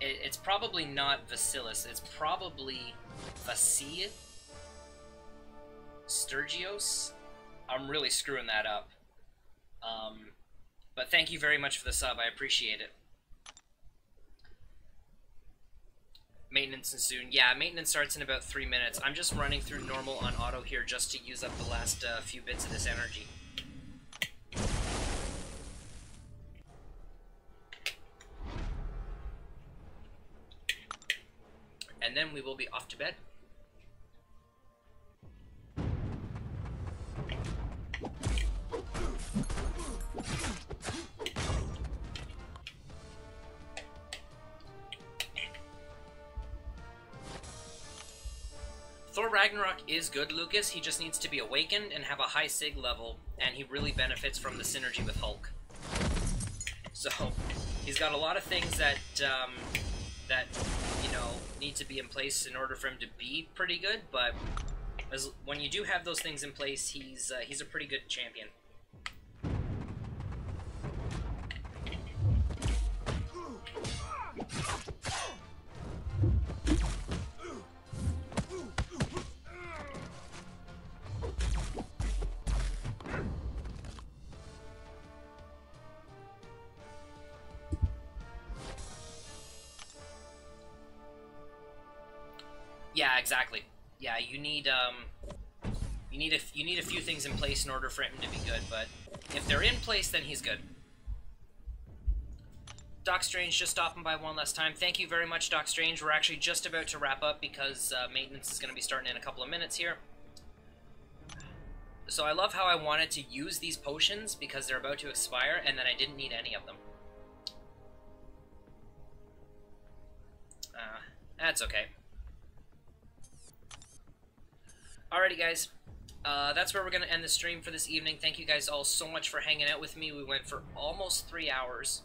It's probably not Vasilis. It's probably Vasi. Sturgios. I'm really screwing that up. But thank you very much for the sub. I appreciate it. Maintenance is soon. Yeah, maintenance starts in about 3 minutes. I'm just running through normal on auto here just to use up the last few bits of this energy. And then we will be off to bed. Thor Ragnarok is good, Lucas. He just needs to be awakened and have a high sig level, and he really benefits from the synergy with Hulk. So, he's got a lot of things that, that, you know, need to be in place in order for him to be pretty good, but when you do have those things in place, he's a pretty good champion. Yeah, exactly. Yeah, you need a few things in place in order for him to be good, but if they're in place, then he's good. Doc Strange just stopping by one last time. Thank you very much, Doc Strange. We're actually just about to wrap up because maintenance is going to be starting in a couple of minutes here. So I love how I wanted to use these potions because they're about to expire, and then I didn't need any of them. That's okay. Alrighty, guys. That's where we're going to end the stream for this evening. Thank you guys all so much for hanging out with me. We went for almost 3 hours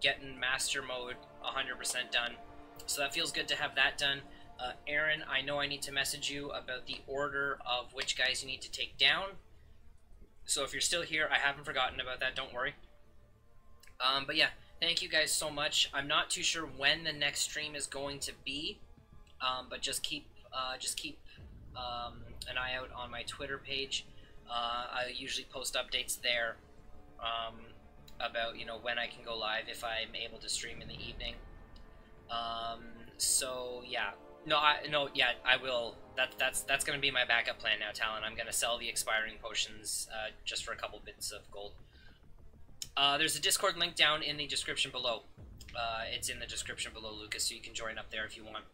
getting Master Mode 100% done. So that feels good to have that done. Aaron, I know I need to message you about the order of which guys you need to take down. So if you're still here, I haven't forgotten about that, don't worry. But yeah, thank you guys so much. I'm not too sure when the next stream is going to be, but just keep an eye out on my Twitter page. I usually post updates there about, you know, when I can go live if I'm able to stream in the evening. So yeah, I will. That's gonna be my backup plan now, Talon. I'm gonna sell the expiring potions just for a couple bits of gold. There's a Discord link down in the description below. It's in the description below, Lucas, so you can join up there if you want.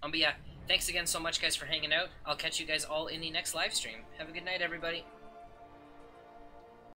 But yeah, thanks again so much, guys, for hanging out. I'll catch you guys all in the next live stream. Have a good night, everybody.